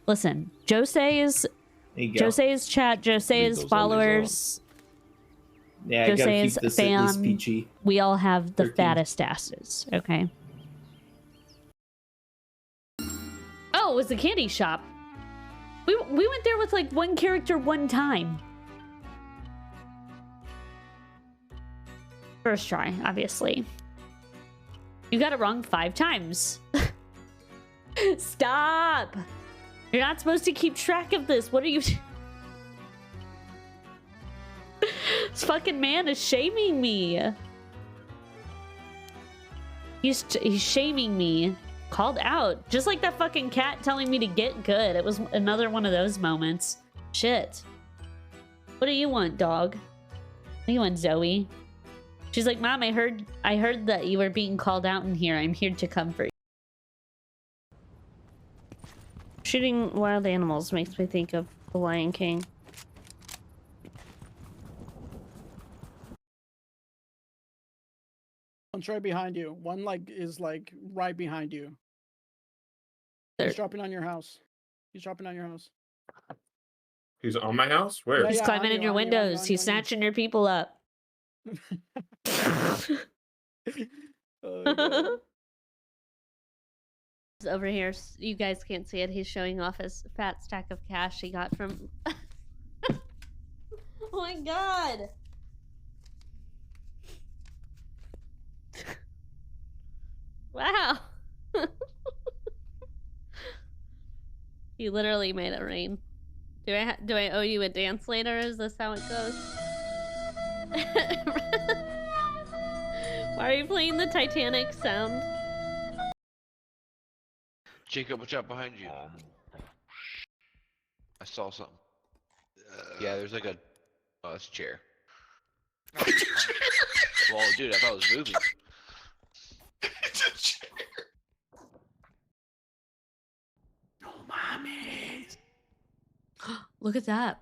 Listen, Jose's chat, Jose's followers, yeah, Jose's fam, peachy. we all have the 13. fattest asses, okay? Oh, it was the candy shop. We went there with like one character one time. First try, obviously. You got it wrong 5 times. Stop! You're not supposed to keep track of this. What are you... This fucking man is shaming me. He's shaming me. Called out. Just like that fucking cat telling me to get good. It was another one of those moments. Shit. What do you want, dog? What do you want, Zoe? She's like, Mom, I heard that you were being called out in here. I'm here to comfort you. Shooting wild animals makes me think of The Lion King. One's right behind you. One is right behind you. He's dropping on your house. He's dropping on your house. He's on my house? Where? He's climbing in your windows. He's snatching your people up. Over here, you guys can't see it. He's showing off his fat stack of cash he got from... Oh my god! Wow! You literally made it rain. Do I owe you a dance later? Is this how it goes? Why are you playing the Titanic sound? Jacob, watch out behind you. I saw something. Yeah, there's like a... Oh, that's a chair. Well, dude, I thought it was moving. It's a chair. No mommy. Look at that.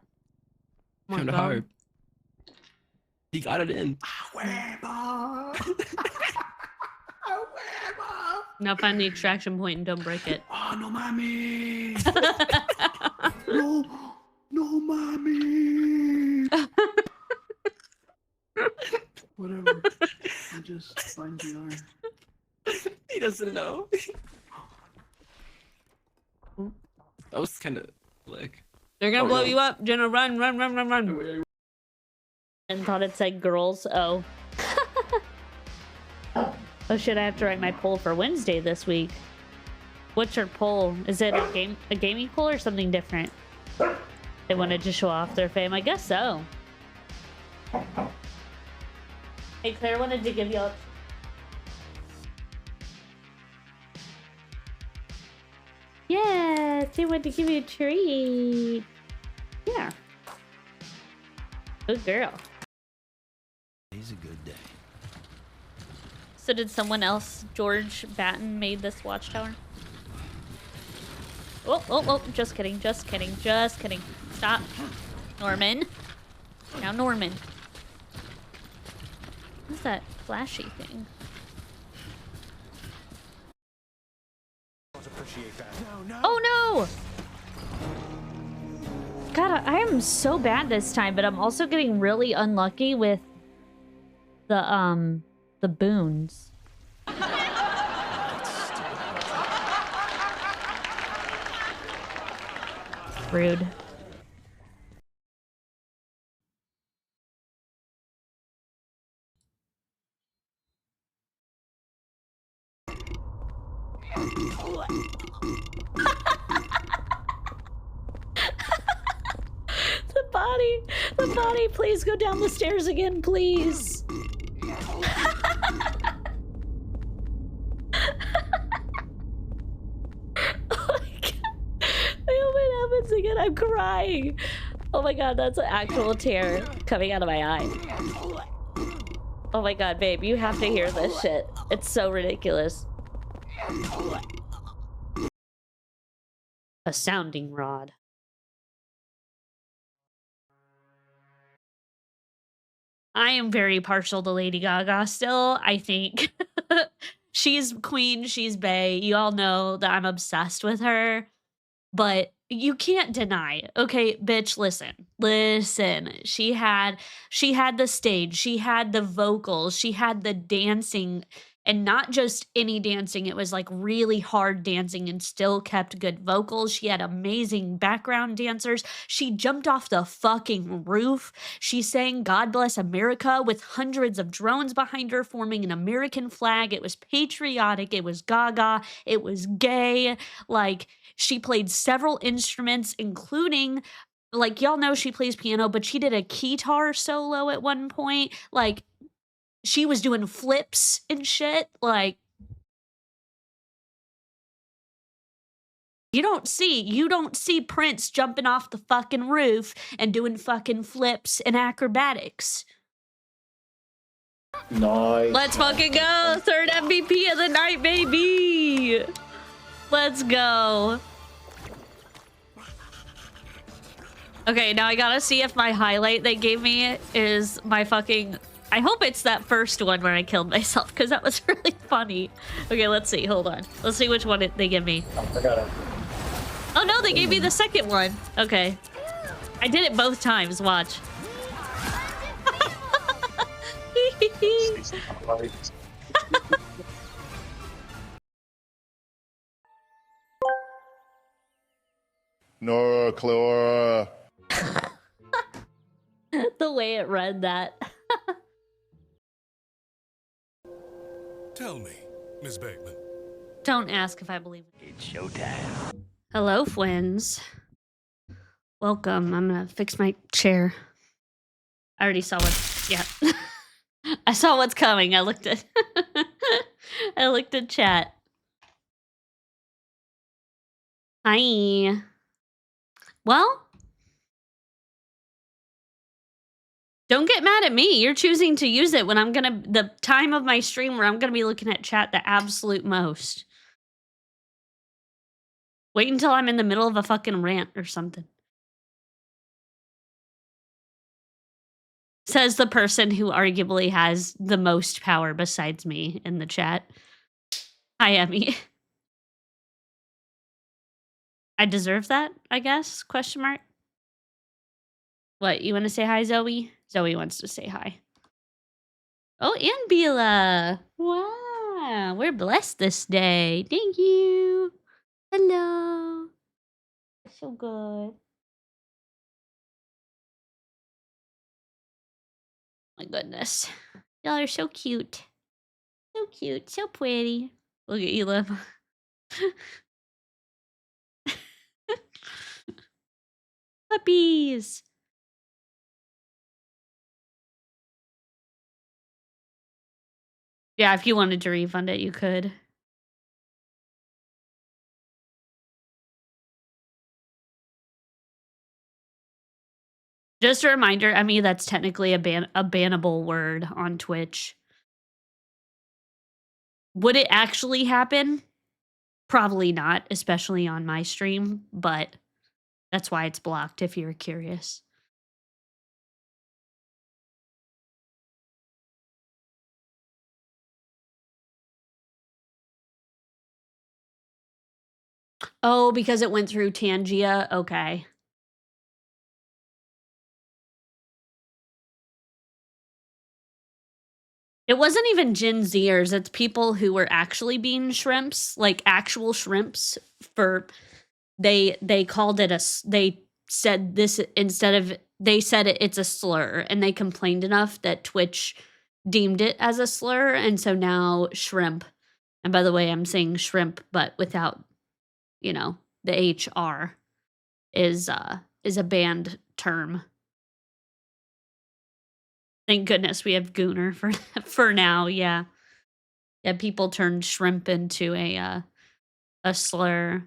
Oh Kind of hard. He got it in. Now find the extraction point and don't break it. Oh, no mommy. No mommy. Whatever. I just find the R. He doesn't know. That was kind of slick. They're gonna blow you up, Jenna. Run. And thought it said girls. Oh. Oh shit, I have to write my poll for Wednesday this week. What's your poll? Is it a gaming poll or something different? They wanted to show off their fame? I guess so. Hey, Claire wanted to give you a... Yes, they wanted to give you a treat. Yeah. Good girl. It's a good day. So did someone else, George Batten, made this watchtower? Oh, just kidding. Stop. Norman. Now Norman. What's that flashy thing? Oh no! God, I am so bad this time, but I'm also getting really unlucky with the boons. Rude. The body, please go down the stairs again, please. Again, I'm crying. Oh my god, that's an actual tear coming out of my eye. Oh my god, babe, you have to hear this shit. It's so ridiculous. A sounding rod. I am very partial to Lady Gaga still. I think she's queen, she's bae. You all know that I'm obsessed with her. But you can't deny. Okay, bitch, listen. She had the stage, she had the vocals, she had the dancing, and not just any dancing. It was like really hard dancing and still kept good vocals. She had amazing background dancers. She jumped off the fucking roof. She sang God Bless America with hundreds of drones behind her forming an American flag. It was patriotic, it was gaga, it was gay. Like, she played several instruments, including, like, y'all know she plays piano, but she did a guitar solo at one point. Like, she was doing flips and shit. Like, you don't see Prince jumping off the fucking roof and doing fucking flips and acrobatics. Nice. Let's fucking go. Third MVP of the night, baby. Let's go. Okay, now I gotta see if my highlight they gave me is my fucking... I hope it's that first one where I killed myself, because that was really funny. Okay, let's see. Hold on. Let's see which one they give me. I got it. Oh, no, they gave me the second one. Okay. I did it both times. Watch. No, Clara. The way it read that. Tell me, Miss Bateman. Don't ask if I believe it. It's showtime. Hello, friends. Welcome. I'm gonna fix my chair. I already saw what... Yeah. I saw what's coming. I looked at... I looked at chat. Hi. Well... Don't get mad at me. You're choosing to use it when I'm gonna... The time of my stream where I'm gonna be looking at chat the absolute most. Wait until I'm in the middle of a fucking rant or something. Says the person who arguably has the most power besides me in the chat. Hi, Emmy. I deserve that, I guess? Question mark. What, you want to say hi, Zoe? Zoe wants to say hi. Oh, and Bila. Wow, we're blessed this day. Thank you. Hello. So good. My goodness. Y'all are so cute. So cute. So pretty. Look at Elam. Puppies. Yeah, if you wanted to refund it, you could. Just a reminder, Emmy, that's technically a bannable word on Twitch. Would it actually happen? Probably not, especially on my stream, but that's why it's blocked if you're curious. Oh, because it went through Tangia? Okay. It wasn't even Gen Zers. It's people who were actually being shrimps, like actual shrimps. For they called it they said this instead of they said it's a slur, and they complained enough that Twitch deemed it as a slur, and so now shrimp. And by the way, I'm saying shrimp, but without, you know, the HR is a banned term. Thank goodness we have Gooner for now, yeah. Yeah, people turned shrimp into a slur.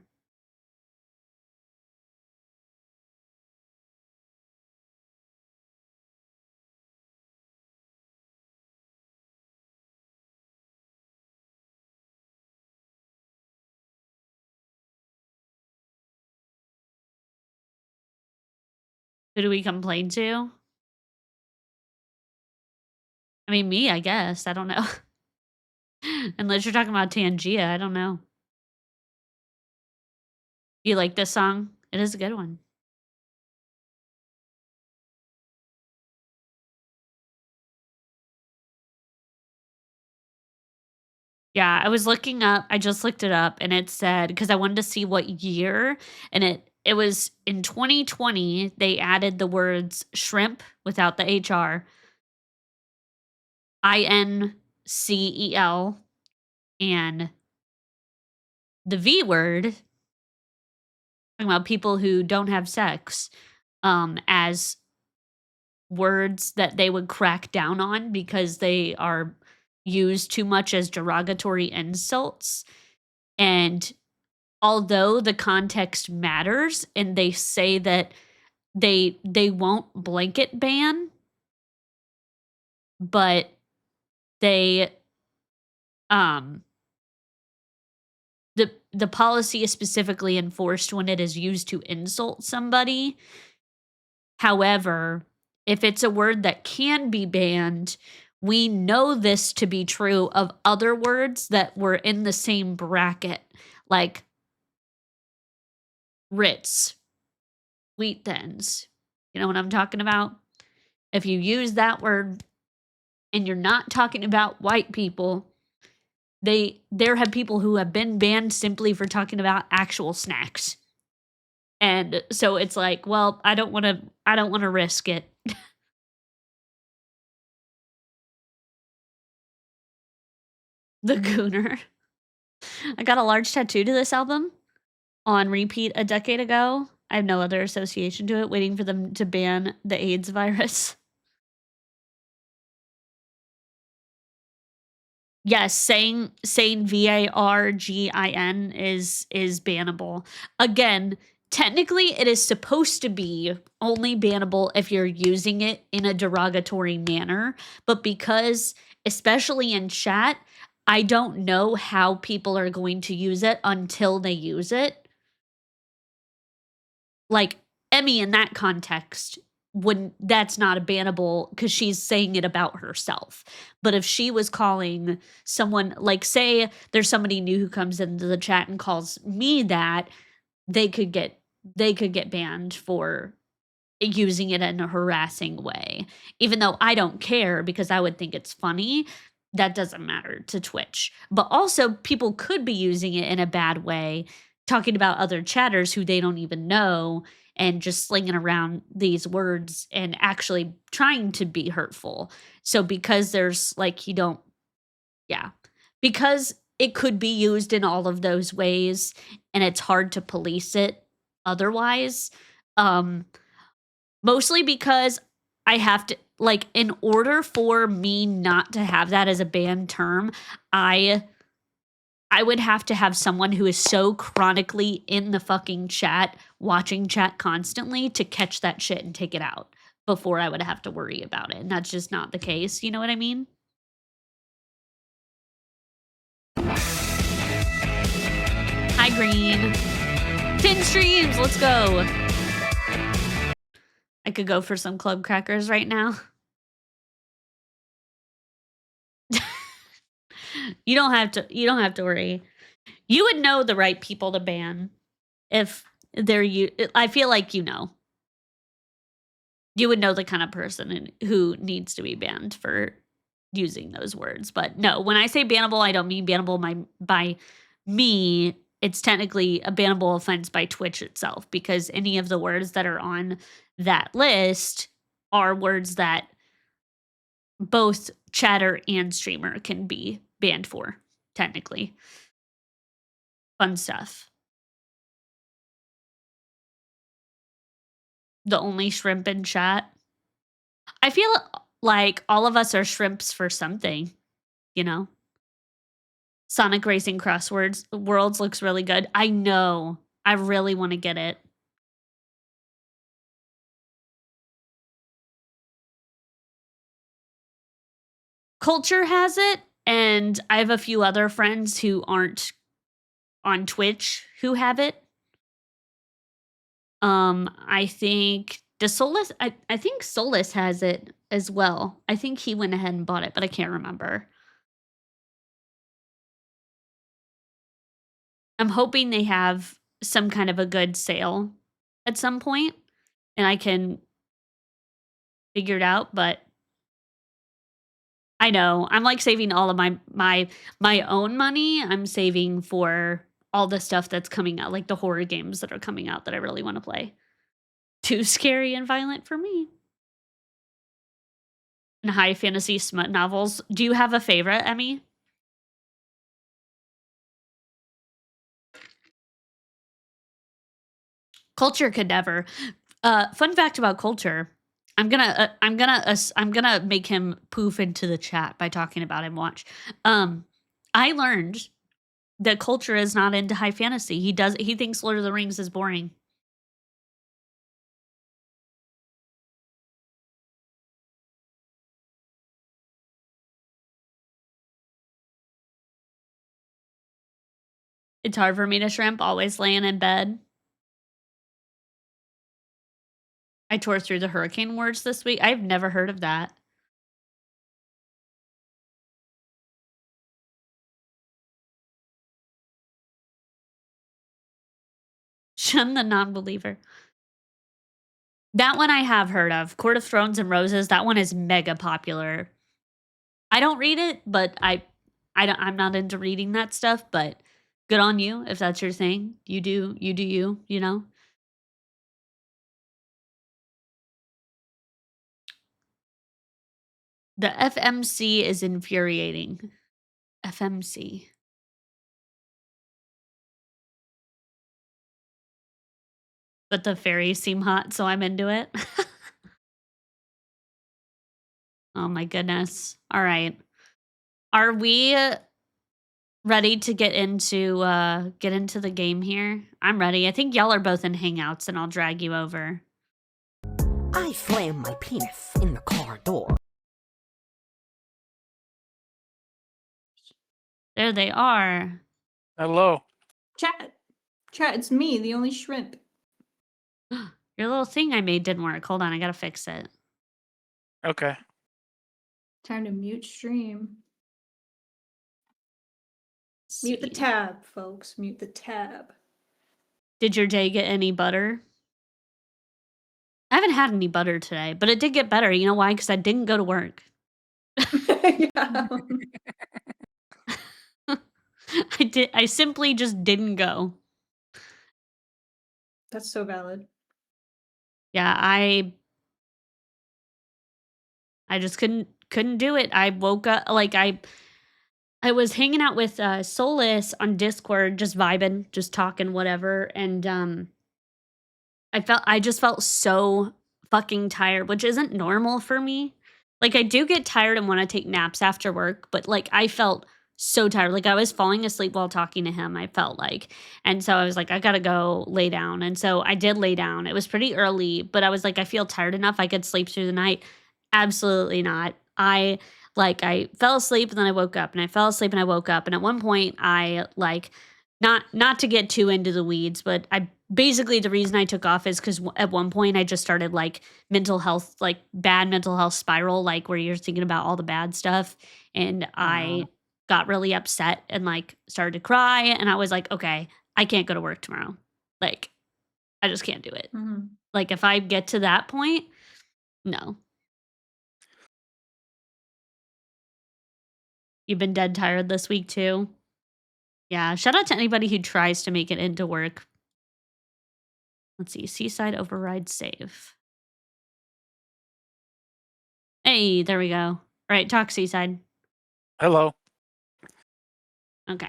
Who do we complain to? I mean, me, I guess. I don't know. Unless you're talking about Tangia, I don't know. You like this song? It is a good one. Yeah, I was looking up. I just looked it up, and it said because I wanted to see what year, and it was in 2020. They added the words shrimp without the HR, INCEL, and the V word, talking about people who don't have sex, as words that they would crack down on because they are used too much as derogatory insults. And although the context matters and they say that they won't blanket ban, but they the policy is specifically enforced when it is used to insult somebody. However, if it's a word that can be banned, we know this to be true of other words that were in the same bracket, like Ritz, wheat thins. You know what I'm talking about? If you use that word and you're not talking about white people, there have people who have been banned simply for talking about actual snacks. And so it's like, well, I don't want to risk it. The Gooner. I got a large tattoo to this album on repeat a decade ago. I have no other association to it, waiting for them to ban the AIDS virus. Yes, saying VARGIN is bannable. Again, technically it is supposed to be only bannable if you're using it in a derogatory manner, but because especially in chat, I don't know how people are going to use it until they use it. Like Emmy in that context, that's not a bannable because she's saying it about herself. But if she was calling someone, like say there's somebody new who comes into the chat and calls me that, they could get banned for using it in a harassing way. Even though I don't care because I would think it's funny, that doesn't matter to Twitch. But also people could be using it in a bad way, talking about other chatters who they don't even know and just slinging around these words and actually trying to be hurtful. So because there's like because it could be used in all of those ways and it's hard to police it otherwise. Mostly because I have to, like, in order for me not to have that as a banned term, I would have to have someone who is so chronically in the fucking chat, watching chat constantly to catch that shit and take it out before I would have to worry about it. And that's just not the case. You know what I mean? Hi, Green. 10 streams. Let's go. I could go for some club crackers right now. You don't have to worry. You would know the right people to ban if they're you. I feel like you would know the kind of person who needs to be banned for using those words. But no, when I say bannable, I don't mean bannable by me. It's technically a bannable offense by Twitch itself because any of the words that are on that list are words that both chatter and streamer can be banned for, technically. Fun stuff. The only shrimp in chat. I feel like all of us are shrimps for something, you know? Sonic Racing Crosswords Worlds looks really good. I know. I really want to get it. Culture has it, and I have a few other friends who aren't on Twitch who have it. I think Solus, I think Solus has it as well. I think he went ahead and bought it, but I can't remember. I'm hoping they have some kind of a good sale at some point, and I can figure it out, but I know. I'm like saving all of my own money. I'm saving for all the stuff that's coming out, like the horror games that are coming out that I really want to play. Too scary and violent for me. And high fantasy smut novels. Do you have a favorite, Emmy? Culture could never. Fun fact about Culture. I'm gonna make him poof into the chat by talking about him. Watch. I learned that Culture is not into high fantasy. He thinks Lord of the Rings is boring. It's hard for me to shrimp, always laying in bed. I tore through the hurricane words this week. I've never heard of that. Shun the non-believer. That one I have heard of. Court of Thrones and Roses. That one is mega popular. I don't read it, but I'm not into reading that stuff, but good on you if that's your thing. You do you, you know? The FMC is infuriating. FMC. But the fairies seem hot, so I'm into it. Oh my goodness. All right. Are we ready to get into the game here? I'm ready. I think y'all are both in Hangouts and I'll drag you over. I slammed my penis in the car door. There they are. Hello. Chat, it's me, the only shrimp. Your little thing I made didn't work. Hold on, I gotta fix it. Okay. Time to mute stream. Mute the tab, folks. Mute the tab. Did your day get any butter? I haven't had any butter today, but it did get better. You know why? Because I didn't go to work. Yeah. I simply just didn't go. That's so valid. Yeah, I just couldn't do it. I woke up like I was hanging out with Solus on Discord, just vibing, just talking, whatever, and I just felt so fucking tired, which isn't normal for me. Like I do get tired and want to take naps after work, but like I felt so tired. Like I was falling asleep while talking to him, I felt like. And so I was like, I gotta go lay down. And so I did lay down. It was pretty early, but I was like, I feel tired enough I could sleep through the night. Absolutely not. I fell asleep and then I woke up and I fell asleep and I woke up. And at one point I like not to get too into the weeds, but basically the reason I took off is because at one point I just started like mental health, like bad mental health spiral, like where you're thinking about all the bad stuff. And I got really upset and like started to cry. And I was like, okay, I can't go to work tomorrow. Like, I just can't do it. Mm-hmm. Like if I get to that point, no. You've been dead tired this week too? Yeah, shout out to anybody who tries to make it into work. Let's see, Seaside override save. Hey, there we go. All right, talk Seaside. Hello. Okay,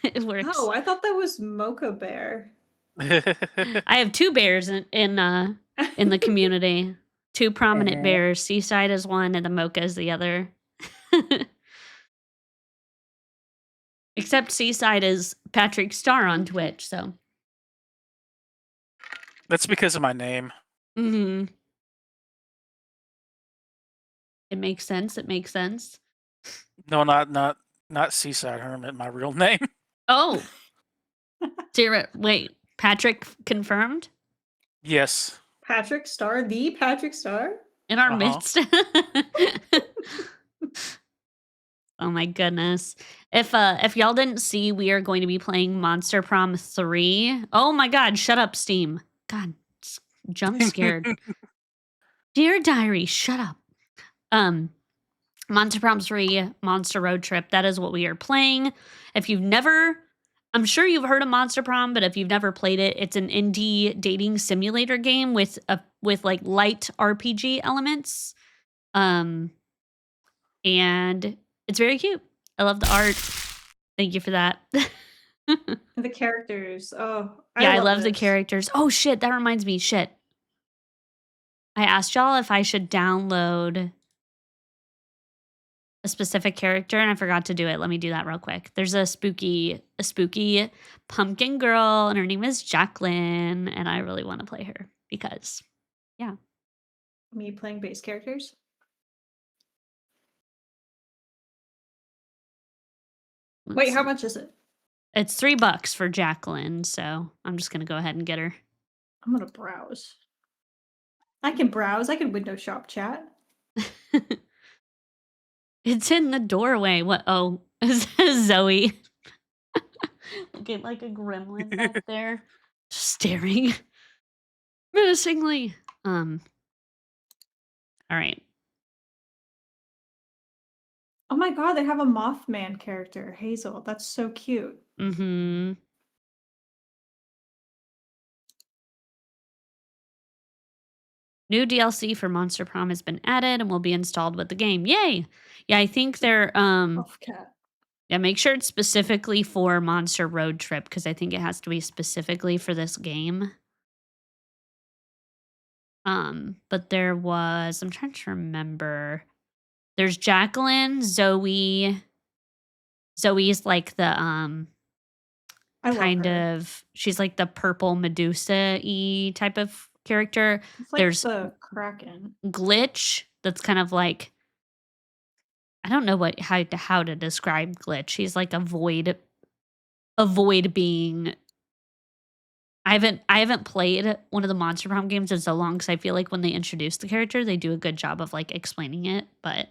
it works. Oh, I thought that was Mocha Bear. I have two bears in the community. Two prominent bears. Seaside is one and the Mocha is the other. Except Seaside is Patrick Star on Twitch, so. That's because of my name. Mm-hmm. It makes sense. It makes sense. No, not Seaside Hermit, my real name. Oh. Wait, Patrick confirmed? Yes. Patrick Star, the Patrick Star? In our midst? Oh my goodness. If y'all didn't see, we are going to be playing Monster Prom 3. Oh my god, shut up, Steam. God, jump scared. Dear Diary, shut up. Monster Prom 3, Monster Road Trip. That is what we are playing. If you've never, I'm sure you've heard of Monster Prom, but if you've never played it, it's an indie dating simulator game with like light RPG elements. And it's very cute. I love the art. Thank you for that. The characters. Oh, Yeah, I love the this. characters. Oh shit, that reminds me. Shit. I asked y'all if I should download a specific character and I forgot to do it. Let me do that real quick. There's a spooky pumpkin girl and her name is Jacqueline and I really want to play her because yeah. Me playing base characters? Wait, how much is it? It's $3 for Jacqueline, so I'm just gonna go ahead and get her. I'm gonna browse. I can browse. I can window shop chat. It's in the doorway. What? Oh, it says Zoe. Looking like a gremlin back there, staring menacingly. All right. Oh my god, they have a Mothman character, Hazel. That's so cute. Mm-hmm. New DLC for Monster Prom has been added and will be installed with the game. Yay! Yeah, I think they're cat. Yeah, make sure it's specifically for Monster Road Trip because I think it has to be specifically for this game. But there was, I'm trying to remember. There's Jacqueline, Zoe. Zoe's like the kind of, she's like the purple Medusa-y type of character. It's like There's the Kraken. Glitch, that's kind of like, I don't know how to describe Glitch. He's like a void being. I haven't played one of the Monster Prom games in so long because I feel like when they introduce the character, they do a good job of like explaining it. But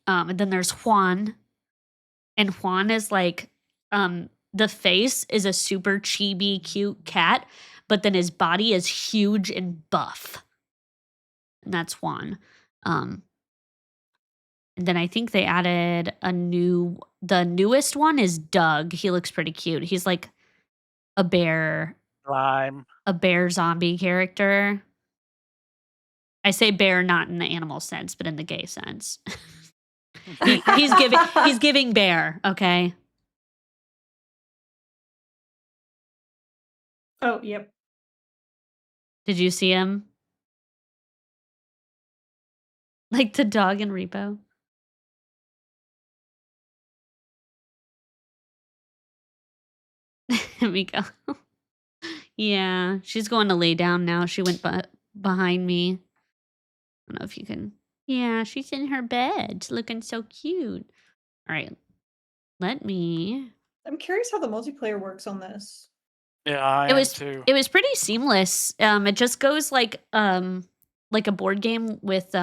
and then there's Juan, and Juan is like the face is a super chibi cute cat, but then his body is huge and buff, and that's Juan. And then I think they added the newest one is Doug. He looks pretty cute. He's like a bear zombie character. I say bear not in the animal sense, but in the gay sense. he's giving bear, okay? Oh, yep. Did you see him? Like the dog in Repo? Miko. Yeah, she's going to lay down now. She went behind me. I don't know if you can. Yeah, she's in her bed, looking so cute. All right, let me. I'm curious how the multiplayer works on this. Yeah, I am too. It was pretty seamless. It just goes like a board game with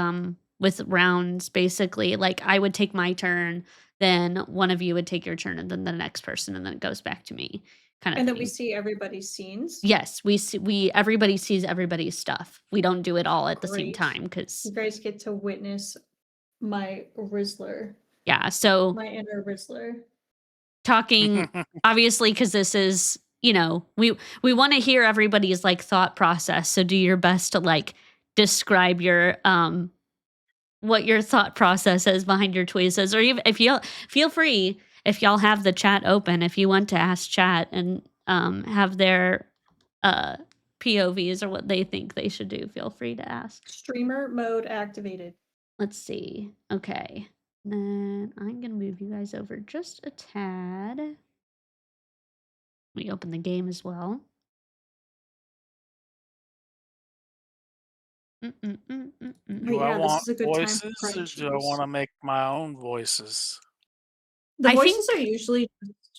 rounds basically. Like I would take my turn, then one of you would take your turn, and then the next person, and then it goes back to me. Kind of. And then thing. we see everybody's scenes. Yes, everybody sees everybody's stuff. We don't do it all at the same time because you guys get to witness my Rizzler. Yeah, so my inner Rizzler. Talking obviously because this is, we want to hear everybody's like thought process. So do your best to like describe your what your thought process is behind your choices, or even if you feel free, if y'all have the chat open, if you want to ask chat and have their POVs or what they think they should do, feel free to ask. Streamer mode activated. Let's see. Okay. Then I'm going to move you guys over just a tad. Let me open the game as well. Do I want voices or do I want to make my own voices? The voices are usually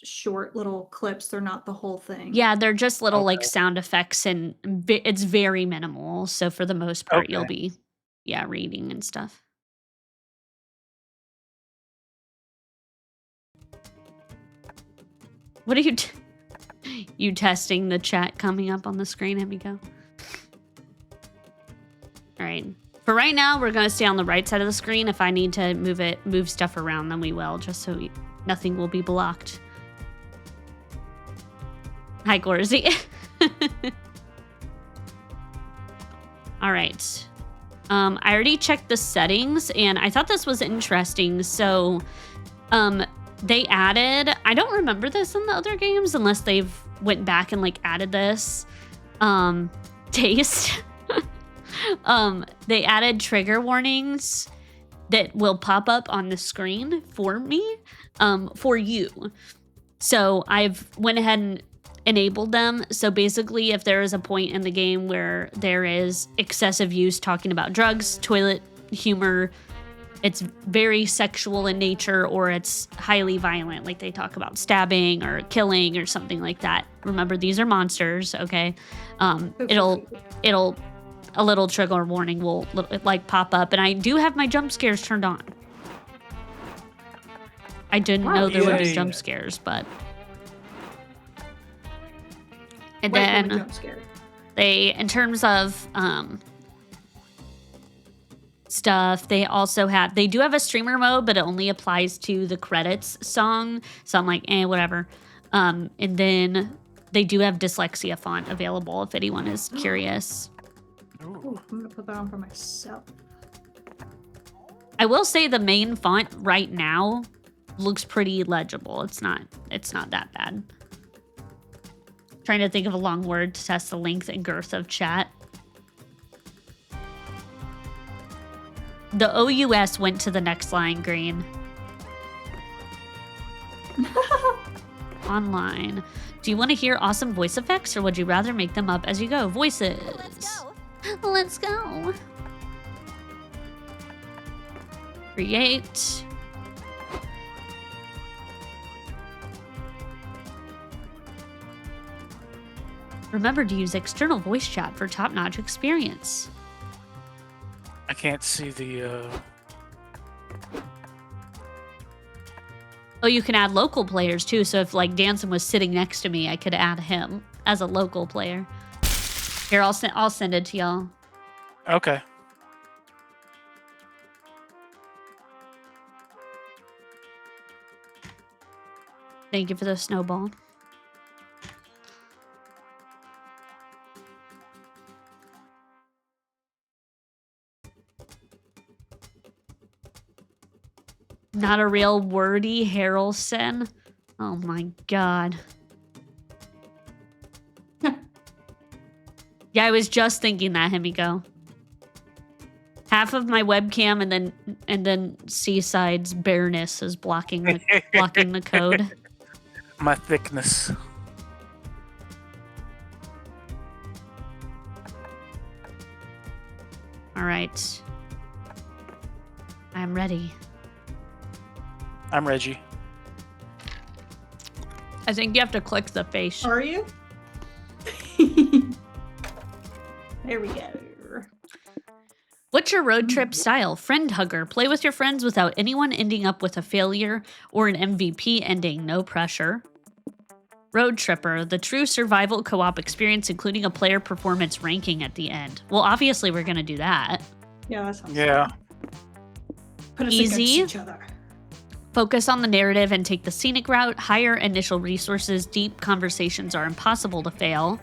short little clips. They're not the whole thing. Yeah, they're just little like sound effects and it's very minimal. So for the most part, you'll be, reading and stuff. What are you You testing the chat coming up on the screen, Himiko? All right. For right now, we're going to stay on the right side of the screen. If I need to move stuff around, then we will, just so nothing will be blocked. Hi, Gorzy. All right. I already checked the settings, and I thought this was interesting. So, they added, I don't remember this in the other games unless they've went back and like added this, taste. They added trigger warnings that will pop up on the screen for me, for you. So I've went ahead and enabled them. So basically, if there is a point in the game where there is excessive use talking about drugs, toilet humor, it's very sexual in nature, or it's highly violent, like they talk about stabbing or killing or something like that. Remember, these are monsters, okay? It'll a little trigger warning will like pop up, and I do have my jump scares turned on. I didn't know there would be jump scares, but and then jump scare. they, in terms of stuff, they also have, they do have a streamer mode, but it only applies to the credits song, so I'm like, whatever. And then they do have dyslexia font available if anyone is curious. Ooh, I'm gonna put that on for myself. I will say the main font right now looks pretty legible. It's not that bad. Trying to think of a long word to test the length and girth of chat. The OUS went to the next line, Green. Online. Do you want to hear awesome voice effects, or would you rather make them up as you go? Voices. Let's go. Create. Remember to use external voice chat for top-notch experience. I can't see the, Oh, you can add local players too, so if like Danson was sitting next to me, I could add him as a local player. Here, I'll send it to y'all. Okay. Thank you for the snowball. Not a real wordy Harrelson. Oh my god. Yeah, I was just thinking that, Himiko. Half of my webcam and then Seaside's bareness is blocking the code. My thickness. All right. I'm ready. I'm Reggie. I think you have to click the face. Are you? There we go. What's your road trip style? Friend hugger. Play with your friends without anyone ending up with a failure or an MVP ending. No pressure. Road tripper. The true survival co-op experience, including a player performance ranking at the end. Well, obviously we're going to do that. Yeah, that sounds Yeah. Put us Easy. against each other. Focus on the narrative and take the scenic route. Higher initial resources. Deep conversations are impossible to fail.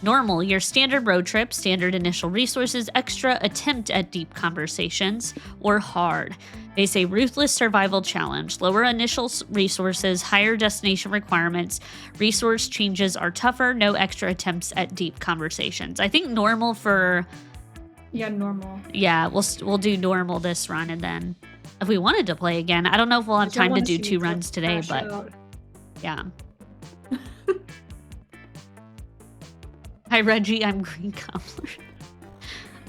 Normal, your standard road trip, standard initial resources, extra attempt at deep conversations. Or hard. They say ruthless survival challenge. Lower initial resources, higher destination requirements. Resource changes are tougher. No extra attempts at deep conversations. I think normal for... Yeah, normal. Yeah, we'll do normal this run, and then if we wanted to play again, I don't know if we'll have time to do 2 runs today, but yeah. Hi, Reggie. I'm Green Cobbler.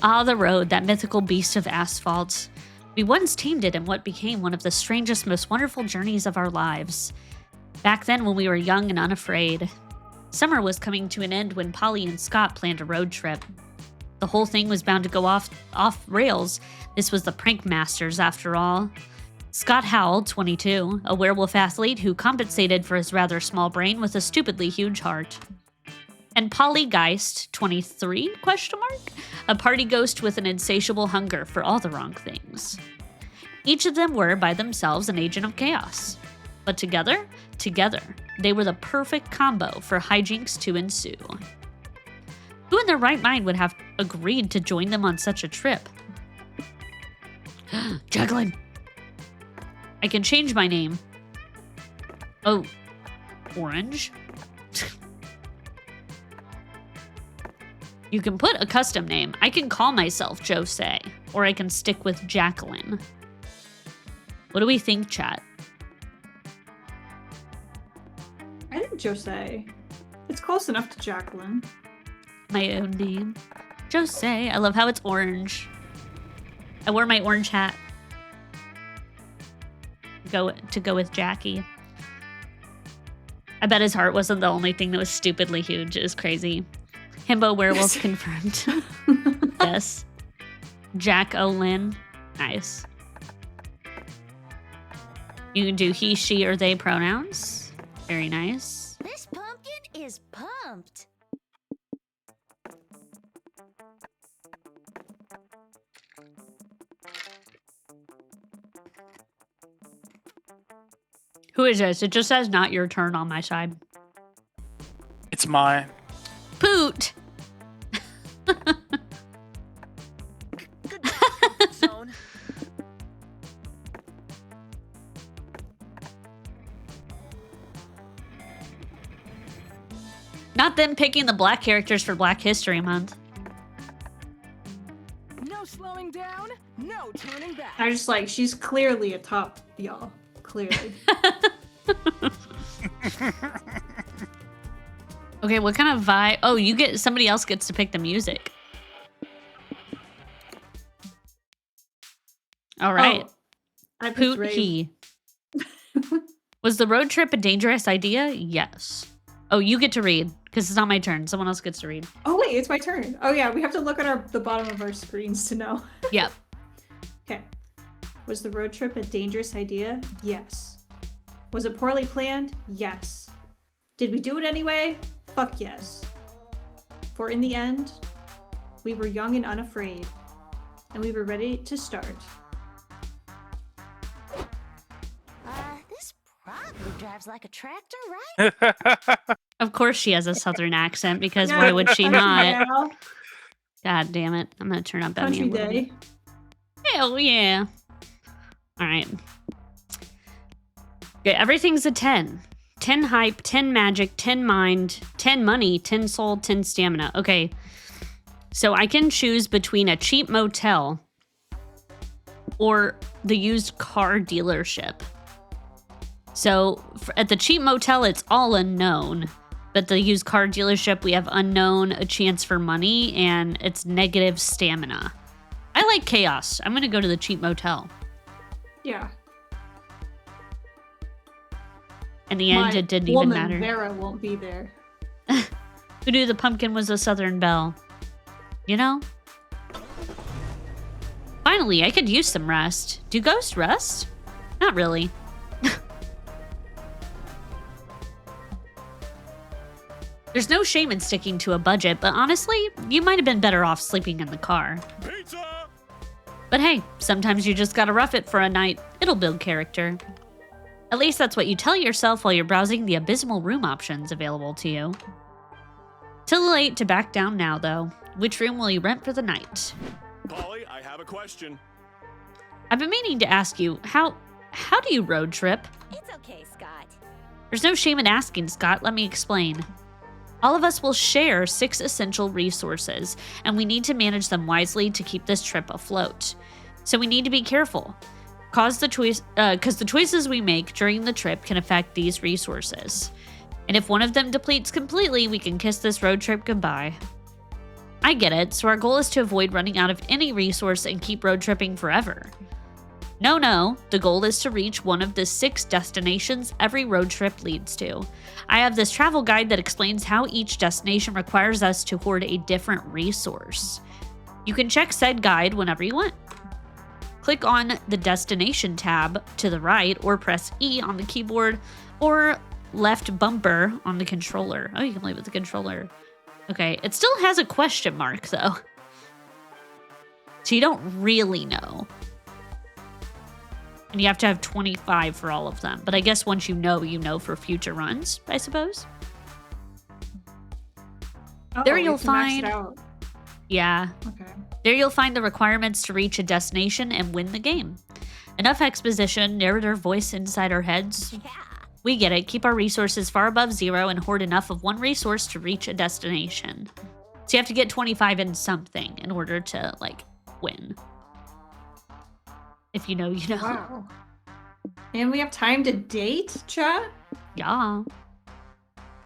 Ah, the road, that mythical beast of asphalt. We once tamed it in what became one of the strangest, most wonderful journeys of our lives. Back then, when we were young and unafraid. Summer was coming to an end when Polly and Scott planned a road trip. The whole thing was bound to go off rails. This was the Prank Masters, after all. Scott Howell, 22, a werewolf athlete who compensated for his rather small brain with a stupidly huge heart. And Polly Geist, 23, a party ghost with an insatiable hunger for all the wrong things. Each of them were, by themselves, an agent of chaos. But together, they were the perfect combo for hijinks to ensue. Who in their right mind would have agreed to join them on such a trip? Jacqueline! I can change my name. Oh, Orange? You can put a custom name. I can call myself Josee, or I can stick with Jacqueline. What do we think, chat? I think Josee. It's close enough to Jacqueline. My own name. Josee. I love how it's orange. I wore my orange hat. To go with Jackie. I bet his heart wasn't the only thing that was stupidly huge. It was crazy. Himbo werewolf confirmed. Yes. Jack O'Lynn. Nice. You can do he, she, or they pronouns. Very nice. This pumpkin is pumped. Who is this? It just says not your turn on my side. It's mine. Poot! Not them picking the black characters for Black History Month. No slowing down, no turning back. I just like, she's clearly a top, y'all. Clearly. Okay, what kind of vibe? Oh, somebody else gets to pick the music. All right. Oh, I picked Poot Rave. he. Was the road trip a dangerous idea? Yes. Oh, you get to read because it's not my turn. Someone else gets to read. Oh wait, it's my turn. Oh yeah, we have to look at the bottom of our screens to know. Yep. Okay. Was the road trip a dangerous idea? Yes. Was it poorly planned? Yes. Did we do it anyway? Fuck yes. For in the end, we were young and unafraid, and we were ready to start. This probably drives like a tractor, right? Of course she has a southern accent because why would she not? Yeah. God damn it. I'm going to turn up that Country day. Hell yeah. All right. Okay, everything's a 10. 10 hype, 10 magic, 10 mind, 10 money, 10 soul, 10 stamina. Okay. So I can choose between a cheap motel or the used car dealership. So at the cheap motel, it's all unknown. But the used car dealership, we have unknown, a chance for money, and it's negative stamina. I like chaos. I'm going to go to the cheap motel. Yeah. In the end, it didn't even matter. Vera won't be there. Who knew the pumpkin was a Southern belle? You know? Finally, I could use some rest. Do ghosts rest? Not really. There's no shame in sticking to a budget, but honestly, you might have been better off sleeping in the car. Pizza! But hey, sometimes you just gotta rough it for a night. It'll build character. At least that's what you tell yourself while you're browsing the abysmal room options available to you. Too late to back down now, though. Which room will you rent for the night? Polly, I have a question. I've been meaning to ask you, how do you road trip? It's okay, Scott. There's no shame in asking, Scott. Let me explain. All of us will share 6 essential resources, and we need to manage them wisely to keep this trip afloat. So we need to be careful. Because the choices we make during the trip can affect these resources. And if one of them depletes completely, we can kiss this road trip goodbye. I get it, so our goal is to avoid running out of any resource and keep road tripping forever. No, the goal is to reach one of the 6 destinations every road trip leads to. I have this travel guide that explains how each destination requires us to hoard a different resource. You can check said guide whenever you want. click on the destination tab to the right, or press E on the keyboard, or left bumper on the controller. Oh, you can play with the controller. Okay, it still has a question mark, though. So you don't really know. And you have to have 25 for all of them. But I guess once you know for future runs, I suppose. There you'll find... Yeah. Okay. There you'll find the requirements to reach a destination and win the game. Enough exposition, narrator voice inside our heads. We get it. Keep our resources far above 0 and hoard enough of one resource to reach a destination. So you have to get 25 in something in order to, like, win. If you know, you know. Wow. And we have time to date, chat? Yeah.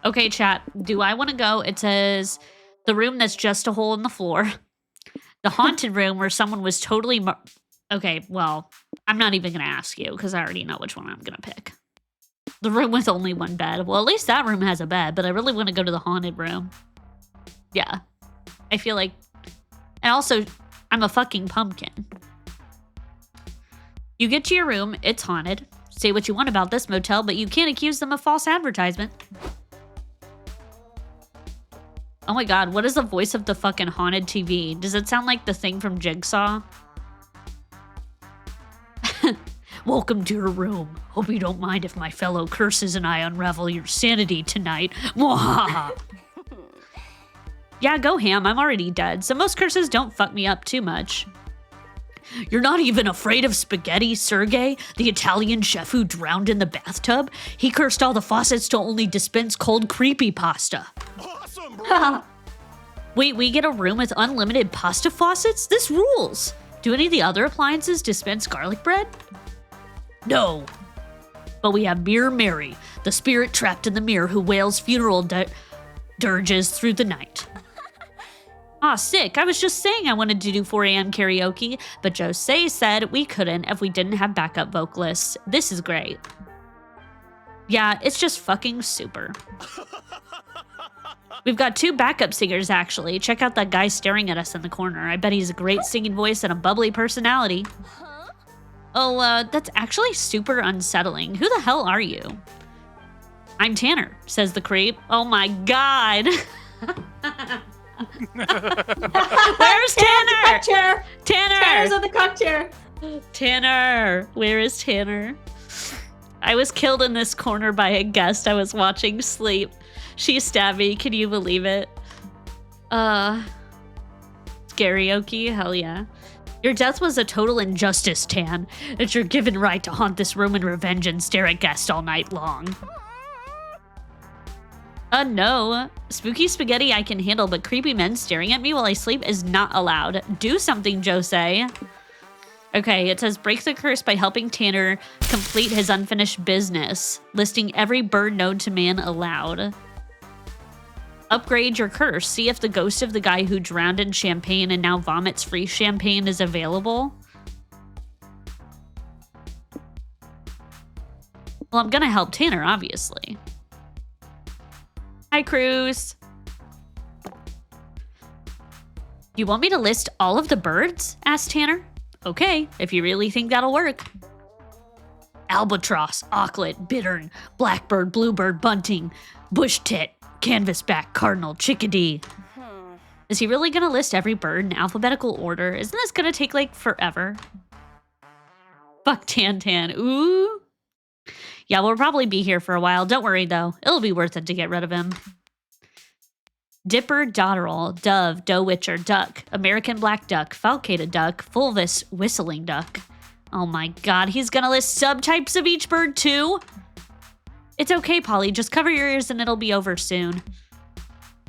Okay, chat. Do I want to go? It says the room that's just a hole in the floor. The haunted room where someone was totally... Okay, well, I'm not even going to ask you because I already know which one I'm going to pick. The room with only one bed. Well, at least that room has a bed, but I really want to go to the haunted room. Yeah. I feel like... And also, I'm a fucking pumpkin. You get to your room, it's haunted. Say what you want about this motel, but you can't accuse them of false advertisement. Oh my god, what is the voice of the fucking haunted TV? Does it sound like the thing from Jigsaw? Welcome to your room. Hope you don't mind if my fellow curses and I unravel your sanity tonight. Yeah, go ham. I'm already dead, so most curses don't fuck me up too much. You're not even afraid of spaghetti, Sergey, the Italian chef who drowned in the bathtub? He cursed all the faucets to only dispense cold, creepy pasta. Awesome, bro. Wait, we get a room with unlimited pasta faucets? This rules. Do any of the other appliances dispense garlic bread? No. But we have Mirror Mary, the spirit trapped in the mirror who wails funeral dirges through the night. Aw, sick. I was just saying I wanted to do 4 a.m. karaoke, but Jose said we couldn't if we didn't have backup vocalists. This is great. Yeah, it's just fucking super. We've got 2 backup singers, actually. Check out that guy staring at us in the corner. I bet he's a great singing voice and a bubbly personality. Oh, that's actually super unsettling. Who the hell are you? I'm Tanner, says the creep. Oh my god. Where's Tanner? Tanner! Tanner's Tanner! on the cock chair. Tanner! Where is Tanner? I was killed in this corner by a guest I was watching sleep. She stabbed me. Can you believe it? Karaoke? Hell yeah. Your death was a total injustice, Tan. It's your given right to haunt this room in revenge and stare at guests all night long. No. Spooky spaghetti I can handle, but creepy men staring at me while I sleep is not allowed. Do something, Jose. Okay, it says break the curse by helping Tanner complete his unfinished business, listing every bird known to man aloud. Upgrade your curse. See if the ghost of the guy who drowned in champagne and now vomits free champagne is available. Well, I'm gonna help Tanner, obviously. Hi, Cruz. You want me to list all of the birds? Asked Tanner. Okay, if you really think that'll work. Albatross, auklet, bittern, blackbird, bluebird, bunting, bush tit, canvasback, cardinal, chickadee. Is he really gonna list every bird in alphabetical order? Isn't this gonna take, like, forever? Fuck Tan. Ooh. Yeah, we'll probably be here for a while. Don't worry, though. It'll be worth it to get rid of him. Dipper, dotterel, dove, doe-witcher, duck, American black duck, falcated duck, fulvous, whistling duck. Oh my god, he's gonna list subtypes of each bird, too? It's okay, Polly. Just cover your ears and it'll be over soon.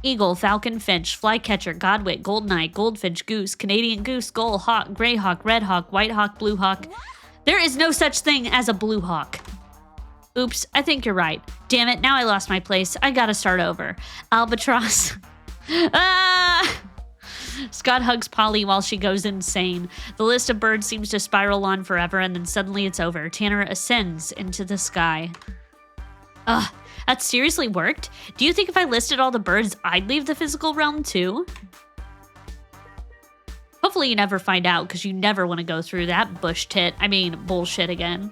Eagle, falcon, finch, flycatcher, godwit, goldeneye, goldfinch, goose, Canadian goose, gull, hawk, gray hawk, red hawk, white hawk, blue hawk. There is no such thing as a blue hawk. Oops, I think you're right. Damn it, now I lost my place. I gotta start over. Albatross. Ah! Scott hugs Polly while she goes insane. The list of birds seems to spiral on forever, and then suddenly it's over. Tanner ascends into the sky. Ugh, that seriously worked? Do you think if I listed all the birds, I'd leave the physical realm too? Hopefully you never find out, because you never want to go through that bullshit again.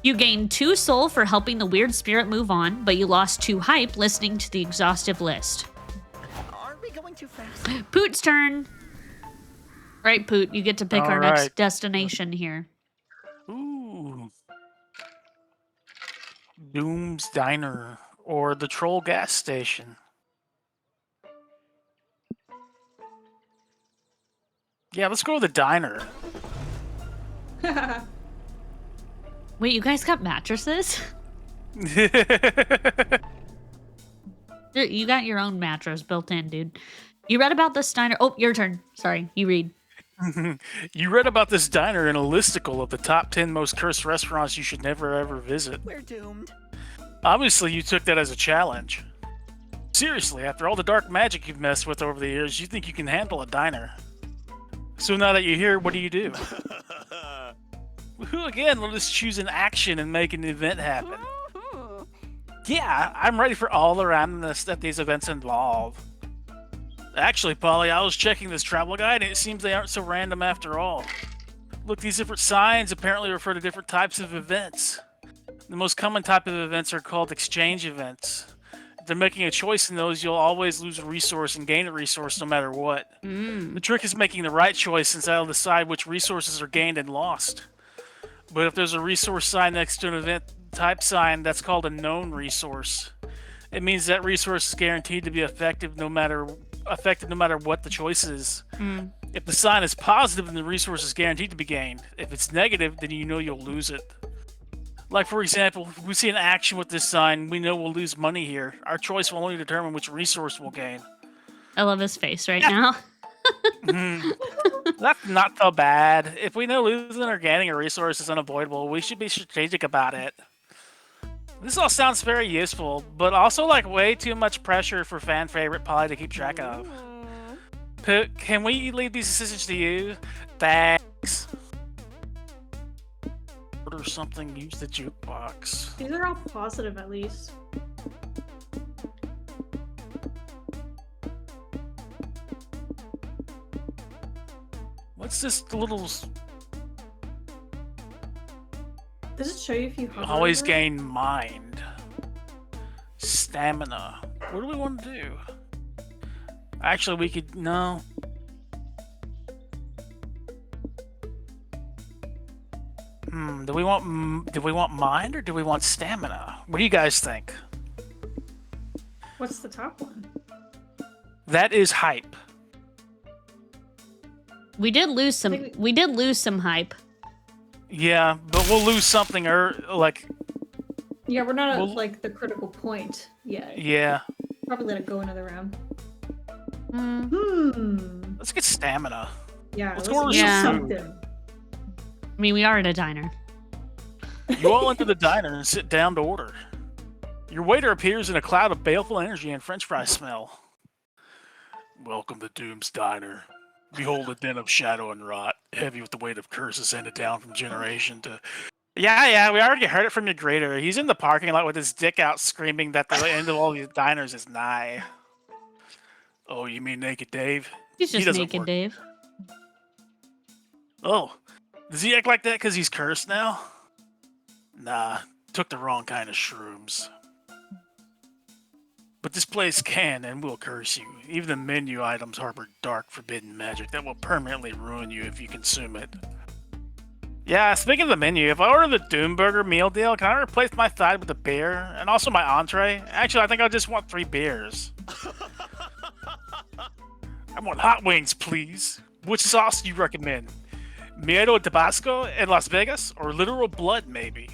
You gained 2 soul for helping the weird spirit move on, but you lost 2 hype listening to the exhaustive list. Aren't we going too fast? Poot's turn. All right, Poot, you get to pick our next destination here. Ooh. Doom's Diner or the Troll gas station. Yeah, let's go with the diner. Wait, you guys got mattresses? You got your own mattress built in, dude. You read about this diner. Oh, your turn. Sorry, you read. You read about this diner in a listicle of the top 10 most cursed restaurants you should never ever visit. We're doomed. Obviously, you took that as a challenge. Seriously, after all the dark magic you've messed with over the years, you think you can handle a diner. So now that you're here, what do you do? Again, let us choose an action and make an event happen. Yeah, I'm ready for all the randomness that these events involve. Actually, Polly, I was checking this travel guide, and it seems they aren't so random after all. Look, these different signs apparently refer to different types of events. The most common type of events are called exchange events. If they're making a choice in those, you'll always lose a resource and gain a resource no matter what. The trick is making the right choice, since that'll decide which resources are gained and lost. But if there's a resource sign next to an event type sign, that's called a known resource. It means that resource is guaranteed to be effective no matter what the choice is. If the sign is positive, then the resource is guaranteed to be gained. If it's negative, then you know you'll lose it. Like, for example, if we see an action with this sign, we know we'll lose money here. Our choice will only determine which resource we'll gain. I love his face right now. That's not so bad. If we know losing or gaining a resource is unavoidable, we should be strategic about it. This all sounds very useful, but also like way too much pressure for fan favorite Polly to keep track of. Can we leave these decisions to you? Thanks. Order something, use the jukebox. These are all positive, at least. What's this little... Does it show you if you hover always over? gain mind. Stamina. What do we want to do? Actually, we could... No. Do we want mind or do we want stamina? What do you guys think? What's the top one? That is hype. We did lose some hype. Yeah, but we'll lose something like... Yeah, we're not at like the critical point yet. Yeah. Probably let it go another round. Let's get stamina. Yeah, let's go order some food. I mean, we are at a diner. You all enter the diner and sit down to order. Your waiter appears in a cloud of baleful energy and french fry smell. Welcome to Doom's Diner. Behold a den of shadow and rot, heavy with the weight of curses handed down from generation to... Yeah, we already heard it from your greeter. He's in the parking lot with his dick out screaming that the end of all these diners is nigh. Oh, you mean Naked Dave? He's just Naked Dave. Oh, does he act like that because he's cursed now? Nah, took the wrong kind of shrooms. But this place can and will curse you. Even the menu items harbor dark, forbidden magic that will permanently ruin you if you consume it. Yeah, speaking of the menu, if I order the Doom Burger meal deal, can I replace my side with a beer? And also my entree? Actually, I think I just want 3 beers. I want hot wings, please. Which sauce do you recommend? Miedo Tabasco in Las Vegas? Or literal blood, maybe?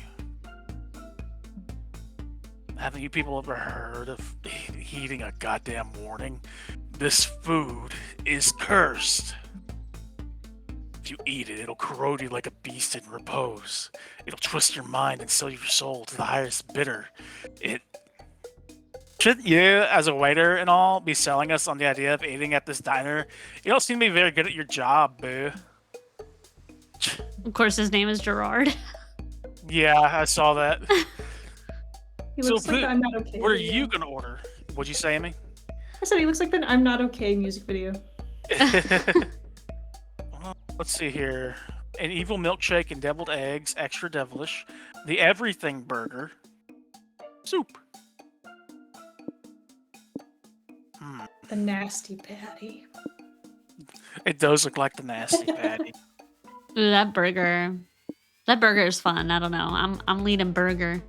Haven't you people ever heard of heeding a goddamn warning? This food is cursed. If you eat it, it'll corrode you like a beast in repose. It'll twist your mind and sell your soul to the highest bidder. Shouldn't you, as a waiter and all, be selling us on the idea of eating at this diner? You don't seem to be very good at your job, boo. Of course, his name is Gerard. Yeah, I saw that. He looks like I'm not okay. What are you gonna order? What'd you say, Amy? I said he looks like the I'm Not Okay music video. Well, let's see here. An evil milkshake and deviled eggs, extra devilish. The everything burger. Soup. The nasty patty. It does look like the nasty patty. Ooh, that burger. That burger is fun. I don't know. I'm leading burger.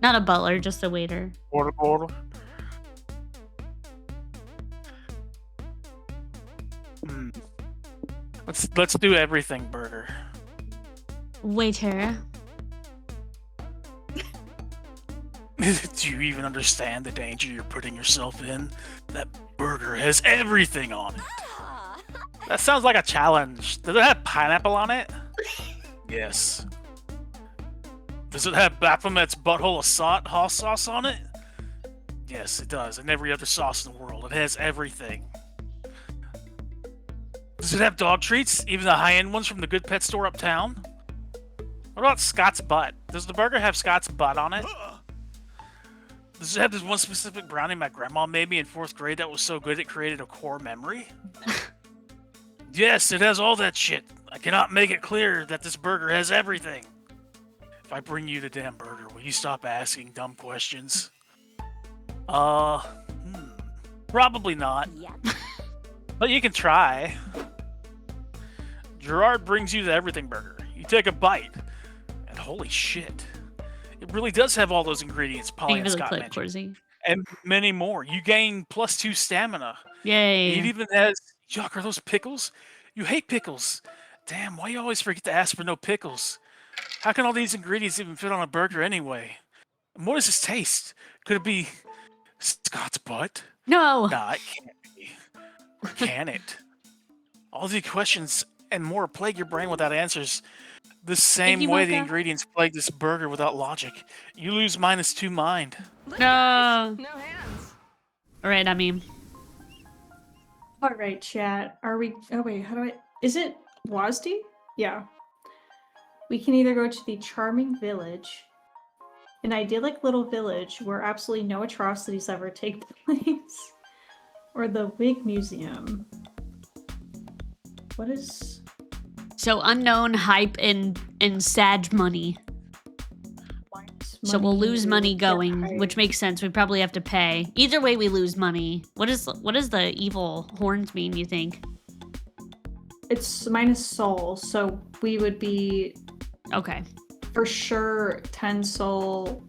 Not a butler, just a waiter. Order. Let's do everything burger. Waiter. Do you even understand the danger you're putting yourself in? That burger has everything on it. That sounds like a challenge. Does it have pineapple on it? Yes. Does it have Baphomet's butthole of hot sauce on it? Yes, it does. And every other sauce in the world. It has everything. Does it have dog treats? Even the high-end ones from the Good Pet store uptown? What about Scott's butt? Does the burger have Scott's butt on it? Does it have this one specific brownie my grandma made me in 4th grade that was so good it created a core memory? Yes, it has all that shit. I cannot make it clear that this burger has everything. If I bring you the damn burger, will you stop asking dumb questions? Probably not. But you can try. Gerard brings you the everything burger. You take a bite, and holy shit. It really does have all those ingredients Polly and Scott mentioned. Corzy. And many more. You gain +2 stamina. Yay. It even has... Yuck, are those pickles? You hate pickles. Damn, why you always forget to ask for no pickles? How can all these ingredients even fit on a burger anyway? And what does this taste? Could it be Scott's butt? No. Nah, it can't be. Or can it? All the questions and more plague your brain without answers. The same way the ingredients plague this burger without logic. You lose -2 mind. No. No hands. All right, I mean. All right, chat. Are we? Oh wait, how do I? Is it WASD? Yeah. We can either go to the charming village, an idyllic little village where absolutely no atrocities ever take place, or the Wig Museum. What is? So unknown hype and sad money. So we'll lose money going, which makes sense. We probably have to pay. Either way, we lose money. What does the evil horns mean, you think? It's minus soul, so we would be... Okay. For sure 10 soul,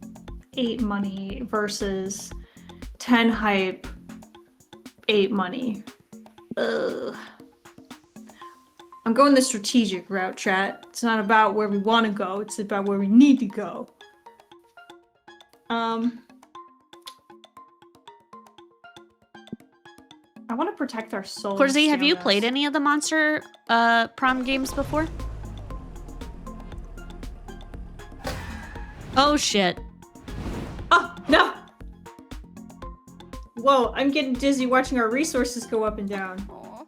8 money versus 10 hype, 8 money. Ugh. I'm going the strategic route, chat. It's not about where we want to go, it's about where we need to go. I want to protect our souls. Corzy, have you played any of the Monster Prom games before? Oh shit. Oh, no! Whoa, I'm getting dizzy watching our resources go up and down. Aww.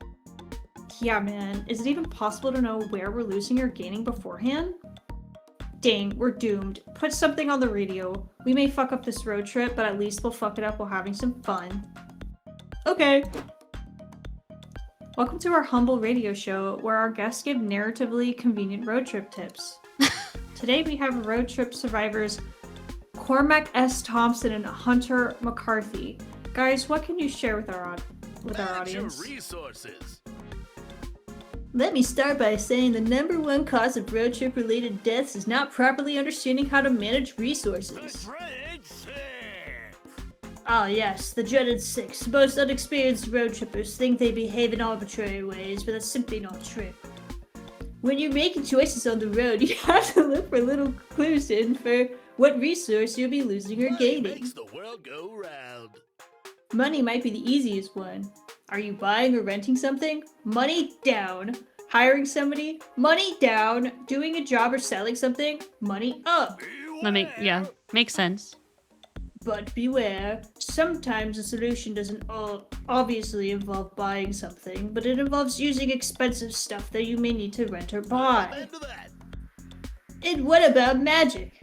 Yeah, man. Is it even possible to know where we're losing or gaining beforehand? Dang, we're doomed. Put something on the radio. We may fuck up this road trip, but at least we'll fuck it up while having some fun. Okay. Welcome to our humble radio show, where our guests give narratively convenient road trip tips. Today we have road trip survivors Cormac S. Thompson and Hunter McCarthy. Guys, what can you share with our audience? Resources. Let me start by saying the #1 cause of road trip related deaths is not properly understanding how to manage resources. Ah yes, the dreaded 6. Most unexperienced road trippers think they behave in arbitrary ways, but that's simply not true. When you're making choices on the road, you have to look for little clues to infer what resource you'll be losing or gaining. Makes the world go round. Money might be the easiest one. Are you buying or renting something? Money down. Hiring somebody? Money down. Doing a job or selling something? Money up. Makes sense. But beware, sometimes the solution doesn't obviously involve buying something, but it involves using expensive stuff that you may need to rent or buy. And what about magic?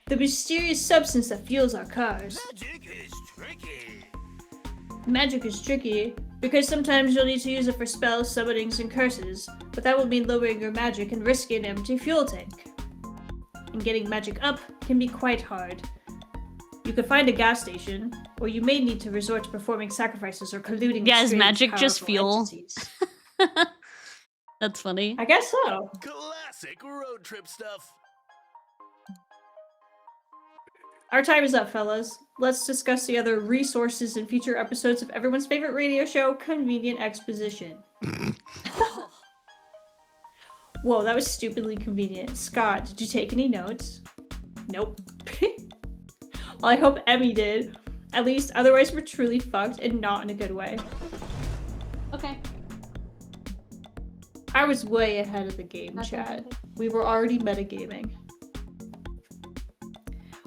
The mysterious substance that fuels our cars. Magic is tricky. Magic is tricky, because sometimes you'll need to use it for spells, summonings, and curses, but that will mean lowering your magic and risking an empty fuel tank. And getting magic up can be quite hard. You could find a gas station, or you may need to resort to performing sacrifices or colluding with Yeah, is strange, magic just powerful fuel? entities. That's funny. I guess so. Classic road trip stuff. Our time is up, fellas. Let's discuss the other resources in future episodes of everyone's favorite radio show, Convenient Exposition. Whoa, that was stupidly convenient. Scott, did you take any notes? Nope. Well, I hope Emmy did. At least, otherwise we're truly fucked and not in a good way. Okay. I was way ahead of the game, Okay. chat. We were already metagaming.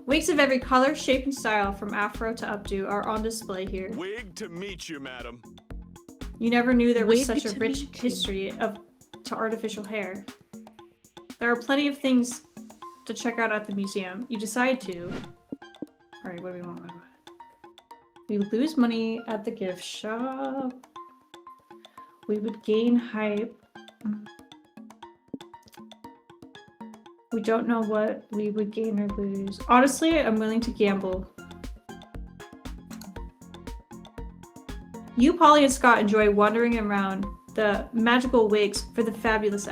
Wigs of every color, shape, and style from afro to updo are on display here. Wig to meet you, madam. You never knew there was Wig such a to rich meet you. history to artificial hair. There are plenty of things to check out at the museum. You decide to. Alright, what do we want? We would lose money at the gift shop. We would gain hype. We don't know what we would gain or lose. Honestly, I'm willing to gamble. You, Polly, and Scott enjoy wandering around the magical wigs for the fabulous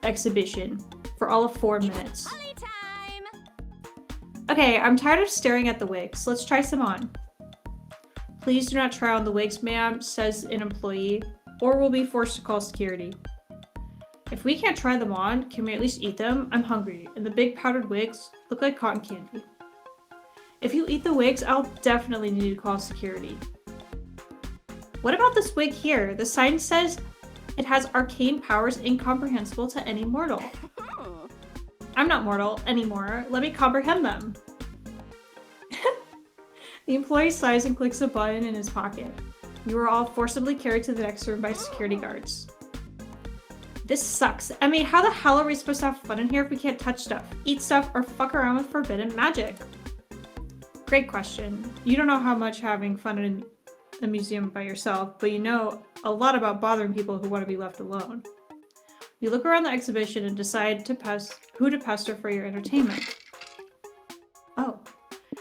exhibition for all of 4 minutes. Okay, I'm tired of staring at the wigs. Let's try some on. Please do not try on the wigs, ma'am, says an employee, or we'll be forced to call security. If we can't try them on, can we at least eat them? I'm hungry, and the big powdered wigs look like cotton candy. If you eat the wigs, I'll definitely need to call security. What about this wig here? The sign says it has arcane powers incomprehensible to any mortal. I'm not mortal anymore. Let me comprehend them. The employee sighs and clicks a button in his pocket. You are all forcibly carried to the next room by security guards. This sucks. I mean, how the hell are we supposed to have fun in here if we can't touch stuff, eat stuff, or fuck around with forbidden magic? Great question. You don't know how much having fun in a museum by yourself, but you know a lot about bothering people who want to be left alone. You look around the exhibition and decide who to pester for your entertainment. Oh,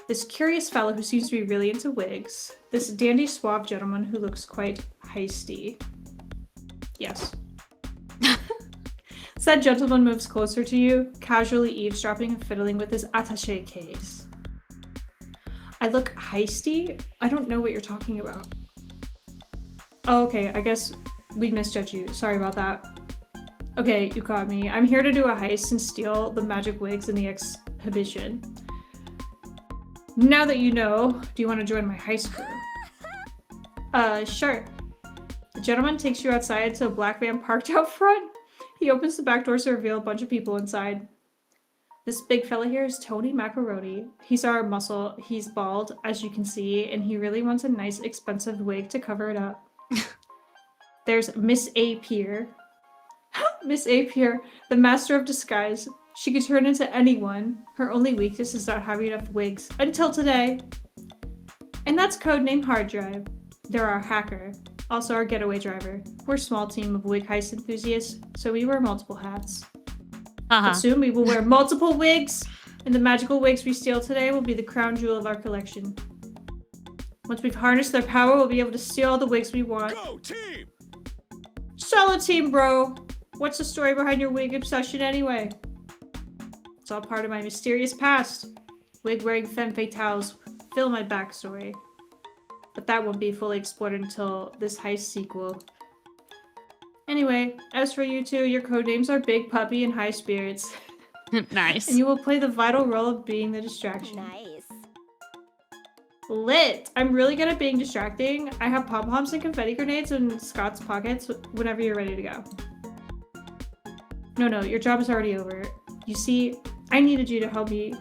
this curious fellow who seems to be really into wigs. This dandy suave gentleman who looks quite heisty. Yes. Said gentleman moves closer to you, casually eavesdropping and fiddling with his attaché case. I look heisty? I don't know what you're talking about. Oh, okay, I guess we misjudged you. Sorry about that. Okay, you caught me. I'm here to do a heist and steal the magic wigs in the exhibition. Now that you know, do you want to join my heist crew? Sure. The gentleman takes you outside to a black van parked out front. He opens the back doors to reveal a bunch of people inside. This big fella here is Tony Macaroni. He's our muscle. He's bald, as you can see, and he really wants a nice, expensive wig to cover it up. There's Miss A. Pier. Miss A. Pier, the master of disguise. She could turn into anyone. Her only weakness is not having enough wigs. Until today. And that's codename Hard Drive. They're our hacker. Also our getaway driver. We're a small team of wig heist enthusiasts, so we wear multiple hats. But soon we will wear multiple wigs, and the magical wigs we steal today will be the crown jewel of our collection. Once we've harnessed their power, we'll be able to steal all the wigs we want. Go team! Solid team, bro! What's the story behind your wig obsession anyway? It's all part of my mysterious past. Wig-wearing femme fatales fill my backstory. But that won't be fully explored until this heist sequel. Anyway, as for you two, your codenames are Big Puppy and High Spirits. Nice. And you will play the vital role of being the distraction. Nice. Lit! I'm really good at being distracting. I have pom-poms and confetti grenades in Scott's pockets whenever you're ready to go. No, your job is already over. You see, I needed you to help me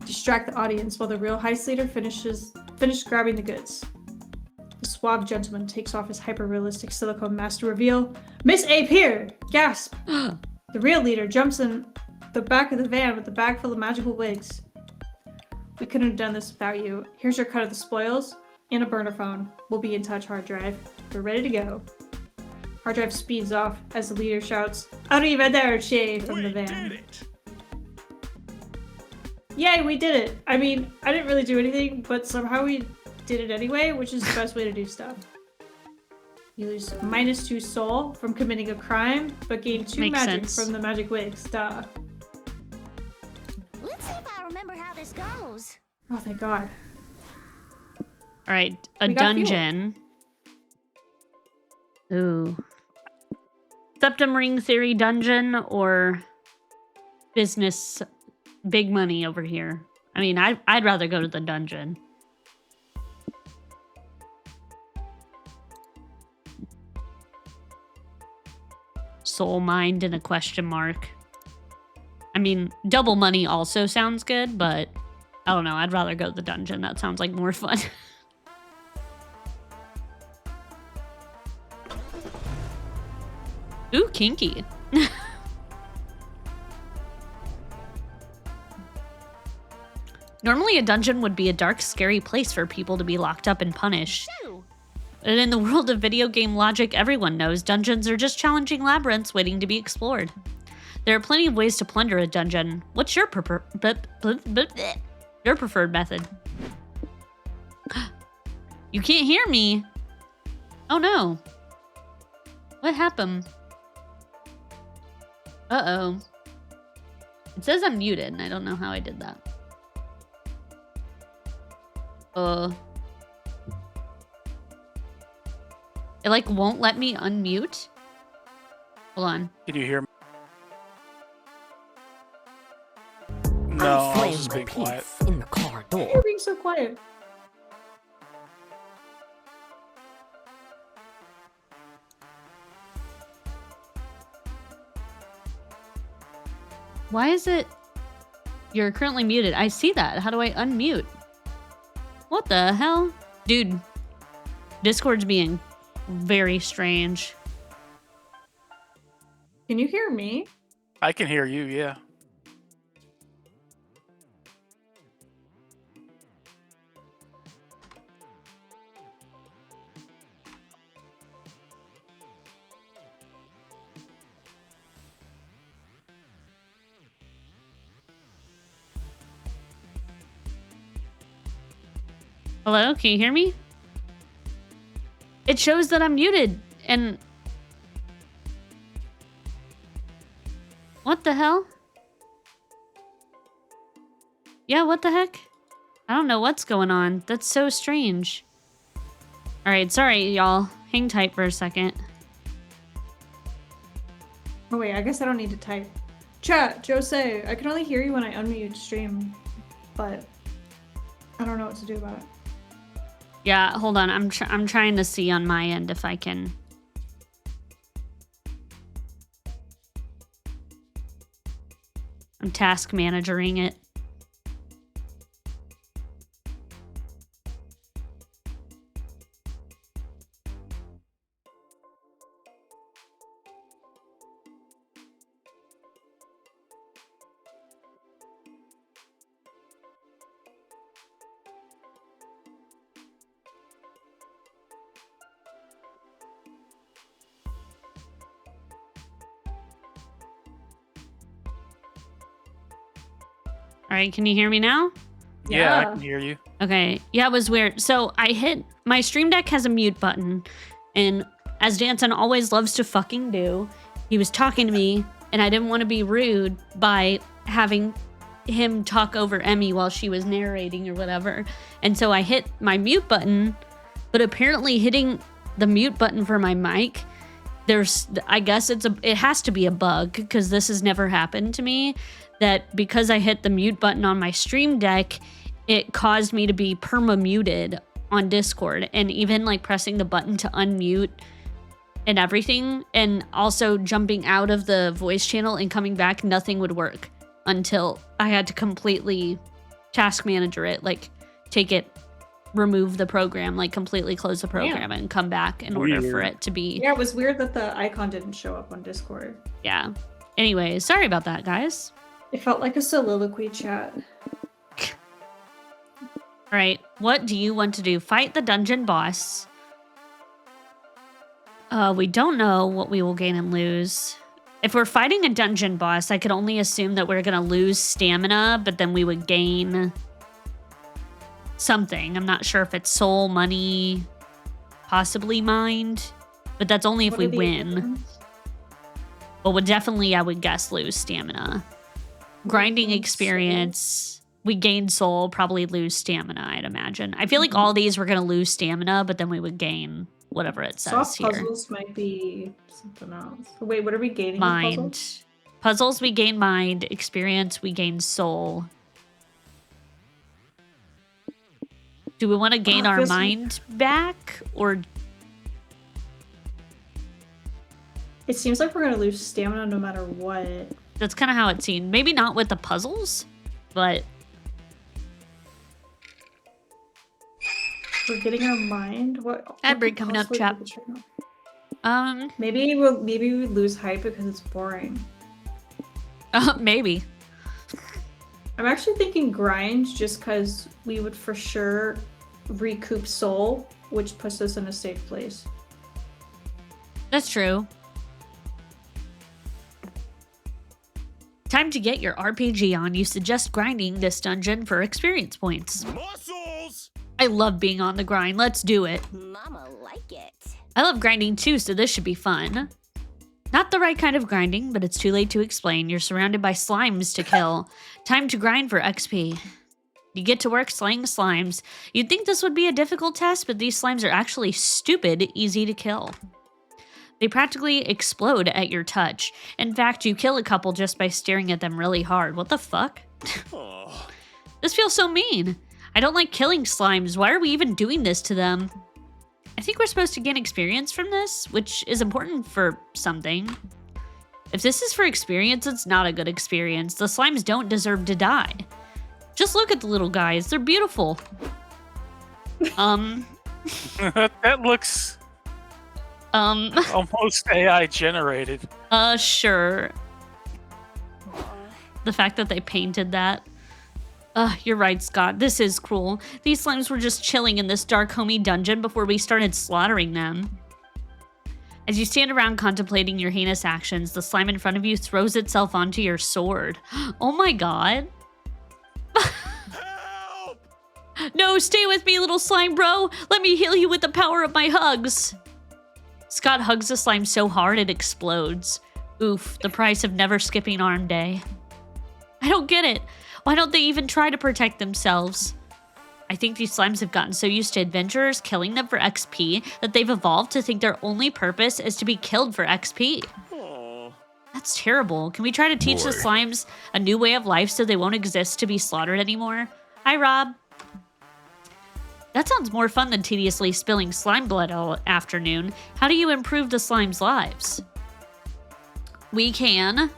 distract the audience while the real heist leader finished grabbing the goods. The suave gentleman takes off his hyper-realistic silicone mask to reveal Miss A. Pier! Gasp! The real leader jumps in the back of the van with the bag full of magical wigs. We couldn't have done this without you. Here's your cut of the spoils. and a burner phone. We'll be in touch, hard drive. We're ready to go. Hard drive speeds off as the leader shouts, "Arrivederci" from the van. Yay, we did it! I mean, I didn't really do anything, but somehow we did it anyway, which is the best way to do stuff. You lose -2 soul from committing a crime, but gain 2 Makes magic sense. from the magic wigs. Duh. Let's see if I remember how this goes. Oh, thank God. All right, a We got fuel. dungeon. Ooh. Septum Ring Theory dungeon or business big money over here? I mean, I'd rather go to the dungeon. Soul Mind and a question mark. I mean, double money also sounds good, but I don't know. I'd rather go to the dungeon. That sounds like more fun. Ooh, kinky. Normally, a dungeon would be a dark, scary place for people to be locked up and punished. But in the world of video game logic, everyone knows dungeons are just challenging labyrinths waiting to be explored. There are plenty of ways to plunder a dungeon. What's your preferred method? You can't hear me. Oh no. What happened? Uh-oh. It says I'm muted, and I don't know how I did that. It like won't let me unmute. Hold on. Can you hear me? No, I was just being quiet. In the corridor. You're being so quiet. Why is it? You're currently muted. I see that. How do I unmute? What the hell? Dude, Discord's being very strange. Can you hear me? I can hear you, yeah. Hello? Can you hear me? It shows that I'm muted, and... What the hell? Yeah, what the heck? I don't know what's going on. That's so strange. Alright, sorry, y'all. Hang tight for a second. Oh wait, I guess I don't need to type. Chat, Jose, I can only hear you when I unmute stream, but I don't know what to do about it. Yeah, hold on. I'm trying to see on my end if I can... I'm task managering it. All right, can you hear me now? Yeah, I can hear you. Okay, yeah, it was weird. So I hit, my Stream Deck has a mute button, and as Danson always loves to fucking do, he was talking to me, and I didn't want to be rude by having him talk over Emmy while she was narrating or whatever. And so I hit my mute button, but apparently hitting the mute button for my mic, I guess it has to be a bug, because this has never happened to me, that because I hit the mute button on my Stream Deck, it caused me to be perma-muted on Discord, and even like pressing the button to unmute and everything, and also jumping out of the voice channel and coming back, nothing would work until I had to completely task manager it, like take it, remove the program, like completely close the program and come back in order for it to be... Yeah, it was weird that the icon didn't show up on Discord. Yeah. Anyway, sorry about that, guys. It felt like a soliloquy chat. All right, what do you want to do? Fight the dungeon boss. We don't know what we will gain and lose. If we're fighting a dungeon boss, I could only assume that we're gonna lose stamina, but then we would gain something. I'm not sure if it's soul, money, possibly mind, but that's only if we win. But would definitely, I would guess, lose stamina. Grinding experience, we gain soul, probably lose stamina, I'd imagine. I feel like all these we're gonna lose stamina, but then we would gain whatever it says Soft here. puzzles might be something else. Wait, what are we gaining? Mind. With puzzles? Puzzles, we gain mind. Experience, we gain soul. Do we want to gain our mind back, or? It seems like we're gonna lose stamina no matter what. That's kind of how it seemed. Maybe not with the puzzles, but we're getting our mind. What? Ad break coming up, chap. Maybe we lose hype because it's boring. Maybe. I'm actually thinking grind just because we would for sure recoup soul, which puts us in a safe place. That's true. Time to get your RPG on. You suggest grinding this dungeon for experience points. Muscles! I love being on the grind. Let's do it. Mama like it. I love grinding too, so this should be fun. Not the right kind of grinding, but it's too late to explain. You're surrounded by slimes to kill. Time to grind for XP. You get to work slaying slimes. You'd think this would be a difficult test, but these slimes are actually stupid easy to kill. They practically explode at your touch. In fact, you kill a couple just by staring at them really hard. What the fuck? This feels so mean. I don't like killing slimes. Why are we even doing this to them? I think we're supposed to gain experience from this, which is important for something. If this is for experience, it's not a good experience. The slimes don't deserve to die. Just look at the little guys. They're beautiful. That looks almost AI generated. Sure. The fact that they painted that. You're right, Scott. This is cruel. These slimes were just chilling in this dark, homey dungeon before we started slaughtering them. As you stand around contemplating your heinous actions, the slime in front of you throws itself onto your sword. Oh my god. Help! No, stay with me, little slime bro. Let me heal you with the power of my hugs. Scott hugs the slime so hard it explodes. Oof, the price of never skipping arm day. I don't get it. Why don't they even try to protect themselves? I think these slimes have gotten so used to adventurers killing them for XP that they've evolved to think their only purpose is to be killed for XP. Aww. That's terrible. Can we try to teach the slimes a new way of life so they won't exist to be slaughtered anymore? Hi, Rob. That sounds more fun than tediously spilling slime blood all afternoon. How do you improve the slimes' lives? We can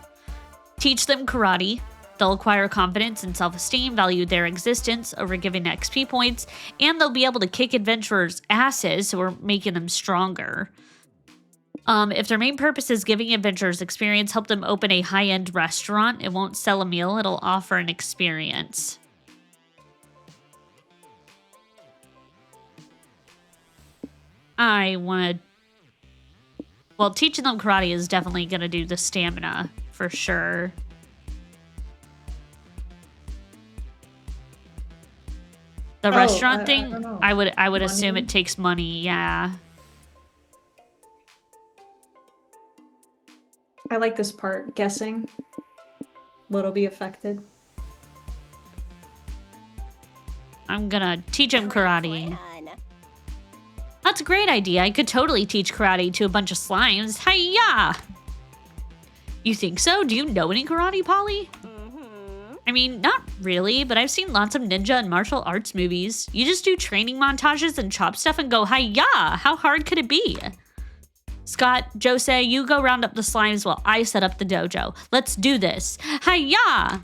teach them karate. They'll acquire confidence and self-esteem, value their existence over giving XP points, and they'll be able to kick adventurers' asses, so we're making them stronger. If their main purpose is giving adventurers experience, help them open a high-end restaurant. It won't sell a meal, it'll offer an experience. I want to... Well, teaching them karate is definitely going to do the stamina, for sure. The restaurant thing, I would assume it takes money, yeah. I like this part, guessing. What'll be affected. I'm gonna teach him karate. That's a great idea. I could totally teach karate to a bunch of slimes. Hi-ya! You think so? Do you know any karate, Polly? I mean, not really, but I've seen lots of ninja and martial arts movies. You just do training montages and chop stuff and go, hi-ya! How hard could it be? Scott, Jose, you go round up the slimes while I set up the dojo. Let's do this. Hi-ya!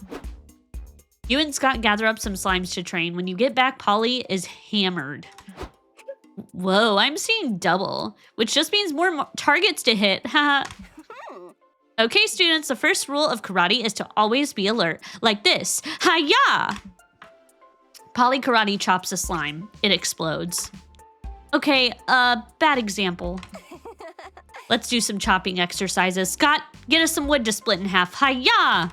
You and Scott gather up some slimes to train. When you get back, Polly is hammered. Whoa, I'm seeing double, which just means more targets to hit. Haha. Okay, students, the first rule of karate is to always be alert. Like this. Hi-ya! Polly karate chops a slime. It explodes. Okay, bad example. Let's do some chopping exercises. Scott, get us some wood to split in half. Hi-ya!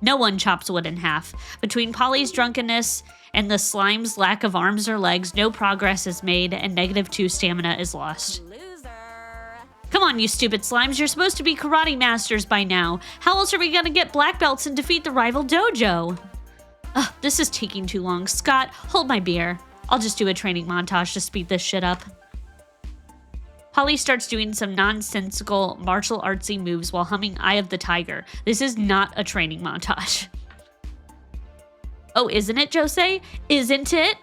No one chops wood in half. Between Polly's drunkenness and the slime's lack of arms or legs, no progress is made and -2 stamina is lost. Come on, you stupid slimes. You're supposed to be karate masters by now. How else are we gonna get black belts and defeat the rival dojo? Ugh, this is taking too long. Scott, hold my beer. I'll just do a training montage to speed this shit up. Polly starts doing some nonsensical martial artsy moves while humming Eye of the Tiger. This is not a training montage. Oh, isn't it, Jose? Isn't it?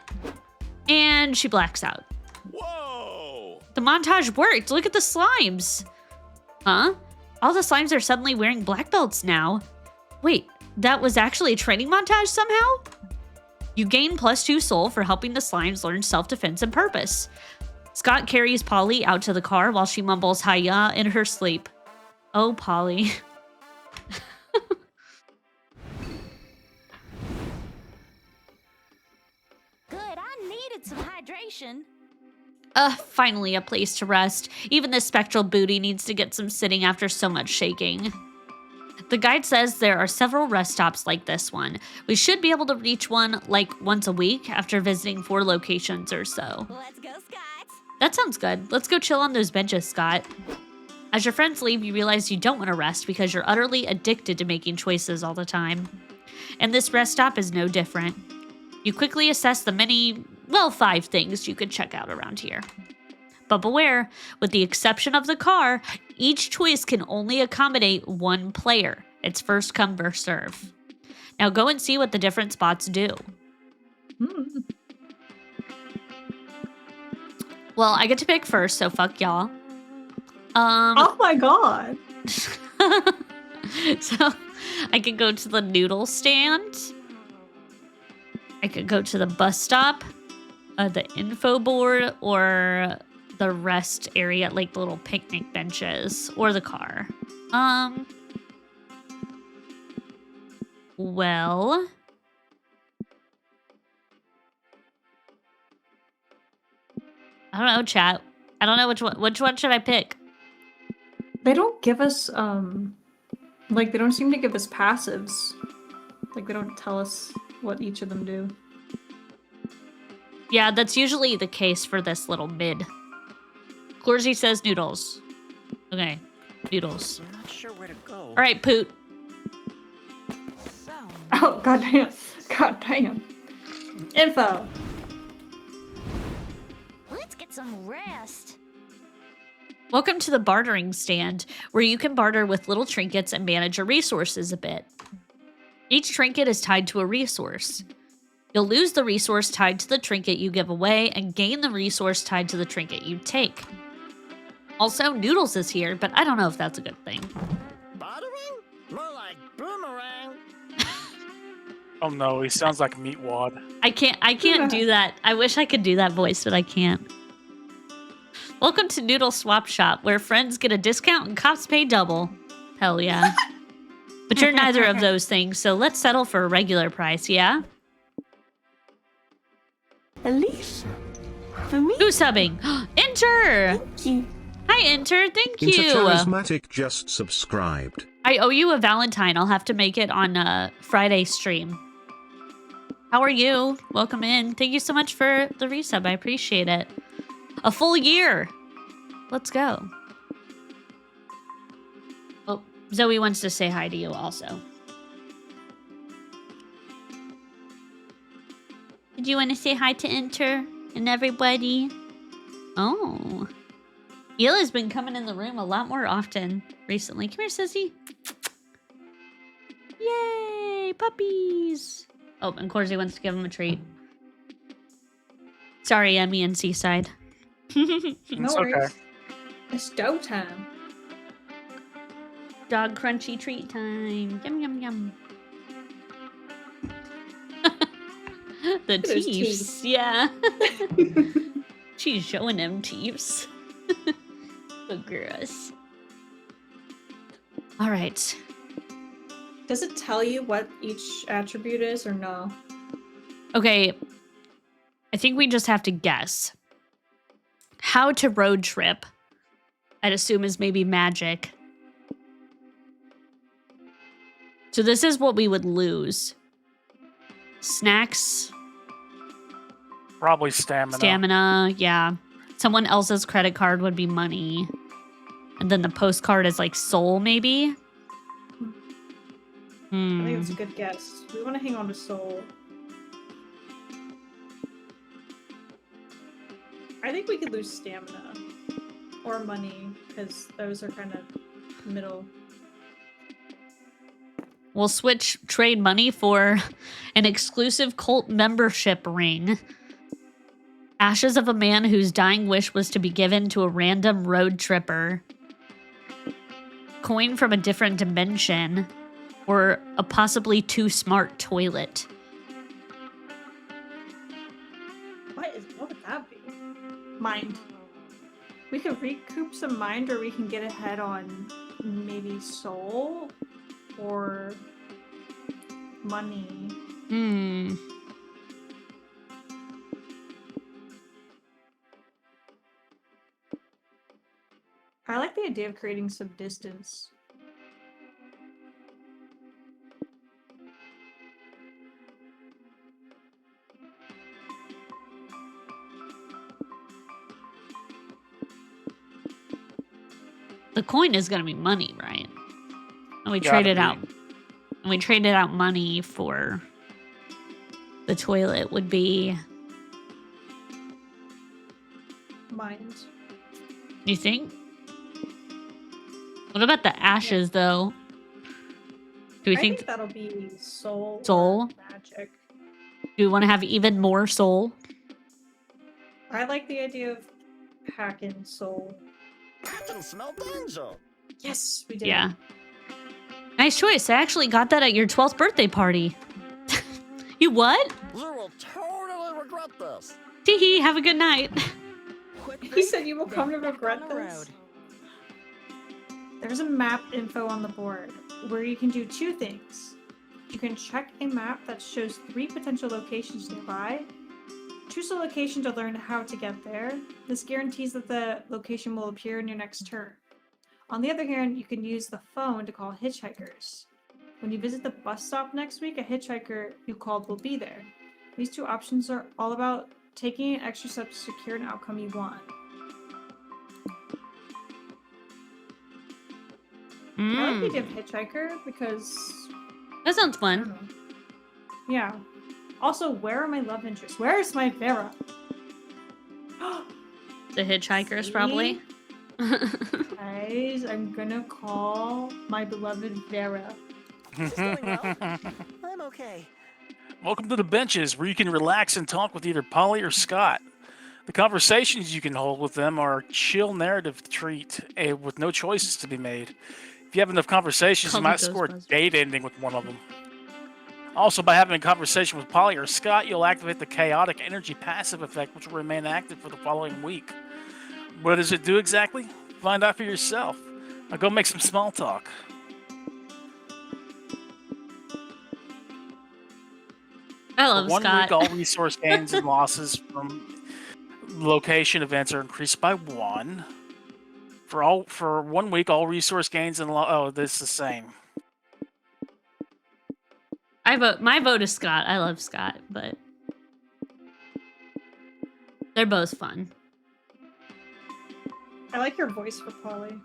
And she blacks out. Whoa! The montage worked. Look at the slimes. Huh? All the slimes are suddenly wearing black belts now. Wait, that was actually a training montage somehow? You gain +2 soul for helping the slimes learn self-defense and purpose. Scott carries Polly out to the car while she mumbles "Hiya" in her sleep. Oh, Polly. Good, I needed some hydration. Finally a place to rest. Even this spectral booty needs to get some sitting after so much shaking. The guide says there are several rest stops like this one. We should be able to reach one like once a week after visiting 4 locations or so. Let's go, Scott. That sounds good. Let's go chill on those benches, Scott. As your friends leave, you realize you don't want to rest because you're utterly addicted to making choices all the time. And this rest stop is no different. You quickly assess the many, well, 5 things you could check out around here. But beware, with the exception of the car, each choice can only accommodate 1 player. It's first come, first serve. Now go and see what the different spots do. Well, I get to pick first, so fuck y'all. Oh my god. So I could go to the noodle stand. I could go to the bus stop, the info board, or the rest area, like the little picnic benches, or the car. Well, I don't know, chat. I don't know which one should I pick? They don't give us, like, they don't seem to give us passives. Like, they don't tell us what each of them do. Yeah, that's usually the case for this little mid. Clorzy says noodles. Okay, noodles. I'm not sure where to go. All right, Poot. Oh, goddamn. Goddamn. Info. Let's get some rest. Welcome to the bartering stand, where you can barter with little trinkets and manage your resources a bit. Each trinket is tied to a resource. You'll lose the resource tied to the trinket you give away and gain the resource tied to the trinket you take. Also, Noodles is here, but I don't know if that's a good thing. Bartering? More like boomerang. Oh no, he sounds like Meatwad. I can't do that. I wish I could do that voice, but I can't. Welcome to Noodle Swap Shop, where friends get a discount and cops pay double. Hell yeah. But you're neither of those things, so let's settle for a regular price, yeah? Elisa. For me. Who's subbing? Enter! Thank you. Hi, Enter. Thank you. Intercharismatic just subscribed. I owe you a Valentine. I'll have to make it on Friday stream. How are you? Welcome in. Thank you so much for the resub. I appreciate it. A full year. Let's go. Oh, Zoe wants to say hi to you also. Did you want to say hi to Enter and everybody? Oh. Hila's been coming in the room a lot more often recently. Come here, Sissy. Yay, puppies. Oh, and Corsi wants to give him a treat. Sorry, Emmy and Seaside. No worries. It's dough time. Dog crunchy treat time. Yum, yum, yum. The teeths. Yeah. She's showing them teeths. So gross. All right. Does it tell you what each attribute is or no? Okay. I think we just have to guess. How to road trip, I'd assume, is maybe magic. So this is what we would lose. Snacks. Probably stamina. Stamina, yeah. Someone else's credit card would be money. And then the postcard is like soul, maybe? I think it's a good guess. We want to hang on to soul. I think we could lose stamina. Or money, because those are kind of middle. We'll trade money for an exclusive cult membership ring. Ashes of a man whose dying wish was to be given to a random road tripper. Coin from a different dimension. Or a possibly too smart toilet. What would that be? Mind. We could recoup some mind, or we can get ahead on maybe soul or money. I like the idea of creating some distance. The coin is gonna be money, right? And we traded out. And we traded out money for the toilet would be Mind. You think? What about the ashes though? Do we I think think that'll be soul. soul? Or magic. Do we want to have even more soul? I like the idea of hacking soul. I can smell danger. Yes, we did. Yeah. Nice choice. I actually got that at your 12th birthday party. You what? You will totally regret this. Teehee, have a good night. He said you will come to regret this. There's a map info on the board where you can do two things. You can check a map that shows 3 potential locations nearby. Choose a location to learn how to get there. This guarantees that the location will appear in your next turn. On the other hand, you can use the phone to call hitchhikers. When you visit the bus stop next week, a hitchhiker you called will be there. These 2 options are all about taking an extra step to secure an outcome you want. I like the idea of hitchhiker because... That sounds fun. Yeah. Also, where are my love interests? Where is my Vera? The hitchhikers, probably. Guys, I'm gonna call my beloved Vera. I'm okay. Welcome to the benches, where you can relax and talk with either Polly or Scott. The conversations you can hold with them are a chill narrative treat, with no choices to be made. If you have enough conversations, you might score a date ending with one of them. Also, by having a conversation with Polly or Scott, you'll activate the chaotic energy passive effect, which will remain active for the following week. What does it do exactly? Find out for yourself. Now go make some small talk. I love For 1 Scott. week, all resource gains and losses from location events are increased by 1. For 1 week, all resource gains and this is the same. My vote is Scott. I love Scott, but they're both fun. I like your voice for Polly.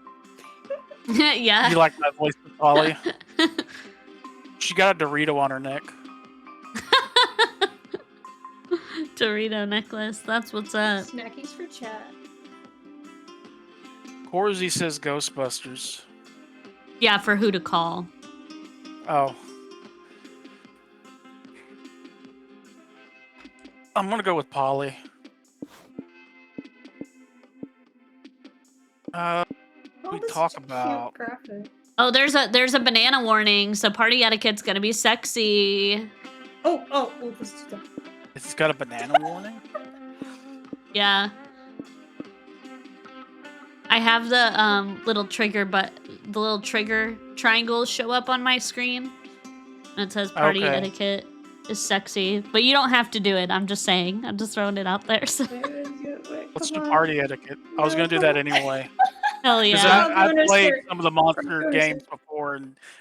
Yeah. You like my voice for Polly? She got a Dorito on her neck. Dorito necklace. That's what's up. Snackies for chat. Corsi says Ghostbusters. Yeah, for who to call. Oh. I'm gonna go with Polly. We talk about. Oh, there's a banana warning. So party etiquette's gonna be sexy. Oh, this is done. It's got a banana warning. Yeah. I have the little trigger, but the little trigger triangles show up on my screen. And it says party etiquette. is sexy, but you don't have to do it. I'm just saying. I'm just throwing it out there. So. Let's do party etiquette. I was gonna do that anyway. Hell Because yeah. I've played some of the monster games before,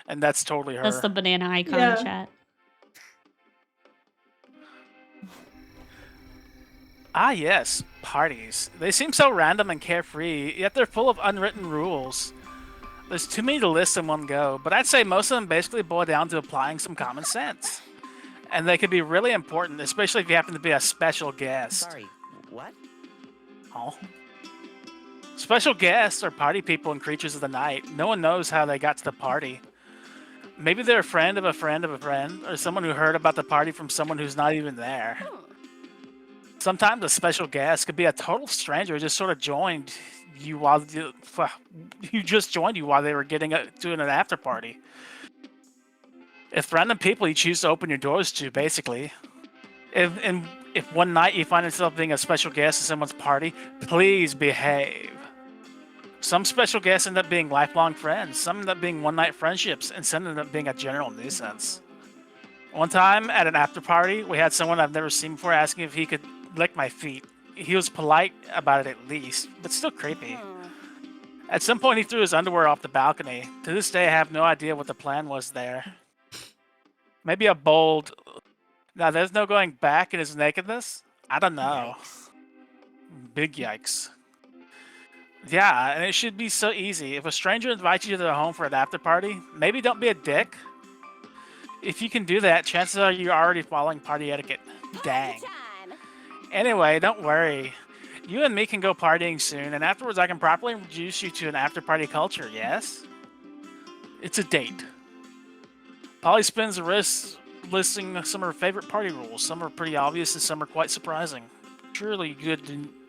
and that's totally her. That's the banana icon Yeah. chat. Ah, yes, parties. They seem so random and carefree, yet they're full of unwritten rules. There's too many to list in one go, but I'd say most of them basically boil down to applying some common sense. And they can be really important, especially if you happen to be a special guest. Sorry, what? Oh. Special guests are party people and creatures of the night. No one knows how they got to the party. Maybe they're a friend of a friend of a friend, or someone who heard about the party from someone who's not even there. Sometimes a special guest could be a total stranger who just sort of joined you while they were doing an after party. If random people you choose to open your doors to, basically. If one night you find yourself being a special guest at someone's party, please behave. Some special guests end up being lifelong friends, some end up being one-night friendships, and some end up being a general nuisance. One time at an after party, we had someone I've never seen before asking if he could lick my feet. He was polite about it at least, but still creepy. At some point, he threw his underwear off the balcony. To this day, I have no idea what the plan was there. Maybe a bold... Now, there's no going back in his nakedness? I don't know. Yikes. Big yikes. Yeah, and it should be so easy. If a stranger invites you to their home for an after party, maybe don't be a dick. If you can do that, chances are you're already following party etiquette. Dang. Anyway, don't worry. You and me can go partying soon, and afterwards I can properly introduce you to an after-party culture, yes? It's a date. Polly spends the rest listing some of her favorite party rules. Some are pretty obvious and some are quite surprising. Surely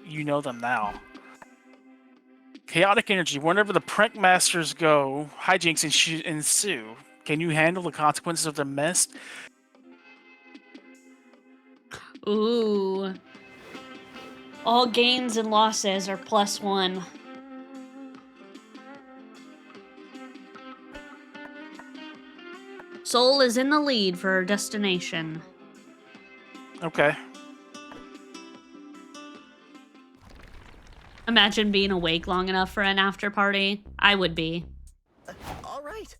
you know them now. Chaotic energy. Whenever the prank masters go, hijinks ensue. Can you handle the consequences of their mess? Ooh. All gains and losses are +1. Soul is in the lead for her destination. Okay. Imagine being awake long enough for an after party. I would be. All right.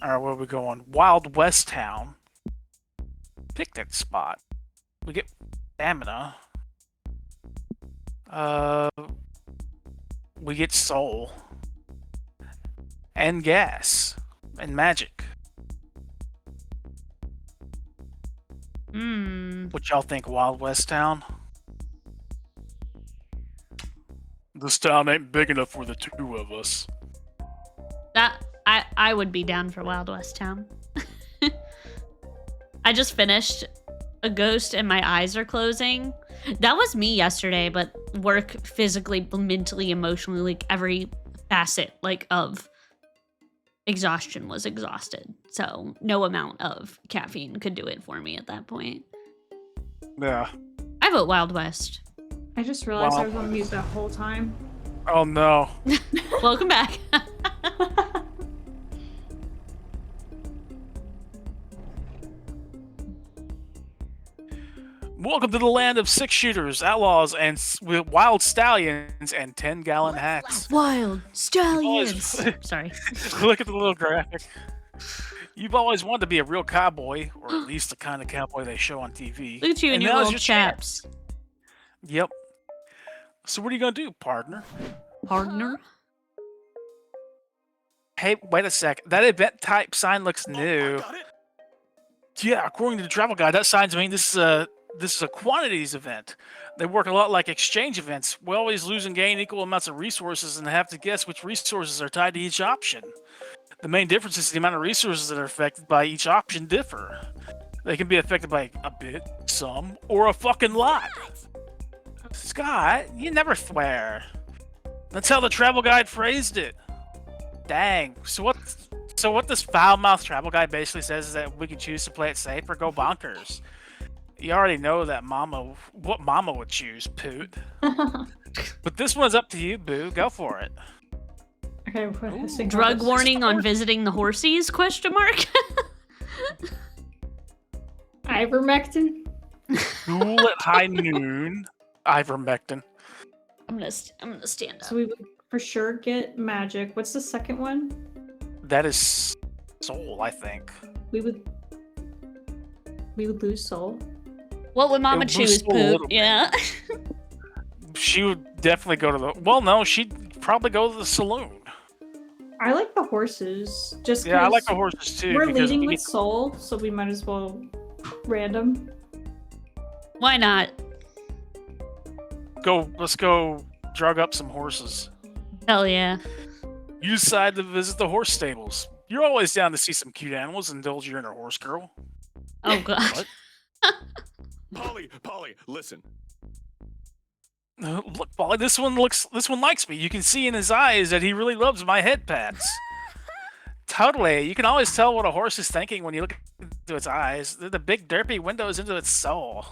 Alright, where are we going? Wild West Town. Picnic spot. We get stamina. We get soul. And gas. And magic. What y'all think, Wild West Town? This town ain't big enough for the two of us. I would be down for Wild West Town. I just finished A Ghost and my eyes are closing. That was me yesterday, but work physically, mentally, emotionally, like every facet of exhaustion was exhausted. So no amount of caffeine could do it for me at that point. Yeah. I vote Wild West. I just realized I was on mute that whole time. Oh no. Welcome back. Welcome to the land of 6-shooters, outlaws, and wild stallions and 10-gallon hats. Wild stallions. Sorry. Look at the little graphic. You've always wanted to be a real cowboy, or at least the kind of cowboy they show on TV. Look at you and your now's little chaps. Yep. So what are you gonna do, partner? Partner? Hey, wait a sec. That event type sign looks new. Yeah, according to the travel guide, that signs mean this is a quantities event. They work a lot like exchange events. We always lose and gain equal amounts of resources and have to guess which resources are tied to each option. The main difference is the amount of resources that are affected by each option differ. They can be affected by a bit, some, or a fucking lot. Scott, you never swear. That's how the travel guide phrased it. Dang. So what this foul-mouthed travel guide basically says is that we can choose to play it safe or go bonkers. You already know that what Mama would choose, Poot. But this one's up to you, Boo. Go for it. Okay, Drug warning on visiting the horsies? Question mark. Ivermectin? Duel at high noon. Ivermectin. I'm gonna stand up. So we would for sure get magic. What's the second one? That is soul, I think. We would lose soul. What would Mama It would boost choose, soul a little Poop? bit. Yeah. She would definitely go to the. Well, no, she'd probably go to the saloon. I like the horses. Just Yeah, I like 'cause the horses too. We're because leading we with get- soul, so we might as well random. Why not? Let's go drug up some horses. Hell yeah. You decide to visit the horse stables. You're always down to see some cute animals and indulge your inner horse girl. Oh god. Polly, listen. Look, Polly, this one likes me. You can see in his eyes that he really loves my head pats. Totally. You can always tell what a horse is thinking when you look into its eyes. They're the big derpy windows into its soul.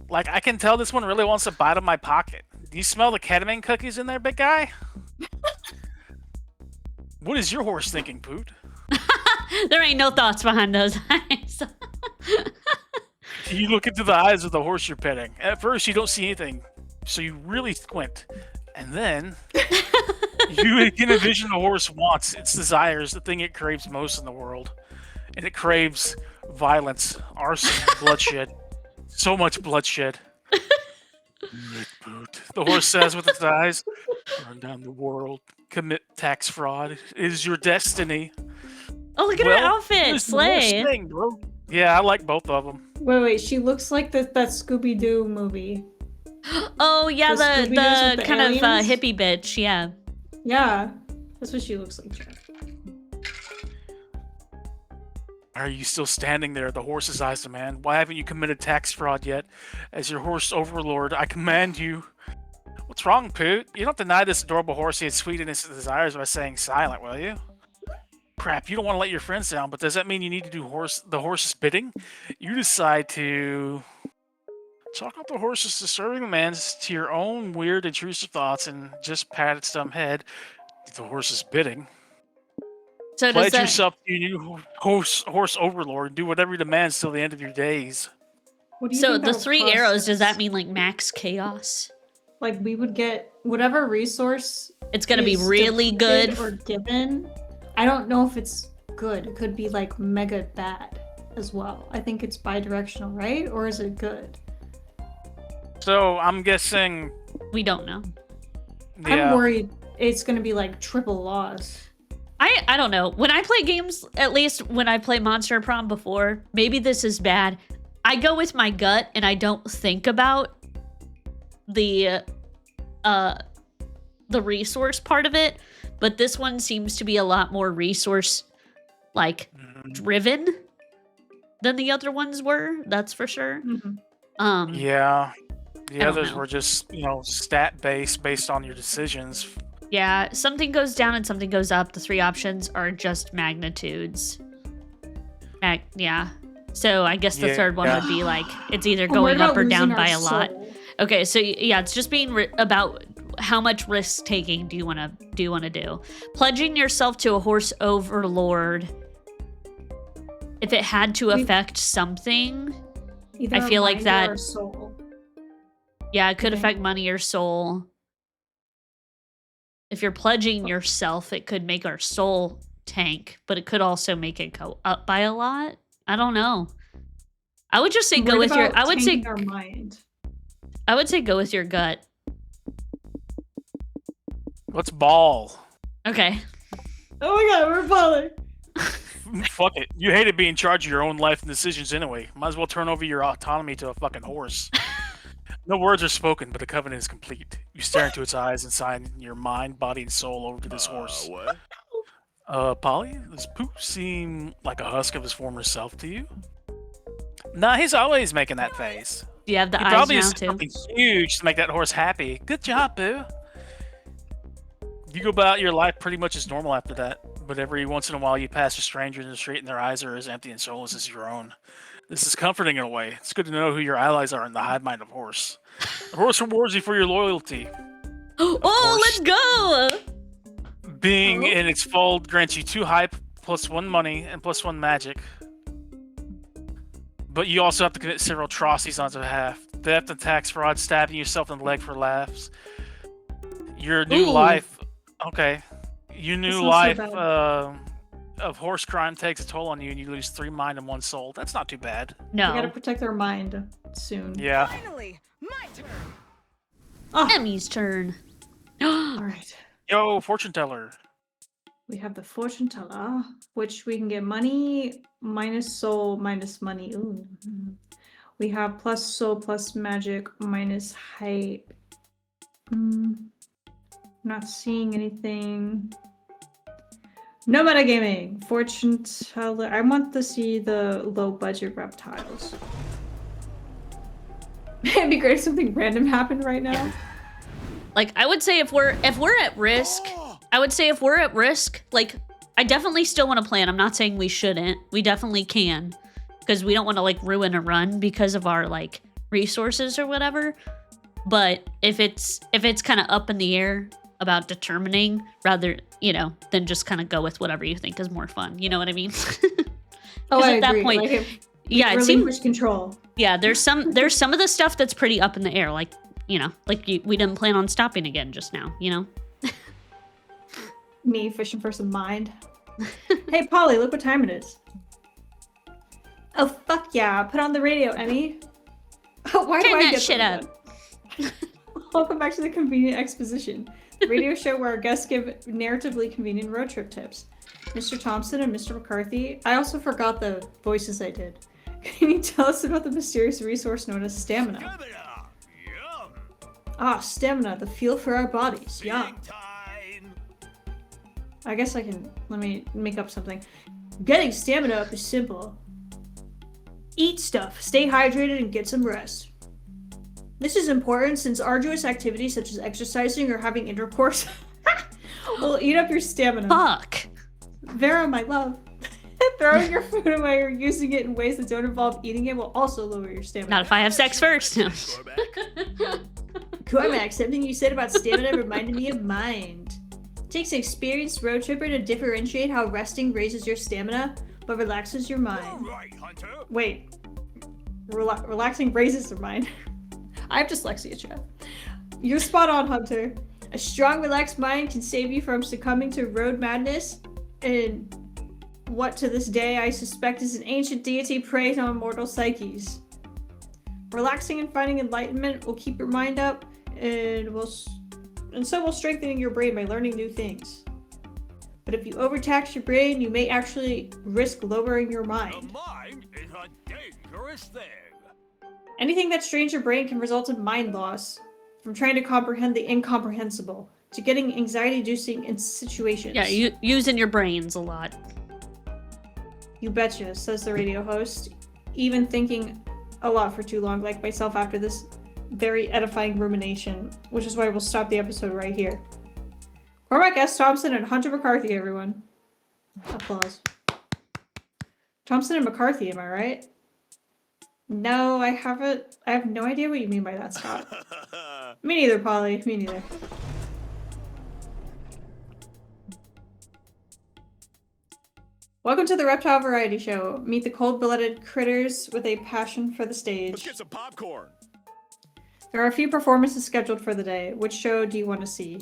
Like, I can tell this one really wants to bite of my pocket. Do you smell the ketamine cookies in there, big guy? What is your horse thinking, Poot? There ain't no thoughts behind those eyes. You look into the eyes of the horse you're petting. At first, you don't see anything, so you really squint. And then, you can envision the horse wants, its desires, the thing it craves most in the world. And it craves violence, arson, bloodshed. So much bloodshed. Nick Boot. The horse says with its eyes, burn down the world, commit tax fraud. It is your destiny. Oh, look at her outfit. here's the worst Slay. thing, bro. Yeah, I like both of them. Wait, she looks like that Scooby-Doo movie. Oh, yeah, The Scooby-Doos with the the kind of aliens? hippie bitch, yeah. Yeah, that's what she looks like, Jeff. Are you still standing there? The horse's eyes demand. Why haven't you committed tax fraud yet? As your horse overlord, I command you. What's wrong, Poot? You don't deny this adorable horsey its sweet innocent desires by saying silent, will you? Crap, you don't want to let your friends down, but does that mean you need to do the horse's bidding? You decide to chalk up the horse's disturbing demands to your own weird, intrusive thoughts and just pat its dumb head. The horse's bidding. So does Pledge that... yourself to your new horse overlord and do whatever he demands till the end of your days. What do you So think the that would 3 cost arrows, us? does that mean like max chaos? Like we would get whatever resource It's gonna be is really depleted good. or given. I don't know if it's good. It could be like mega bad as well. I think it's bi-directional, right? Or is it good? So I'm guessing. We don't know. Yeah. I'm worried it's gonna be like triple loss. I don't know. When I play games, at least when I play Monster Prom before, maybe this is bad. I go with my gut and I don't think about the resource part of it, but this one seems to be a lot more resource driven than the other ones were, that's for sure. Yeah. The I don't others know. were just, stat based on your decisions. Yeah, something goes down and something goes up. The 3 options are just magnitudes. Yeah. So I guess the Yeah. thord one would be like, it's either I'm worried going up about or down losing by our a lot. soul. Okay, so yeah, it's just being about how much risk taking do you want to do. Pledging yourself to a horse overlord. If it had to affect something, Either I our feel like mind or that. our soul. Yeah, it could Okay. affect money or soul. If you're pledging yourself, it could make our soul tank, but it could also make it go up by a lot. I don't know. I would just say I'm go worried with your. about I would say. tanking our mind. I would say go with your gut. What's ball? Okay. Oh my god, we're falling. Fuck it. You hated being in charge of your own life and decisions anyway. Might as well turn over your autonomy to a fucking horse. No words are spoken, but the covenant is complete. You stare into its eyes and sign your mind, body, and soul over to this horse. What? Polly, does Poop seem like a husk of his former self to you? Nah, he's always making that face. Do you have the He eyes probably now is too? something huge to make that horse happy. Good job, Boo. You go about your life pretty much as normal after that, but every once in a while you pass a stranger in the street and their eyes are as empty and soulless as your own. This is comforting in a way. It's good to know who your allies are in the hive mind of horse. The horse rewards you for your loyalty. Oh, let's go! Being in its fold grants you 2 hype, +1 money, and +1 magic. But you also have to commit several atrocities on its behalf. Theft and tax fraud, stabbing yourself in the leg for laughs. Your new life... Okay. Your new life of horse crime takes a toll on you and you lose 3 mind and 1 soul. That's not too bad. No. We gotta protect their mind soon. Yeah. Finally, my turn. Emmy's turn. Alright. Yo, fortune teller. We have the fortune teller, which we can get money minus soul minus money. Ooh. We have plus soul plus magic minus height. Not seeing anything. No metagaming. Fortune teller. I want to see the low budget reptiles. It'd be great if something random happened right now. Like, I would say if we're at risk, like, I definitely still want to plan. I'm not saying we shouldn't. We definitely can. Because we don't want to, like, ruin a run because of our, like, resources or whatever. But if it's kind of up in the air about determining, rather, you know, than just kind of go with whatever you think is more fun. You know what I mean? I at that agree. point, Like yeah, it seems control. Yeah, there's some of the stuff that's pretty up in the air, like, you know, like we didn't plan on stopping again just now, you know? Me fishing for some mind. Hey, Polly, look what time it is. Oh, fuck yeah. Put on the radio, Emmy. Why Turn do I that get shit them up. again? Welcome back to the Convenient Exposition, the radio show where our guests give narratively convenient road trip tips. Mr. Thompson and Mr. McCarthy. I also forgot the voices I did. Can you tell us about the mysterious resource known as stamina? Ah, stamina, the fuel for our bodies. Yum. I guess I can... Let me make up something. Getting stamina up is simple. Eat stuff, stay hydrated, and get some rest. This is important since arduous activities such as exercising or having intercourse will eat up your stamina. Fuck. Vera, my love. Throwing your food away or using it in ways that don't involve eating it will also lower your stamina. Not if I have sex first. Cormac, something you said about stamina reminded me of mind. It takes an experienced road tripper to differentiate how resting raises your stamina, but relaxes your mind. Wait. Relaxing raises your mind. I have dyslexia, Chad. You're spot on, Hunter. A strong, relaxed mind can save you from succumbing to road madness and what to this day I suspect is an ancient deity preying on mortal psyches. Relaxing and finding enlightenment will keep your mind up and so will strengthening your brain by learning new things. But if you overtax your brain, you may actually risk lowering your mind. The mind is a dangerous thing. Anything that strains your brain can result in mind loss, from trying to comprehend the incomprehensible to getting anxiety-inducing situations. Yeah, using your brains a lot. You betcha, says the radio host, even thinking a lot for too long, like myself after this very edifying rumination, which is why we'll stop the episode right here. Cormac S. Thompson and Hunter McCarthy, everyone. Applause. Thompson and McCarthy, am I right? No, I haven't. I have no idea what you mean by that, Scott. Me neither, Polly. Me neither. Welcome to the Reptile Variety Show. Meet the cold-blooded critters with a passion for the stage. Let's get some popcorn. There are a few performances scheduled for the day. Which show do you want to see?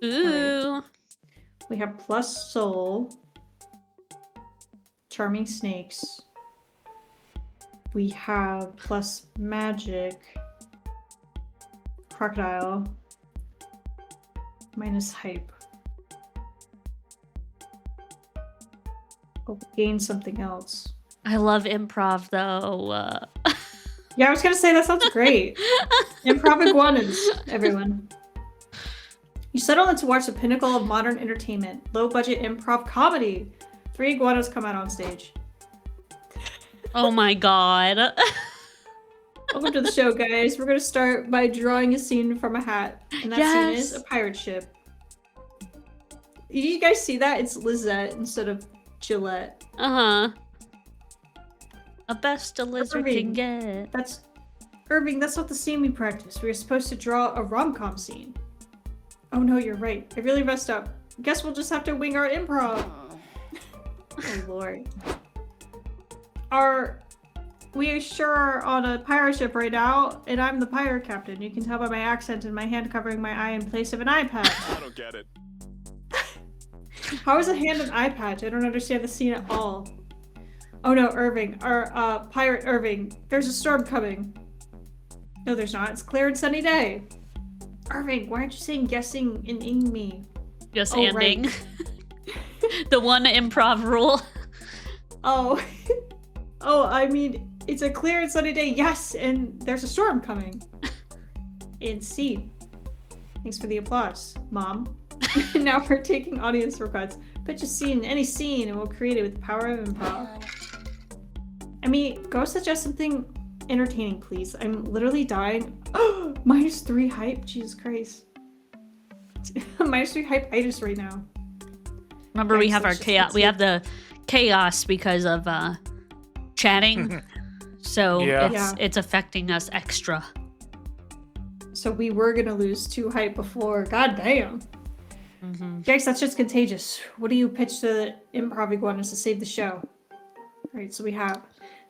Ooh. Right. We have Plus Soul. Charming Snakes. We have Plus Magic. Crocodile. Minus Hype. Oh, gain something else. I love improv, though. Yeah, I was gonna say that sounds great. Improv iguanas, everyone. You settle in to watch the pinnacle of modern entertainment. Low-budget improv comedy. 3 iguanas come out on stage. Oh my god. Welcome to the show, guys. We're gonna start by drawing a scene from a hat. And that scene is a pirate ship. You guys see that? It's Lizette instead of Gillette. Uh-huh. A best a lizard can get. Irving, that's not the scene we practiced. We were supposed to draw a rom-com scene. Oh no, you're right. I really messed up. Guess we'll just have to wing our improv. Oh lord. Our We sure are on a pirate ship right now, and I'm the pirate captain. You can tell by my accent and my hand covering my eye in place of an eye patch. I don't get it. How is a hand an eye patch? I don't understand the scene at all. Oh no, Irving. Our pirate Irving. There's a storm coming. No, there's not. It's a clear and sunny day. Irving, why aren't you saying guessing and ing me? Just Oh, ending. right. The one improv rule. Oh. Oh, I mean, it's a clear and sunny day, yes, and there's a storm coming. And scene. Thanks for the applause, Mom. Now we're taking audience requests. Pitch a scene, any scene, and we'll create it with the power of improv. I mean, go suggest something entertaining, please. I'm literally dying. Oh, -3 hype? Jesus Christ. -3 hype itis right now. Remember, we have our let's just- chaos. let's We see. have the chaos because of chatting. So Yeah. it's affecting us extra. So we were gonna lose 2 hype before. God damn. Yikes, that's just contagious. What do you pitch to improv iguanas to save the show? Alright, so we have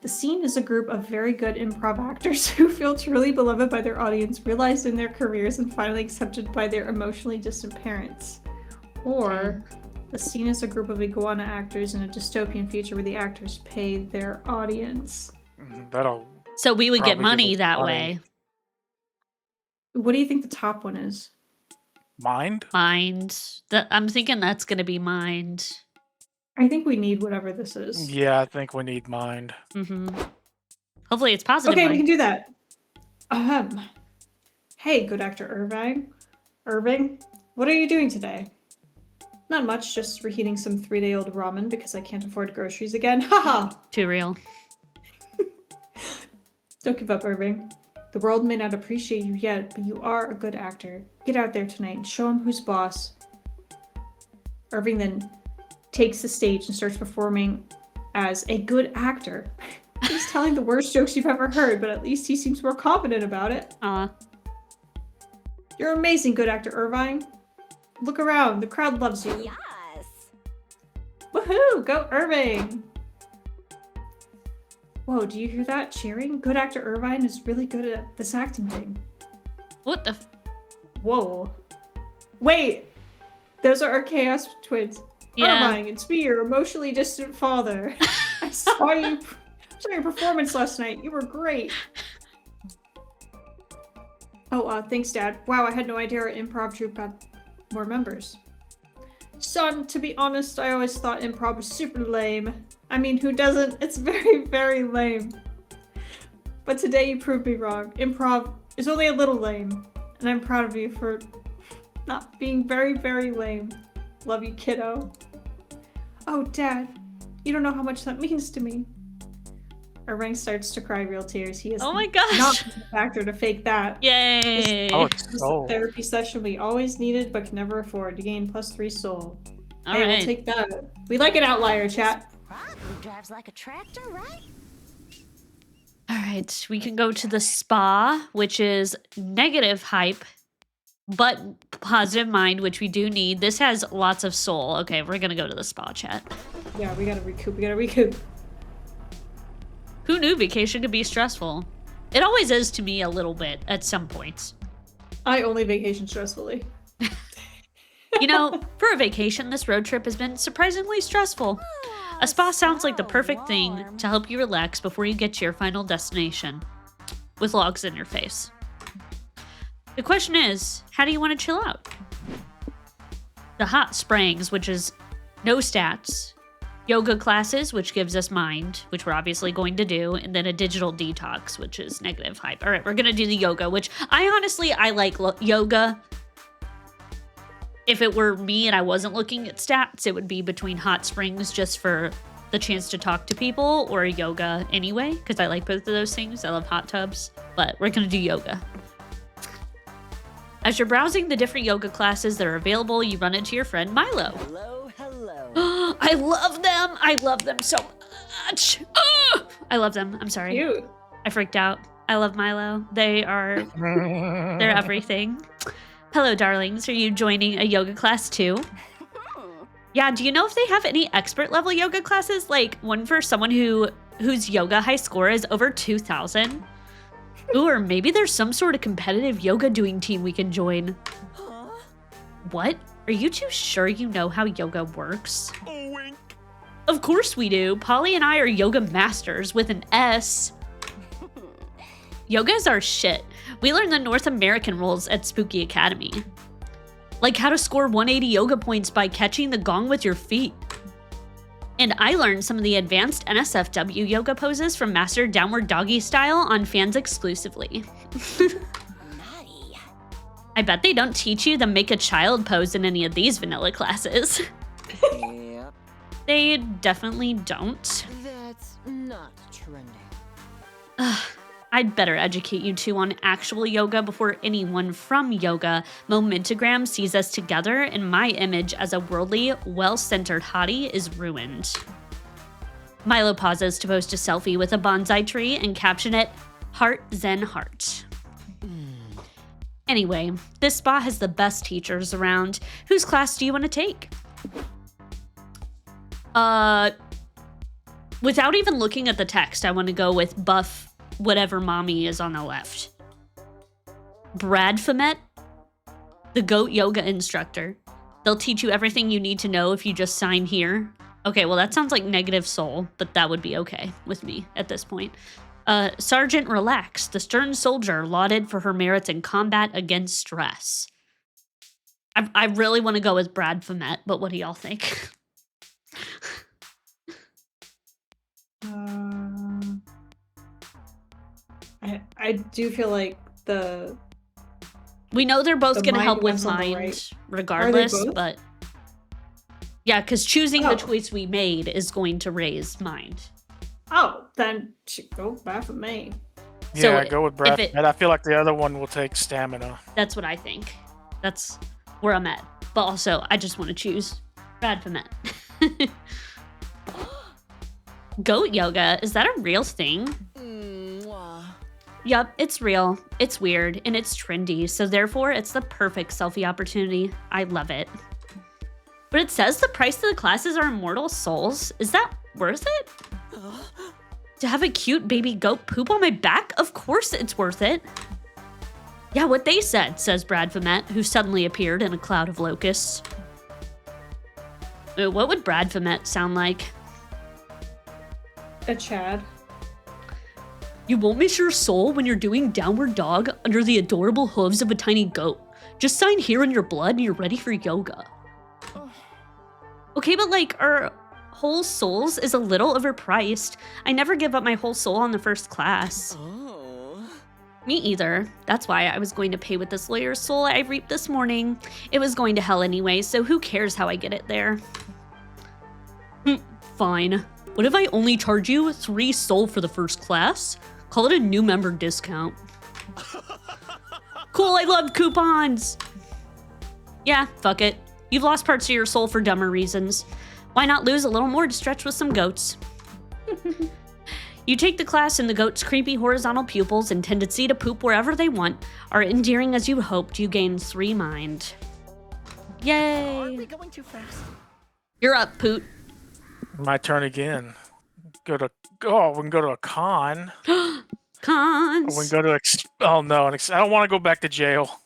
the scene is a group of very good improv actors who feel truly beloved by their audience, realized in their careers, and finally accepted by their emotionally distant parents. Or the scene is a group of iguana actors in a dystopian future where the actors pay their audience. That'll. So we would get Probably money give us that money. way. What do you think the top one is? Mind? Mind. I'm thinking that's going to be mind. I think we need whatever this is. Yeah, I think we need mind. Hopefully it's positive. Okay, we mind. can do that. Hey, good actor Irving, what are you doing today? Not much, just reheating some 3-day-old ramen because I can't afford groceries again. Haha! Too real. Don't give up, Irving. The world may not appreciate you yet, but you are a good actor. Get out there tonight and show him who's boss. Irving then takes the stage and starts performing as a good actor. He's telling the worst jokes you've ever heard, but at least he seems more confident about it. You're amazing, good actor Irvine. Look around, the crowd loves you. Yes. Woohoo! Go Irving! Whoa, do you hear that cheering? Good actor Irvine is really good at this acting thing. What the? Whoa. Wait! Those are our chaos twins. Yeah. Irvine, it's me, your emotionally distant father. I saw your performance last night. You were great. Oh, thanks, Dad. Wow, I had no idea our improv troupe had more members. Son, to be honest, I always thought improv was super lame. I mean, who doesn't? It's very, very lame. But today you proved me wrong. Improv is only a little lame. And I'm proud of you for not being very, very lame. Love you, kiddo. Oh, Dad, you don't know how much that means to me. Irving starts to cry real tears. He is Oh my gosh. not the factor to fake that. Yay! Oh, This it's is so. the therapy session we always needed but can never afford to gain +3 soul. All Hey, right. we'll take that. We like an outlier, chat. Probably drives like a tractor, right? All right, we can go to the spa, which is negative hype, but positive mind, which we do need. This has lots of soul. Okay, we're gonna go to the spa, chat. Yeah, we gotta recoup. Who knew vacation could be stressful? It always is to me a little bit at some points. I only vacation stressfully. You know, for a vacation, this road trip has been surprisingly stressful. A spa sounds like the perfect thing to help you relax before you get to your final destination, with logs in your face. The question is, how do you want to chill out? The hot springs, which is no stats, yoga classes, which gives us mind, which we're obviously going to do, and then a digital detox, which is negative hype. All right, we're going to do the yoga, which I like yoga. If it were me and I wasn't looking at stats, it would be between hot springs just for the chance to talk to people, or yoga anyway, because I like both of those things. I love hot tubs, but we're going to do yoga. As you're browsing the different yoga classes that are available, you run into your friend Milo. Hello. I love them. I love them so much. I love them. I'm sorry. Cute. I freaked out. I love Milo. They're everything. Hello, darlings. Are you joining a yoga class too? Yeah, do you know if they have any expert level yoga classes? Like one for someone who whose yoga high score is over 2,000. Ooh, or maybe there's some sort of competitive yoga doing team we can join. What? Are you two sure you know how yoga works? Of course we do. Polly and I are yoga masters with an S. Yoga is our shit. We learn the North American rules at Spooky Academy. Like how to score 180 yoga points by catching the gong with your feet. And I learned some of the advanced NSFW yoga poses from Master Downward Doggy Style on Fans exclusively. I bet they don't teach you the make a child pose in any of these vanilla classes. Yep. They definitely don't. That's not trending. I'd better educate you two on actual yoga before anyone from yoga Momentagram sees us together and my image as a worldly, well-centered hottie is ruined. Milo pauses to post a selfie with a bonsai tree and caption it, Heart Zen Heart. Anyway, this spa has the best teachers around. Whose class do you want to take? Without even looking at the text, I want to go with Buff whatever mommy is on the left. Brad Famet, the goat yoga instructor. They'll teach you everything you need to know if you just sign here. Okay, well that sounds like negative soul, but that would be okay with me at this point. Sergeant Relax, the stern soldier lauded for her merits in combat against stress. I really want to go with Brad Famet, but what do y'all think? I do feel like we know they're both the going to mind help with one's on the mind right. regardless, Are they both? but yeah, because choosing the Oh. choice we made is going to raise mind. Oh, then go back with me. So Yeah, go with Brad. if it- And I feel like the other one will take stamina. That's what I think. That's where I'm at. But also, I just want to choose Brad Famet. Goat yoga, is that a real thing? Yup, it's real, it's weird, and it's trendy, so therefore it's the perfect selfie opportunity. I love it. But it says the price of the classes are immortal souls. Is that worth it? To have a cute baby goat poop on my back? Of course it's worth it. Yeah, what they said, says Brad Famet, who suddenly appeared in a cloud of locusts. What would Brad Famet sound like? A Chad. You won't miss your soul when you're doing downward dog under the adorable hooves of a tiny goat. Just sign here in your blood and you're ready for yoga. Okay, but like, our whole souls is a little overpriced. I never give up my whole soul on the first class. Me either. That's why I was going to pay with this lawyer's soul I reaped this morning. It was going to hell anyway, so who cares how I get it there? Fine. What if I only charge you 3 soul for the first class? Call it a new member discount. Cool, I love coupons! Yeah, fuck it. You've lost parts of your soul for dumber reasons. Why not lose a little more to stretch with some goats? You take the class and the goat's creepy horizontal pupils and tendency to poop wherever they want are endearing as you hoped. You gain 3 mind. Yay! Are we going too fast? You're up, Poot. My turn again. We can go to a con. Cons. We can go to oh no, I don't want to go back to jail.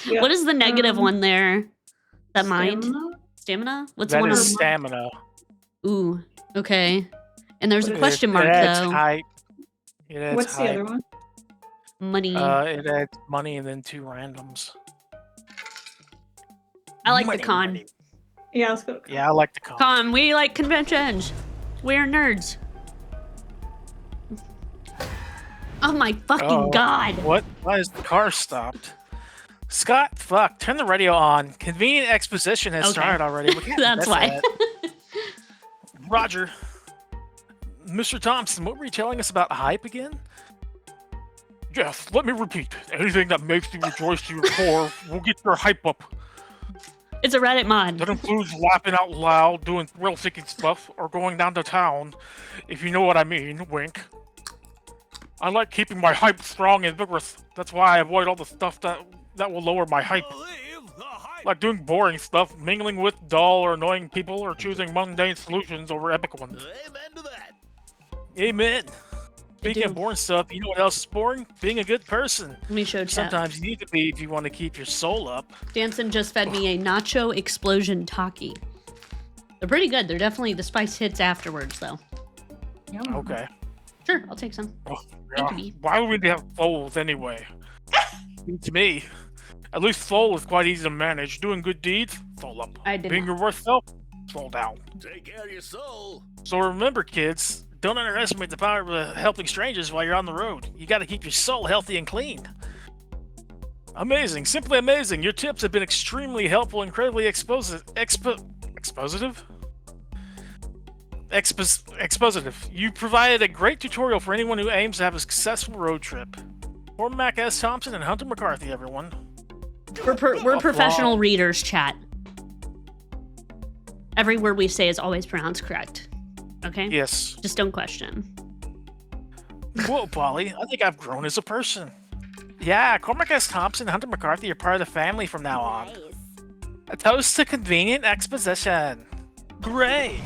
What is the negative one there? That mind? Stamina? Stamina? What's That one is of them? stamina. Ooh, okay. And there's a It- question mark it adds though. Height. It adds What's the height. other one? Money. It adds money and then 2 randoms. I like the con. Yeah, let's go. Yeah, I like the con. Con, we like conventions. We're nerds. Oh my fucking Oh, god. What? Why is the car stopped? Scott, fuck, turn the radio on. Convenient exposition has Okay. started already. We can't That's miss why. that. Roger. Mr. Thompson, what were you telling us about hype again? Yes, let me repeat. Anything that makes you rejoice to your core will get your hype up. It's a Reddit mod. That includes laughing out loud, doing thrill-seeking stuff, or going down to town, if you know what I mean, wink. I like keeping my hype strong and vigorous. That's why I avoid all the stuff that will lower my hype. Like doing boring stuff, mingling with dull or annoying people, or choosing mundane solutions over epic ones. Amen to that. Amen. Speaking do. of boring stuff, you know what else is boring? Being a good person. Let me show chat. Sometimes you need to be if you want to keep your soul up. Danson just fed me a nacho explosion taki. They're pretty good. They're definitely, the spice hits afterwards, though. Yum. Okay. Sure, I'll take some. Oh, Thank yeah. you, B. Why would we have foals anyway? To me, at least foal is quite easy to manage. Doing good deeds, fold up. I did Being not. your worst self, fold down. Take care of your soul. So remember, kids, don't underestimate the power of helping strangers while you're on the road. You got to keep your soul healthy and clean. Amazing, simply amazing. Your tips have been extremely helpful, incredibly expositive. You provided a great tutorial for anyone who aims to have a successful road trip. Cormac S. Thompson and Hunter McCarthy, everyone. We're professional readers, chat. Every word we say is always pronounced correct. Okay? Yes. Just don't question. Whoa, Polly, I think I've grown as a person. Yeah, Cormac S. Thompson and Hunter McCarthy are part of the family from now on. A toast to convenient exposition. Gray.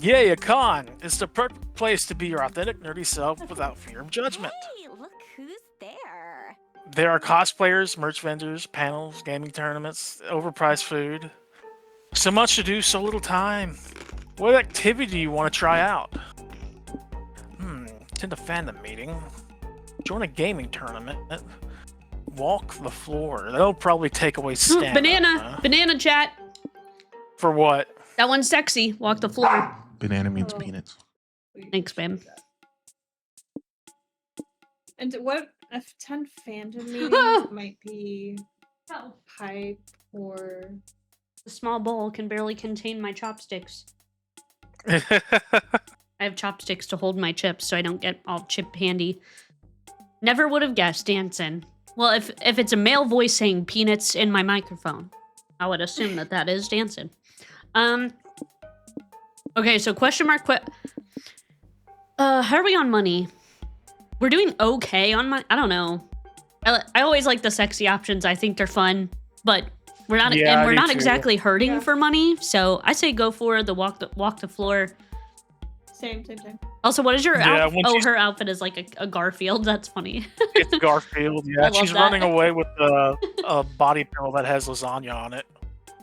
Yay, a con. It's the perfect place to be your authentic, nerdy self without fear of judgment. Hey, look who's there. There are cosplayers, merch vendors, panels, gaming tournaments, overpriced food. So much to do, so little time. What activity do you want to try out? Attend a fandom meeting. Join a gaming tournament. Walk the floor. That'll probably take away stamina. Banana! Banana, chat! For what? That one's sexy. Walk the floor. Banana means peanuts. Thanks, babe. And what attend fandom meetings might be pipe or The small bowl can barely contain my chopsticks. I have chopsticks to hold my chips so I don't get all chip handy. Never would have guessed, Danson. Well, if it's a male voice saying peanuts in my microphone, I would assume that is Danson. Okay, so question mark. How are we on money? We're doing okay on money. I don't know. I always like the sexy options. I think they're fun, but we're not. Yeah, and we're I do not too. exactly hurting for money. So I say go for the walk the floor. same. Also, what is your Yeah, outfit? when Oh, she's- her outfit is like a Garfield. That's funny. It's Garfield, I yeah. love She's that. running away with a body pillow that has lasagna on it.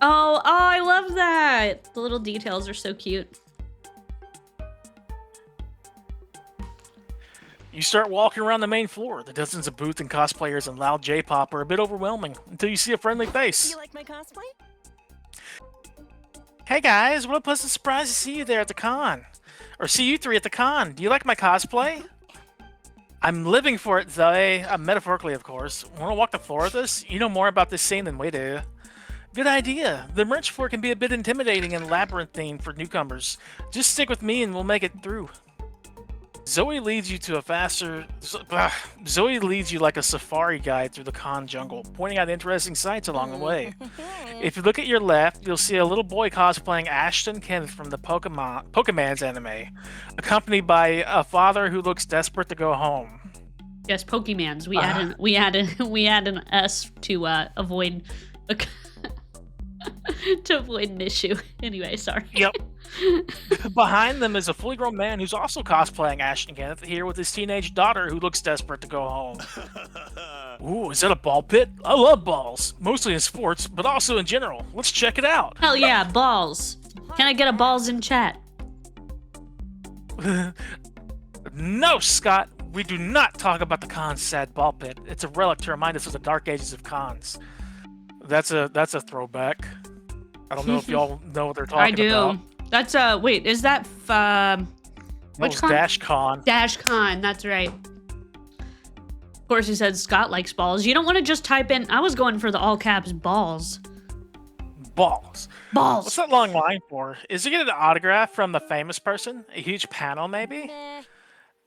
Oh, I love that. The little details are so cute. You start walking around the main floor. The dozens of booths and cosplayers and loud J-pop are a bit overwhelming until you see a friendly face. You like my cosplay? Hey guys, what a pleasant surprise to see you there at the con. Or see you three at the con. Do you like my cosplay? I'm living for it, Zoe. Metaphorically, of course. Want to walk the floor with us? You know more about this scene than we do. Good idea. The merch floor can be a bit intimidating and labyrinthine for newcomers. Just stick with me and we'll make it through. Zoe leads you like a safari guide through the con jungle, pointing out interesting sights along the way. If you look at your left, you'll see a little boy cosplaying Ashton Kenneth from the Pokemon's anime, accompanied by a father who looks desperate to go home. Yes, Pokemans. We add an S to avoid to avoid an issue. Anyway, sorry. Yep. Behind them is a fully grown man who's also cosplaying Ashton Kenneth here with his teenage daughter who looks desperate to go home. Ooh, is that a ball pit? I love balls, mostly in sports, but also in general. Let's check it out. Hell yeah, balls. Can I get a balls in chat? No, Scott. We do not talk about the con's sad ball pit. It's a relic to remind us of the dark ages of cons. That's a throwback. I don't know if y'all know what they're talking about. I do. That's wait, is that which con? Dash Con. Dash Con, that's right. Of course he said Scott likes balls. You don't want to just type in, I was going for the all caps balls. Balls. Balls. What's that long line for? Is he getting an autograph from the famous person? A huge panel, maybe?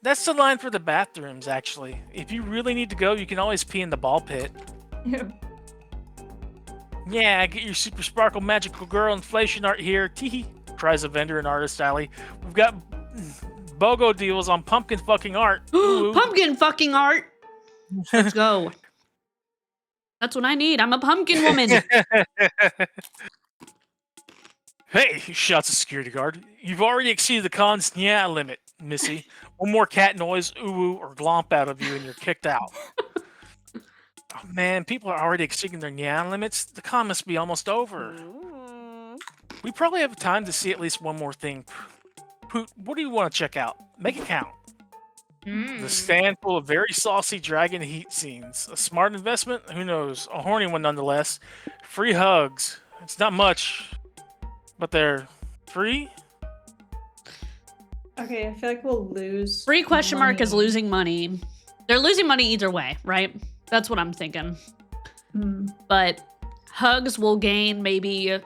That's the line for the bathrooms, actually. If you really need to go, you can always pee in the ball pit. Yeah, get your super sparkle magical girl inflation art here. Teehee, cries a vendor in Artist Alley. We've got BOGO deals on pumpkin fucking art. Ooh. Pumpkin fucking art. Let's go. That's what I need. I'm a pumpkin woman. Hey, shouts a security guard. You've already exceeded the con's yeah limit, Missy. One more cat noise, ooh, or glomp out of you and you're kicked out. Oh, man, people are already exceeding their yeah limits. The con must be almost over. We probably have time to see at least one more thing. Poot, what do you want to check out? Make it count. The stand full of very saucy dragon heat scenes. A smart investment? Who knows? A horny one nonetheless. Free hugs. It's not much, but they're free? Okay, I feel like we'll lose. Free question mark is money. losing money. They're losing money either way, right? That's what I'm thinking. But hugs will gain maybe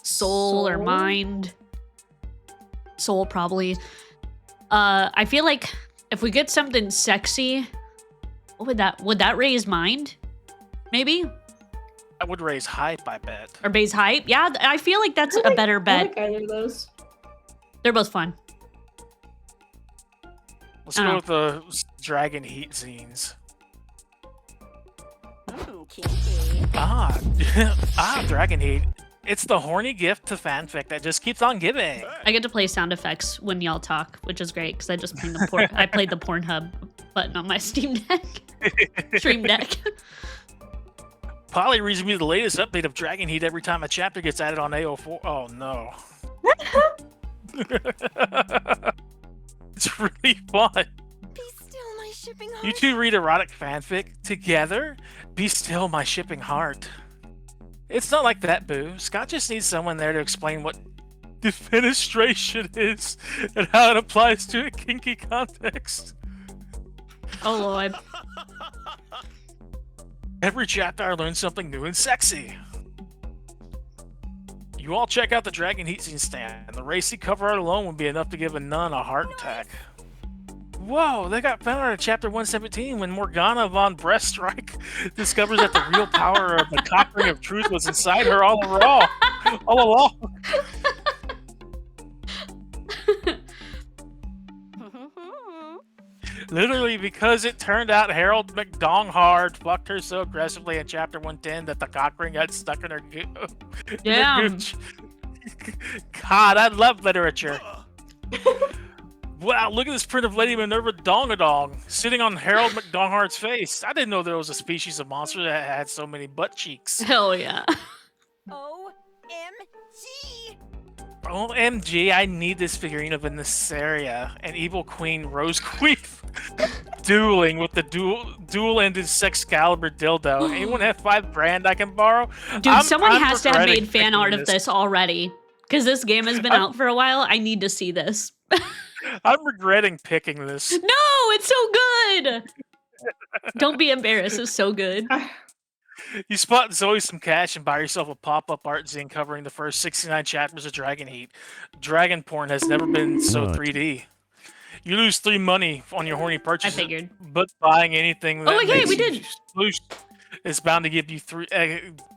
soul or mind. Soul probably. I feel like if we get something sexy, what would that raise mind? Maybe? That would raise hype, I bet. Or raise hype? Yeah, I feel like that's a better I bet. like either of those. They're both fun. Let's go with the dragon heat scenes. Dragon heat. It's the horny gift to fanfic that just keeps on giving. I get to play sound effects when y'all talk, which is great because I just played I played the Pornhub button on my Steam Deck. Stream Deck. Polly reads me the latest update of Dragon Heat every time a chapter gets added on AO4. Oh no. It's really fun. You two read erotic fanfic together? Be still my shipping heart. It's not like that, boo. Scott just needs someone there to explain what defenestration is and how it applies to a kinky context. Oh lord. Every chapter I learn something new and sexy. You all check out the Dragon Heat Scene stand. The racy cover art alone would be enough to give a nun a heart attack. Whoa, they got found out at chapter 117 when Morgana von Breaststrike discovers that the real power of the cock ring of truth was inside her all along. Literally because it turned out Harold McDonghard fucked her so aggressively in chapter 110 that the cock ring got stuck in her gooch. God, I love literature. Wow, look at this print of Lady Minerva Dongadong sitting on Harold McDonghard's face. I didn't know there was a species of monster that had so many butt cheeks. Hell yeah. OMG, I need this figurine of Viseria, an evil queen Rose Queef, dueling with the dual-ended Sexcalibur dildo. Anyone have 5 brand I can borrow? Dude, someone has to have made fan art of this already. Because this game has been out for a while. I need to see this. I'm regretting picking this. No, it's so good! Don't be embarrassed, it's so good. You spot Zoe some cash and buy yourself a pop-up art zine covering the first 69 chapters of Dragon Heat. Dragon porn has never been so 3D. You lose 3 money on your horny purchase. I figured. But buying anything that okay, we did. Sploosh is bound to give you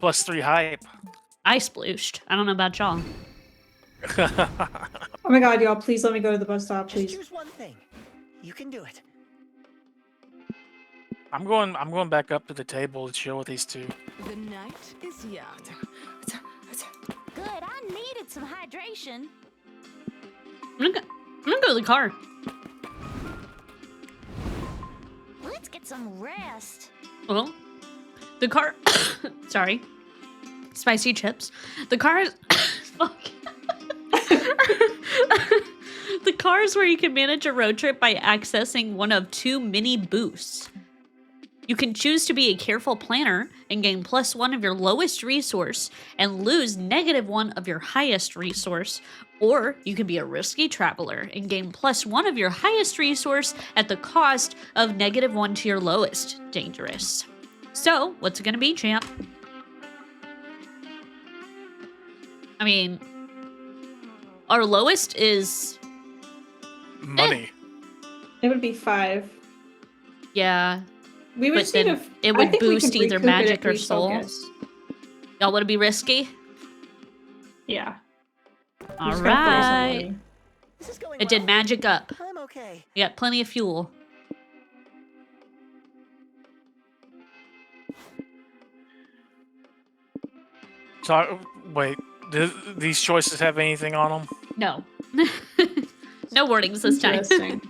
plus 3 hype. I splooshed. I don't know about y'all. Oh my god, y'all, please let me go to the bus stop, please. Just choose one thing. You can do it. I'm going back up to the table to chill with these two. The night is young. Good, I needed some hydration. I'm gonna go to the car. Let's get some rest. Well, the car... Sorry. Spicy chips. The car is... Fuck. The car is where you can manage a road trip by accessing one of 2 mini boosts. You can choose to be a careful planner and gain +1 of your lowest resource and lose -1 of your highest resource, or you can be a risky traveler and gain +1 of your highest resource at the cost of -1 to your lowest. Dangerous. So, what's it gonna be, champ? I mean, our lowest is... money. It would be 5. Yeah. We would but then it would boost either magic or soul. Y'all want to be risky? Yeah. All right. It did magic up. I'm okay. We got plenty of fuel. Wait, do these choices have anything on them? No. No warnings this time. Interesting.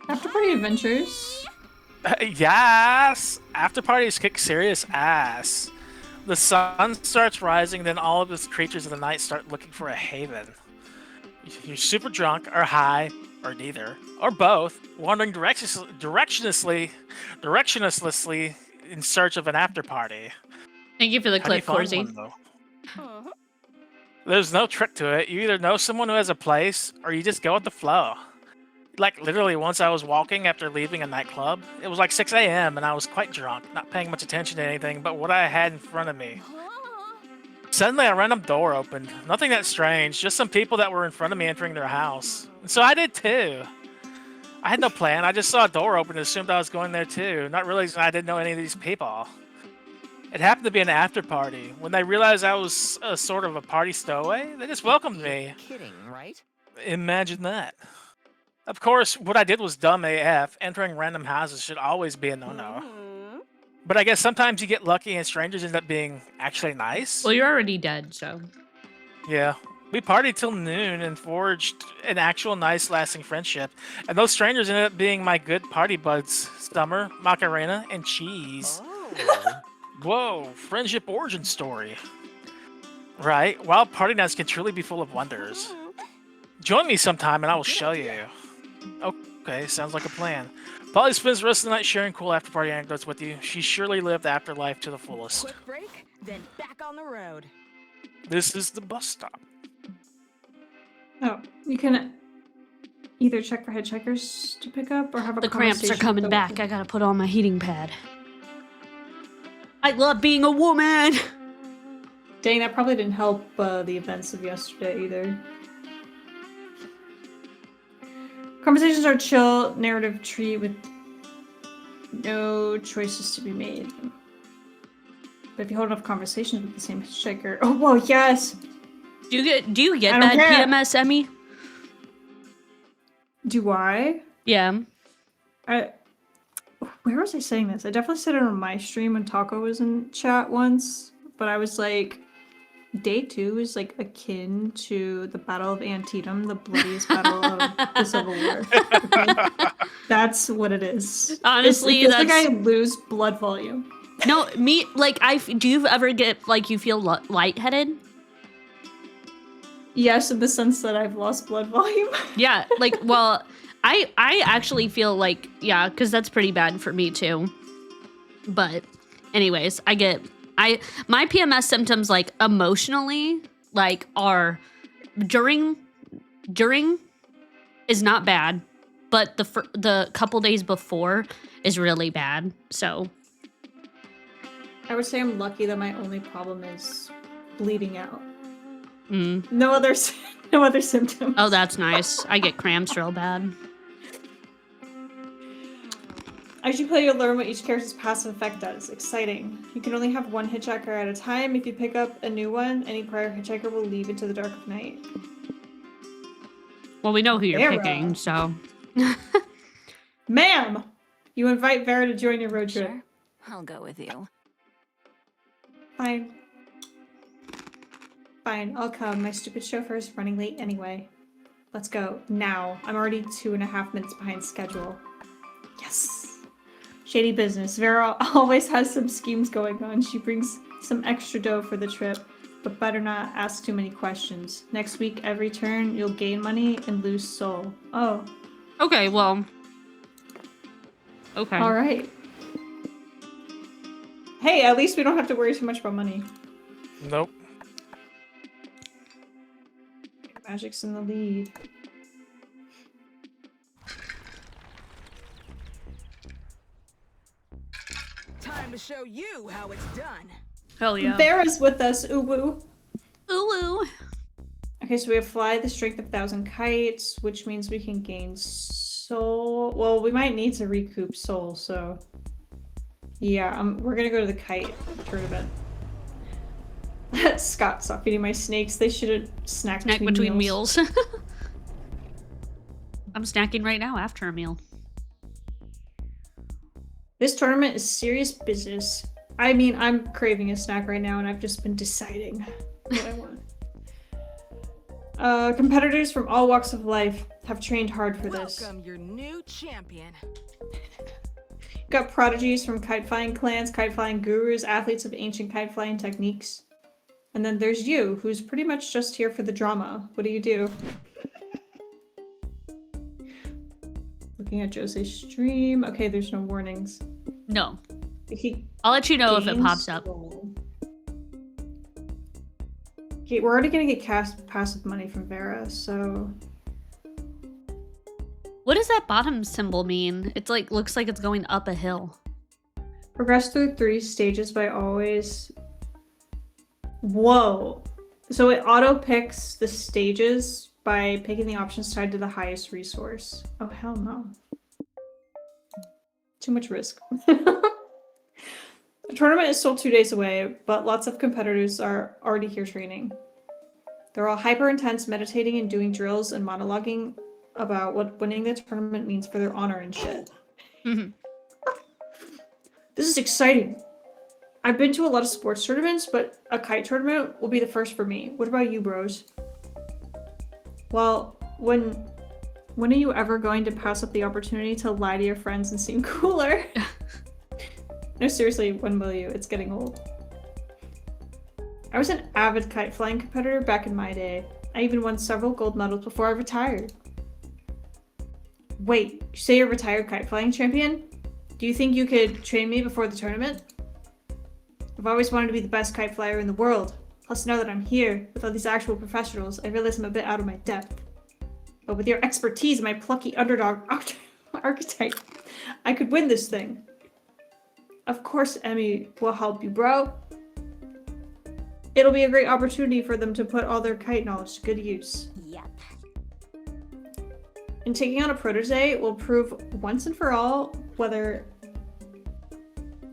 After party adventures. Yes! After parties kick serious ass. The sun starts rising, then all of the creatures of the night start looking for a haven. You're super drunk, or high, or neither, or both, wandering directionlessly in search of an after party. Thank you for the How do you clip, find Corzy. one, though? There's no trick to it. You either know someone who has a place, or you just go with the flow. Like, literally, once I was walking after leaving a nightclub, it was like 6 a.m. and I was quite drunk, not paying much attention to anything but what I had in front of me. Suddenly, a random door opened. Nothing that strange, just some people that were in front of me entering their house. And so I did too. I had no plan. I just saw a door open and assumed I was going there too, not realizing I didn't know any of these people. It happened to be an after party. When they realized I was a sort of a party stowaway, they just welcomed me. Kidding, right? Imagine that. Of course, what I did was dumb AF. Entering random houses should always be a no-no. But I guess sometimes you get lucky and strangers end up being actually nice. Well, you're already dead, so. Yeah. We partied till noon and forged an actual nice lasting friendship. And those strangers ended up being my good party buds. Summer, Macarena, and Cheese. Whoa, friendship origin story. Right, wild party nights can truly be full of wonders. Join me sometime and I will show you. Okay, sounds like a plan. Polly spends the rest of the night sharing cool after party anecdotes with you. She surely lived afterlife to the fullest. Quick break, then back on the road. This is the bus stop. Oh, you can either check for hitchhikers to pick up or have a The cramps are conversation coming with back. I gotta put on my heating pad. I love being a woman! Dang, that probably didn't help the events of yesterday either. Conversations are chill, narrative tree with no choices to be made. But if you hold enough conversations with the same hitchhiker, oh whoa, yes. Do you get I don't bad care. PMS, Emmy? Do I? Yeah. Where was I saying this? I definitely said it on my stream when Taco was in chat once, but I was like, Day 2 is like akin to the Battle of Antietam, the bloodiest battle of the Civil War. Okay? That's what it is. Honestly, it feels that's like I lose blood volume. No, me like do you ever get like you feel lightheaded? Yes, in the sense that I've lost blood volume. Yeah, like well, I actually feel like yeah, because that's pretty bad for me too. But anyways, my PMS symptoms like emotionally like are during is not bad, but the couple days before is really bad. So I would say I'm lucky that my only problem is bleeding out. mm. No other symptoms. Oh, that's nice. I get cramps real bad. As you play, you'll learn what each character's passive effect does. Exciting. You can only have one hitchhiker at a time. If you pick up a new one, any prior hitchhiker will leave into the dark of night. Well, we know who you're Vera. picking, so. Ma'am! You invite Vera to join your road trip. Sure. I'll go with you. Fine. Fine, I'll come. My stupid chauffeur is running late anyway. Let's go. Now. I'm already 2.5 minutes behind schedule. Yes! Shady business. Vera always has some schemes going on. She brings some extra dough for the trip, but better not ask too many questions. Next week, every turn, you'll gain money and lose soul. Oh. Okay, well. Okay. Alright. Hey, at least we don't have to worry too much about money. Nope. Magic's in the lead. Time to show you how it's done. Hell yeah. Vera's with us, Uwu. Uwu. Okay, so we have fly the strength of 1,000 kites, which means we can gain soul. Well, we might need to recoup soul, so yeah, we're gonna go to the kite tournament. Scott, stop feeding my snakes. They should have snacked between meals. I'm snacking right now after a meal. This tournament is serious business. I mean, I'm craving a snack right now, and I've just been deciding what I want. Competitors from all walks of life have trained hard for this. Welcome your new champion. Got prodigies from kite flying clans, kite flying gurus, athletes of ancient kite flying techniques. And then there's you, who's pretty much just here for the drama. What do you do? Looking at Jose's stream. Okay, there's no warnings. No. He I'll let you know if it gains pops up. soul. Okay, we're already gonna get passive money from Vera, so... What does that bottom symbol mean? It's like, looks like it's going up a hill. Progress through 3 stages by always... Whoa! So it auto-picks the stages by picking the options tied to the highest resource. Oh, hell no. Too much risk. The tournament is still 2 days away, but lots of competitors are already here training. They're all hyper-intense, meditating and doing drills and monologuing about what winning the tournament means for their honor and shit. This is exciting. I've been to a lot of sports tournaments, but a kite tournament will be the first for me. What about you, bros? Well, when are you ever going to pass up the opportunity to lie to your friends and seem cooler? No, seriously, when will you? It's getting old. I was an avid kite flying competitor back in my day. I even won several gold medals before I retired. Wait, you say you're a retired kite flying champion? Do you think you could train me before the tournament? I've always wanted to be the best kite flyer in the world. Plus, now that I'm here, with all these actual professionals, I realize I'm a bit out of my depth. But with your expertise, my plucky underdog archetype, I could win this thing. Of course, Emmy will help you, bro. It'll be a great opportunity for them to put all their kite knowledge to good use. Yep. And taking on a protege will prove once and for all whether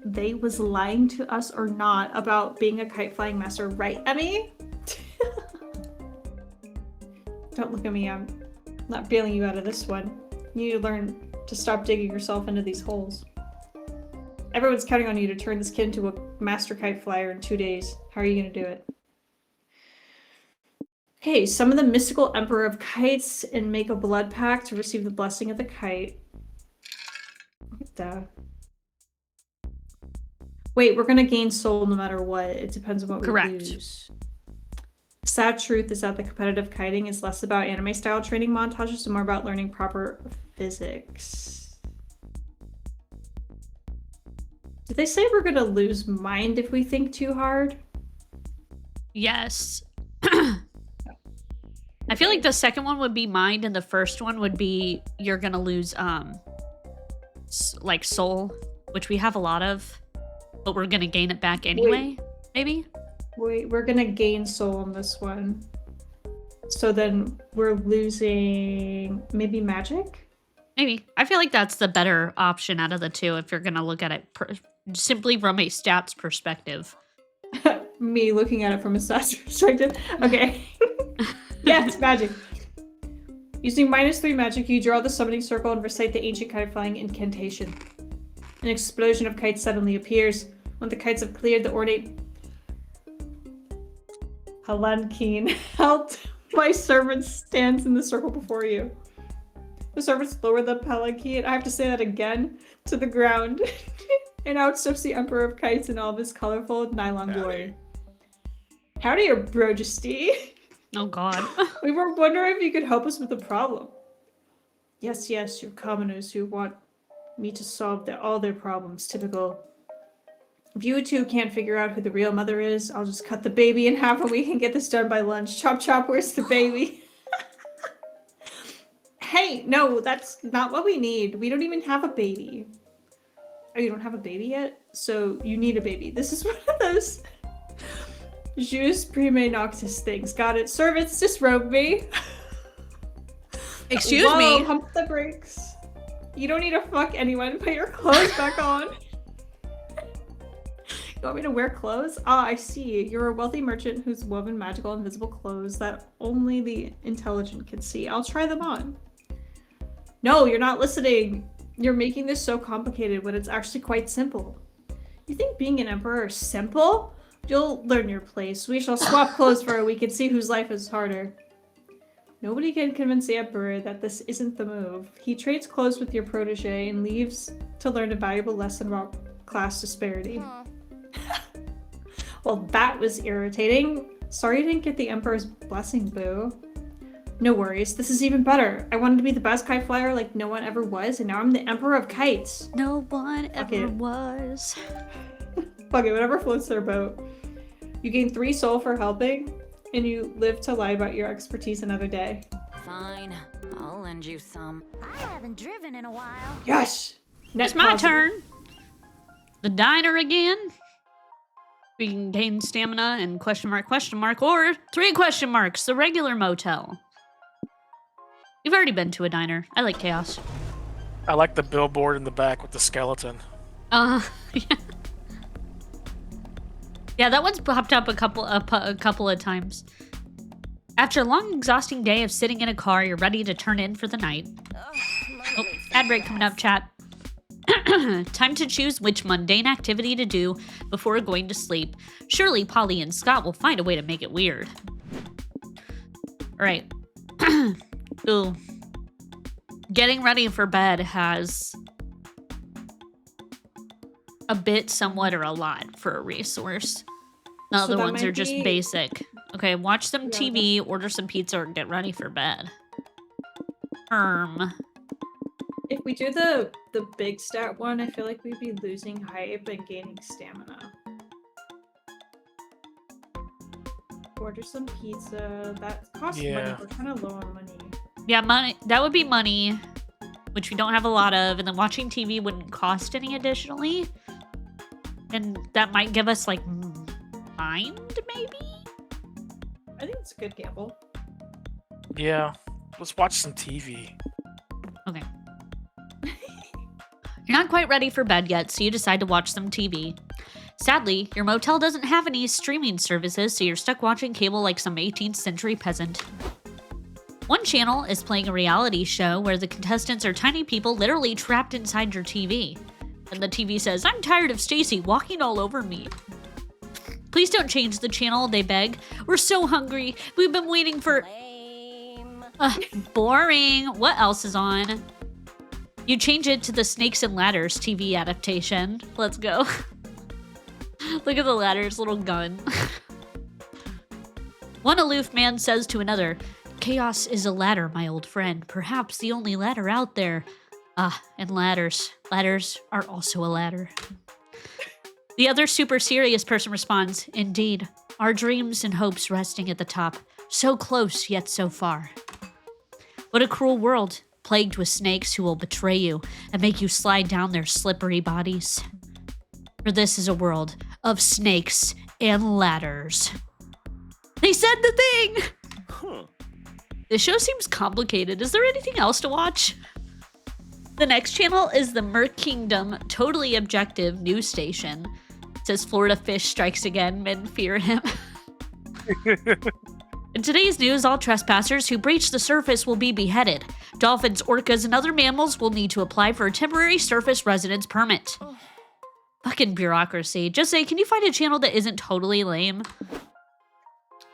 they was lying to us or not about being a kite flying master, right, Emmy? Don't look at me, I'm not bailing you out of this one. You need to learn to stop digging yourself into these holes. Everyone's counting on you to turn this kid into a master kite flyer in 2 days. How are you going to do it? Okay, summon the mystical emperor of kites and make a blood pact to receive the blessing of the kite. Duh. Wait, we're going to gain soul no matter what. It depends on what we lose. Sad truth is that the competitive kiting is less about anime-style training montages and more about learning proper physics. Did they say we're gonna lose mind if we think too hard? Yes. I feel like the second one would be mind and the first one would be you're gonna lose like soul, which we have a lot of, but we're gonna gain it back anyway. Maybe? Wait, we're gonna gain soul on this one. So then we're losing maybe magic? Maybe. I feel like that's the better option out of the two if you're gonna look at it simply from a stats perspective. Me looking at it from a stats perspective. Okay. Yeah, it's magic. Using -3 magic, you draw the summoning circle and recite the ancient kite flying incantation. An explosion of kites suddenly appears. When the kites have cleared the ornate Palanquin, helped by servants stands in the circle before you. The servants lower the Palanquin, I have to say that again, to the ground. And out steps the Emperor of Kites in all of his colorful nylon glory. Howdy, your brojesty. Oh god. We were wondering if you could help us with the problem. Yes, yes, your commoners who want me to solve all their problems. Typical. If you two can't figure out who the real mother is, I'll just cut the baby in half and we can get this done by lunch. Chop chop, where's the baby? Hey, no, that's not what we need. We don't even have a baby. Oh, you don't have a baby yet? So you need a baby. This is one of those jus prime noctis things. Got it. Servants, disrobe me. Excuse me. Hump the brakes. You don't need to fuck anyone. Put your clothes back on. You want me to wear clothes? Ah, I see. You're a wealthy merchant who's woven magical invisible clothes that only the intelligent can see. I'll try them on. No, you're not listening. You're making this so complicated when it's actually quite simple. You think being an emperor is simple? You'll learn your place. We shall swap clothes for a week and see whose life is harder. Nobody can convince the emperor that this isn't the move. He trades clothes with your protege and leaves to learn a valuable lesson about class disparity. Well, that was irritating. Sorry you didn't get the emperor's blessing, boo. No worries, this is even better. I wanted to be the best kite flyer like no one ever was, and now I'm the emperor of kites. No one ever was. Fuck it, whatever floats their boat. You gain 3 soul for helping, and you live to lie about your expertise another day. Fine, I'll lend you some. I haven't driven in a while. Yes! It's my turn. The diner again. We can gain stamina and question mark, or 3 question marks, the regular motel. You've already been to a diner. I like chaos. I like the billboard in the back with the skeleton. Yeah. Yeah, that one's popped up a couple of times. After a long, exhausting day of sitting in a car, you're ready to turn in for the night. Oh, ad break coming up, chat. Time to choose which mundane activity to do before going to sleep. Surely Polly and Scott will find a way to make it weird. All right. Ooh. Getting ready for bed has a bit, somewhat, or a lot for a resource. The other ones are just basic. Okay, watch some TV, order some pizza, or get ready for bed. If we do the big stat one, I feel like we'd be losing hype and gaining stamina. Order some pizza. That costs money. We're kind of low on money. Yeah, money. That would be money, which we don't have a lot of, and then watching TV wouldn't cost any additionally. And that might give us, like, mind, maybe? I think it's a good gamble. Yeah, let's watch some TV. Okay. You're not quite ready for bed yet, so you decide to watch some TV. Sadly, your motel doesn't have any streaming services, so you're stuck watching cable like some 18th century peasant. One channel is playing a reality show where the contestants are tiny people literally trapped inside your TV. And the TV says, "I'm tired of Stacy walking all over me." Please don't change the channel, they beg. We're so hungry. We've been waiting for... boring. What else is on? You change it to the Snakes and Ladders TV adaptation. Let's go. Look at the ladder's little gun. One aloof man says to another, "Chaos is a ladder, my old friend. Perhaps the only ladder out there." Ah, and ladders. Ladders are also a ladder. The other super serious person responds, "Indeed, our dreams and hopes resting at the top. So close, yet so far. What a cruel world, plagued with snakes who will betray you and make you slide down their slippery bodies. For this is a world of snakes and ladders." They said the thing! Huh. This show seems complicated. Is there anything else to watch? The next channel is the Merc Kingdom Totally Objective news station. It says Florida fish strikes again, men fear him. In today's news, all trespassers who breach the surface will be beheaded. Dolphins, orcas, and other mammals will need to apply for a temporary surface residence permit. Fucking bureaucracy. Just say, can you find a channel that isn't totally lame?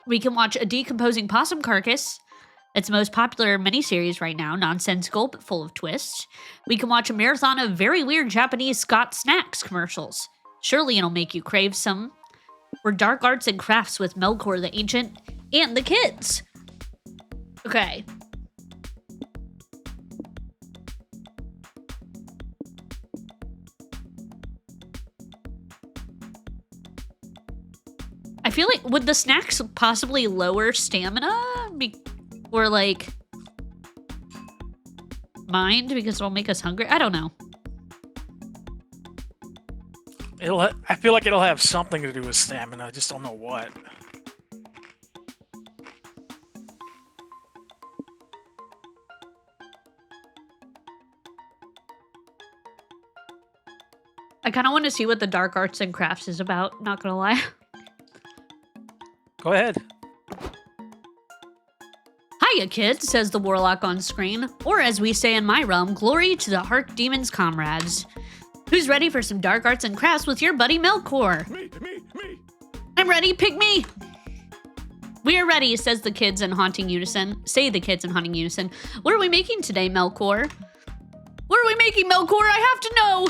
We can watch a decomposing possum carcass. It's the most popular miniseries right now, nonsensical but full of twists. We can watch a marathon of very weird Japanese Scott Snacks commercials. Surely it'll make you crave some. We're dark arts and crafts with Melkor the Ancient and the kids. Okay. I feel like, would the snacks possibly lower stamina? Or like mind because it'll make us hungry? I don't know. I feel like it'll have something to do with stamina. I just don't know what. I kind of want to see what the dark arts and crafts is about, not gonna lie. Go ahead. Hiya, kid, says the warlock on screen. Or as we say in my realm, glory to the Heart Demon's comrades. Who's ready for some dark arts and crafts with your buddy Melkor? Me. I'm ready, pick me! We are ready, says the kids in haunting unison. Say the kids in haunting unison. What are we making today, Melkor? What are we making, Melkor? I have to know!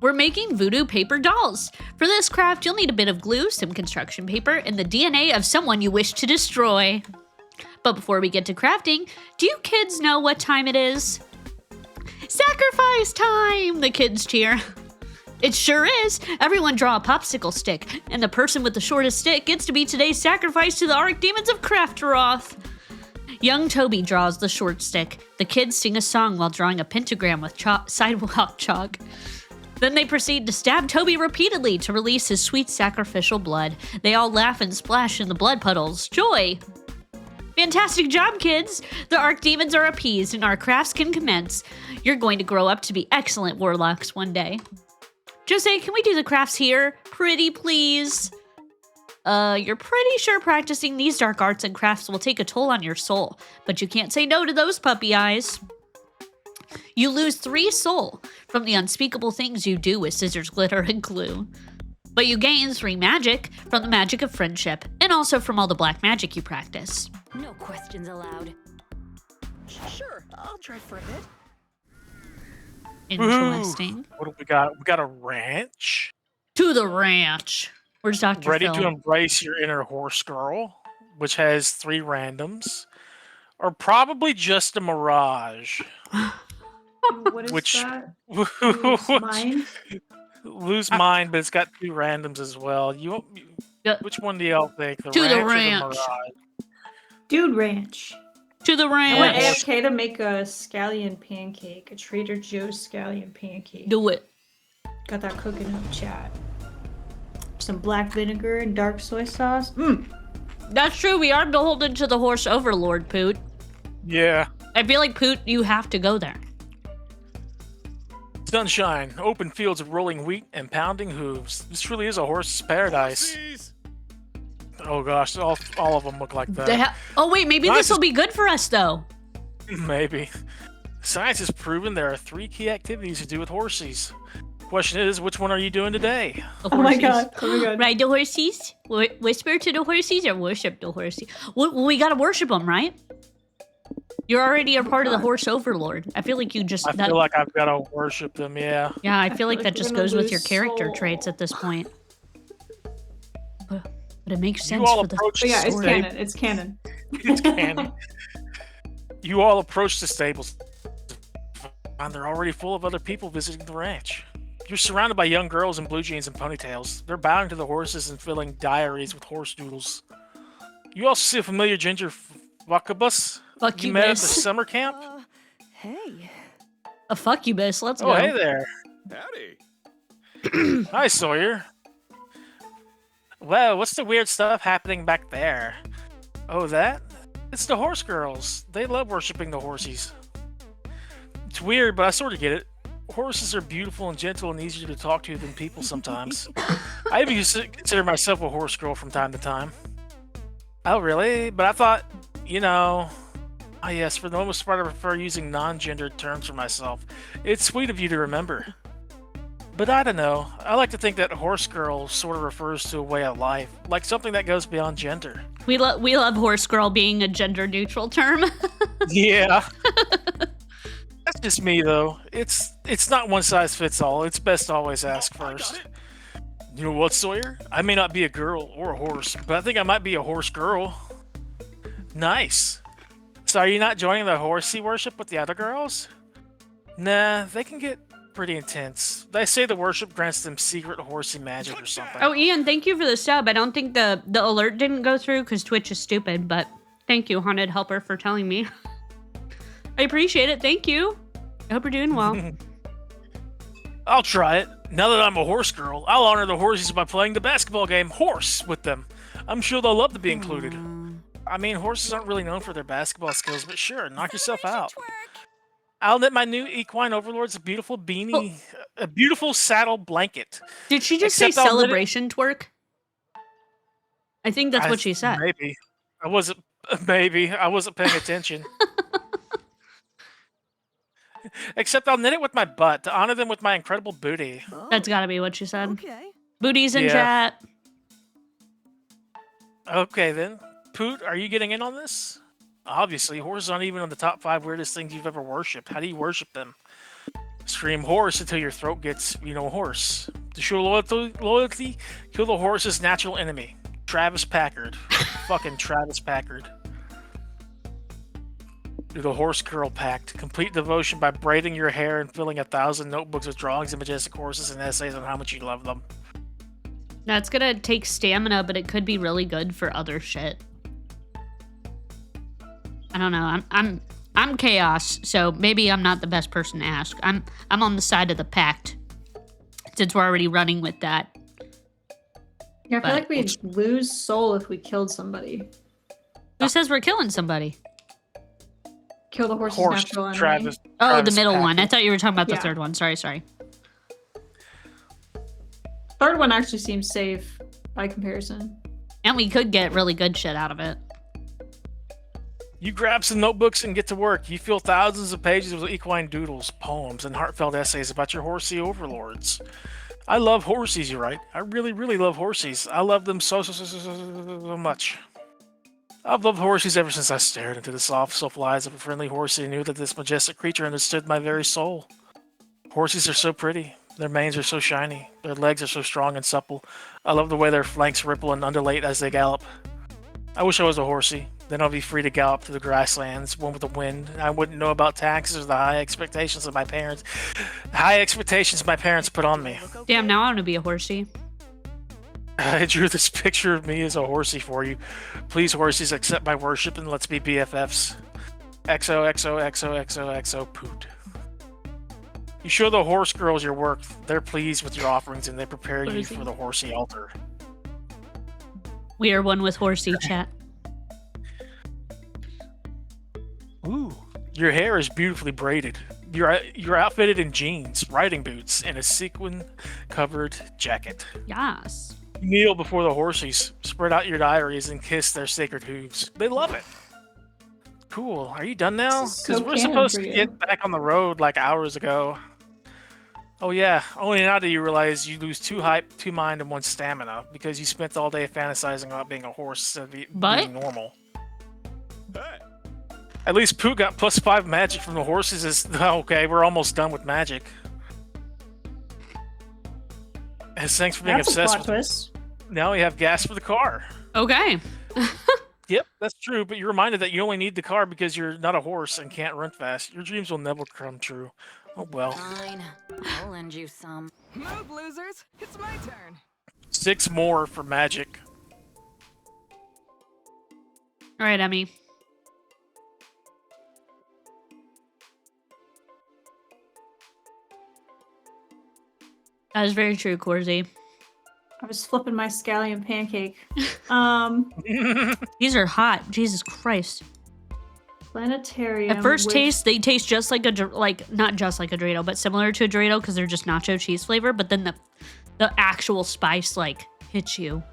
We're making voodoo paper dolls. For this craft, you'll need a bit of glue, some construction paper, and the DNA of someone you wish to destroy. But before we get to crafting, do you kids know what time it is? Sacrifice time! The kids cheer. It sure is. Everyone draw a popsicle stick, and the person with the shortest stick gets to be today's sacrifice to the archdemons of Crafteroth. Young Toby draws the short stick. The kids sing a song while drawing a pentagram with sidewalk chalk. Then they proceed to stab Toby repeatedly to release his sweet sacrificial blood. They all laugh and splash in the blood puddles. Joy! Fantastic job, kids! The archdemons are appeased and our crafts can commence. You're going to grow up to be excellent warlocks one day. Jose, can we do the crafts here? Pretty please? You're pretty sure practicing these dark arts and crafts will take a toll on your soul, but you can't say no to those puppy eyes. You lose 3 soul from the unspeakable things you do with scissors, glitter, and glue. But you gain 3 magic from the magic of friendship, and also from all the black magic you practice. No questions allowed. Sure, I'll try for a bit. Interesting. Ooh, what do we got? We got a ranch. To the ranch. Where's Dr. Ready Phil? to embrace your inner horse girl, which has 3 randoms, or probably just a mirage. What is which that? Lose mind? Lose mind, but it's got 2 randoms as well. Which one do y'all think? The To the ranch or ranch. the mirage? Dude Ranch. To the I want ranch. AFK to make a scallion pancake, a Trader Joe's scallion pancake. Do it. Got that cooking in the chat. Some black vinegar and dark soy sauce. That's true. We are beholden to the horse overlord, Poot. Yeah. I feel like, Poot, you have to go there. Sunshine, open fields of rolling wheat and pounding hooves. This truly is a horse's paradise. Oh gosh, all of them look like that. Oh wait, maybe this will be good for us though. Maybe. Science has proven there are 3 key activities to do with horses. Question is, which one are you doing today? Oh my god. Ride the horses, whisper to the horses, or worship the horses. Well, we gotta worship them, right? You're already a part of the horse overlord. I feel like you just. I feel like I've got to worship them, yeah. Yeah, I feel like that just we're gonna goes with your lose character soul. traits at this point. But it makes sense all for the approach But yeah, it's story. canon. It's canon. It's canon. You all approach the stables, and they're already full of other people visiting the ranch. You're surrounded by young girls in blue jeans and ponytails. They're bowing to the horses and filling diaries with horse doodles. You also see a familiar ginger fuckabus you met at the summer camp. Hey. A fuck you, miss. Let's go. Oh, hey there. Howdy. Hi, Sawyer. Well, what's the weird stuff happening back there? Oh, that? It's the horse girls. They love worshiping the horsies. It's weird, but I sort of get it. Horses are beautiful and gentle and easier to talk to than people sometimes. I even consider myself a horse girl from time to time. Oh, really? But I thought, oh yes, for the most part I prefer using non-gendered terms for myself. It's sweet of you to remember. But I don't know. I like to think that horse girl sort of refers to a way of life, like something that goes beyond gender. We love horse girl being a gender neutral term. Yeah. That's just me though. It's not one size fits all. It's best to always ask first. You know what, Sawyer? I may not be a girl or a horse, but I think I might be a horse girl. Nice. So are you not joining the horsey worship with the other girls? Nah, they can get pretty intense. They say the worship grants them secret horsey magic or something. Oh, Ian, thank you for the sub. I don't think the alert didn't go through because Twitch is stupid, but thank you, Haunted Helper, for telling me. I appreciate it. Thank you. I hope you're doing well. I'll try it. Now that I'm a horse girl, I'll honor the horses by playing the basketball game Horse with them. I'm sure they'll love to be included. I mean, horses aren't really known for their basketball skills, but sure, knock yourself out. I'll knit my new equine overlords a beautiful beanie, a beautiful saddle blanket. Did she just say celebration twerk? I think that's what she said. Maybe. I wasn't paying attention. Except I'll knit it with my butt to honor them with my incredible booty. That's gotta be what you said. Okay. Booties in Yeah. chat. Okay then. Poot, are you getting in on this? Obviously, horses aren't even on the top 5 weirdest things you've ever worshipped. How do you worship them? Scream horse until your throat gets, hoarse. To show loyalty, kill the horse's natural enemy. Travis Packard. Fucking Travis Packard. Do the horse girl pact. Complete devotion by braiding your hair and filling 1,000 notebooks with drawings of majestic horses and essays on how much you love them. That's gonna take stamina, but it could be really good for other shit. I don't know. I'm chaos, so maybe I'm not the best person to ask. I'm on the side of the pact, since we're already running with that. Yeah, I feel But- like we'd lose soul if we killed somebody. Who says we're killing somebody? Kill the horse's Horse, natural enemy. Travis. Oh, the Travis middle one. I Packard. thought you were talking about the Yeah. third one. Sorry. Third one actually seems safe by comparison. And we could get really good shit out of it. You grab some notebooks and get to work. You fill thousands of pages with equine doodles, poems, and heartfelt essays about your horsey overlords. I love horsies, you right? I really, really love horsies. I love them so much. I've loved horsies ever since I stared into the soft, soulful eyes of a friendly horsey and knew that this majestic creature understood my very soul. Horsies are so pretty. Their manes are so shiny. Their legs are so strong and supple. I love the way their flanks ripple and undulate as they gallop. I wish I was a horsey. Then I'll be free to gallop through the grasslands, one with the wind. I wouldn't know about taxes or the high expectations my parents put on me. Damn, now I want to be a horsey. I drew this picture of me as a horsey for you. Please, horsies, accept my worship and let's be BFFs. XOXOXOXOXO Poot. You show the horse girls your work. They're pleased with your offerings and they prepare you Horsey. for the horsey altar. We are one with horsey chat. Ooh. Your hair is beautifully braided. You're outfitted in jeans, riding boots, and a sequin-covered jacket. Yes. You kneel before the horsies, spread out your diaries, and kiss their sacred hooves. They love it. Cool. Are you done now? This is Because so we're canon supposed for to you. get back on the road like hours ago. Oh yeah. Only now do you realize you lose 2 hype, 2 mind, and 1 stamina because you spent all day fantasizing about being a horse instead of being normal. At least Pooh got +5 magic from the horses. Okay, we're almost done with magic. As thanks for being That's a obsessed plot with twist. Now we have gas for the car. Okay. Yep, that's true, but you're reminded that you only need the car because you're not a horse and can't run fast. Your dreams will never come true. Oh well. Fine. I'll lend you some. Move, losers. It's my turn. 6 more for magic. All right, Emmy. That is very true, Corsi. I was flipping my scallion pancake. These are hot. Jesus Christ. Planetarium. At first with- taste, they taste just like not just like a Dorito, but similar to a Dorito because they're just nacho cheese flavor. But then the actual spice hits you.